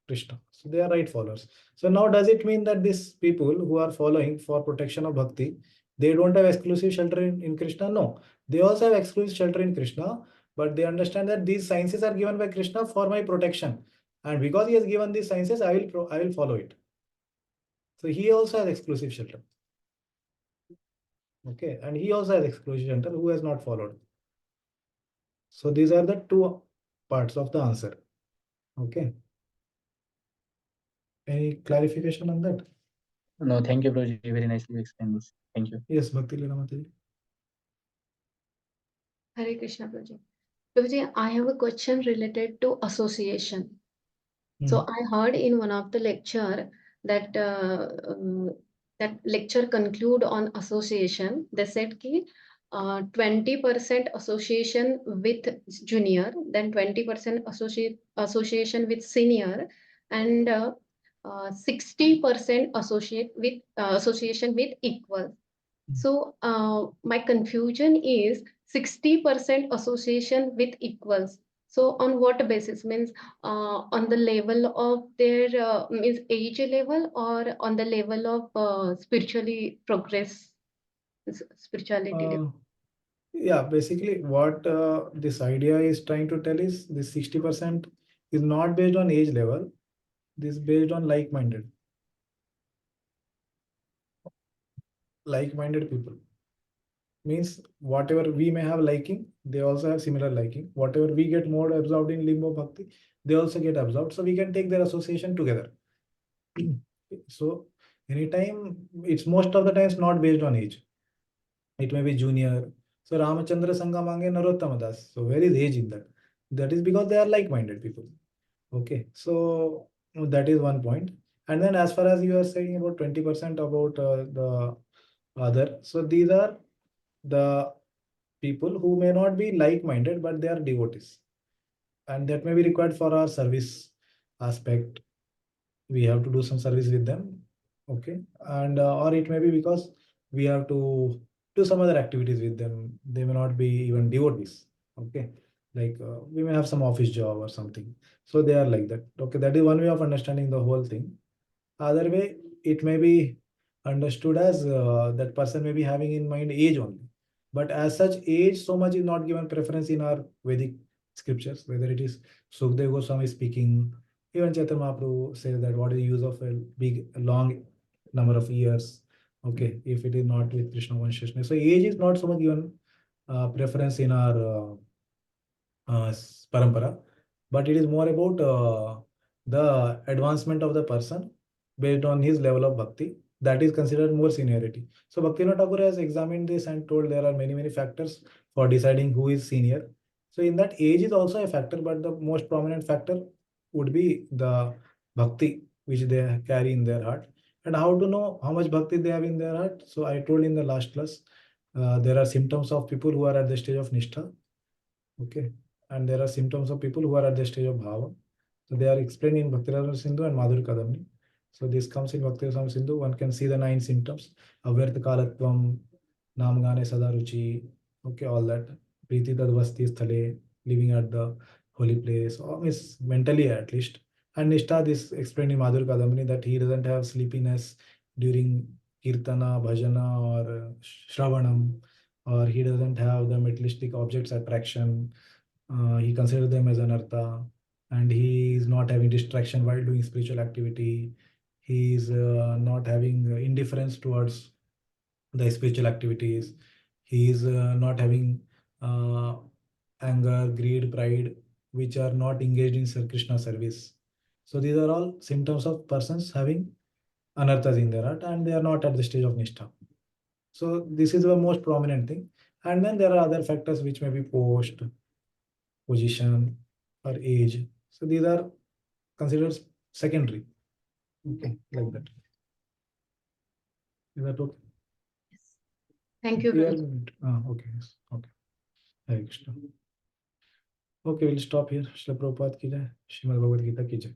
Krishna. So they are right followers. So now does it mean that these people who are following for protection of bhakti, they don't have exclusive shelter in Krishna? No. They also have exclusive shelter in Krishna, but they understand that these sciences are given by Krishna for my protection. And because he has given these sciences, I will follow it. So he also has exclusive shelter. Okay, and he also has exclusive shelter who has not followed. So these are the two parts of the answer. Okay. Any clarification on that? No, thank you, Prabhuji. Very nicely explained this. Thank you. Yes, Bhakti Leela Mataji. Hare Krishna, Prabhuji. Prabhuji, I have a question related to association. So I heard in one of the lecture that that lecture conclude on association. They said ki 20% association with junior, then 20% association with senior, and 60% association with equal. So my confusion is 60% association with equals. So on what basis? Means on the level of their means age level, or on the level of spiritually progress, spirituality level? Yeah, basically what this idea is trying to tell is this 60% is not based on age level. This is based on like-minded people. Means whatever we may have liking, they also have similar liking. Whatever we get more absorbed in limbo bhakti, they also get absorbed. So we can take their association together. So anytime, it's most of the times not based on age. It may be junior. So Ramachandra Sangha mange Narottama Das. So where is age in that? That is because they are like-minded people. Okay, so that is one point. And then as far as you are saying about 20% about the other, so these are the people who may not be like-minded, but they are devotees. And that may be required for our service aspect. We have to do some service with them. Okay, and or it may be because we have to do some other activities with them. They may not be even devotees. Okay, like we may have some office job or something. So they are like that. Okay, that is one way of understanding the whole thing. Other way, it may be understood as that person may be having in mind age only. But as such, age so much is not given preference in our Vedic scriptures, whether it is Sukdev Goswami speaking, even Chaitanya Mahaprabhu says that what is the use of a big, long number of years, okay, if it is not with Krishna consciousness. So age is not so much given preference in our parampara, but it is more about the advancement of the person based on his level of bhakti. That is considered more seniority. So Bhaktivinoda Thakur has examined this and told there are many factors for deciding who is senior. So in that, age is also a factor, but the most prominent factor would be the bhakti which they carry in their heart. And how to know how much bhakti they have in their heart? So I told in the last class, there are symptoms of people who are at the stage of nishtha. Okay, and there are symptoms of people who are at the stage of bhava. So they are explained in Bhakti Rasamrita Sindhu and Madhur Kadamni. So this comes in Bhakti Rasamrita Sindhu. One can see the 9 symptoms: avyartha kalatvam, namgane sadaruchi. Okay, all that. Priti tadvasti sthale, living at the holy place, or means mentally at least. And Nishtha, this explained in Madhur Kadamni, that he doesn't have sleepiness during kirtana, bhajana, or shravanam, or he doesn't have the materialistic objects attraction. He considers them as anartha, and he is not having distraction while doing spiritual activity. He is not having indifference towards the spiritual activities. He is not having uh, anger, greed, pride, which are not engaged in Krishna service. So these are all symptoms of persons having anarthas in their heart, and they are not at the stage of nishtha. So this is the most prominent thing. And then there are other factors which may be post, position, or age. So these are considered secondary. Okay, like that. Is that okay? Thank you We very are much. okay. Yes. Okay. Hare Krishna. Okay, we'll stop here. Shri Prabhupada ki jai. Shrimad Bhagavad Gita ki jai.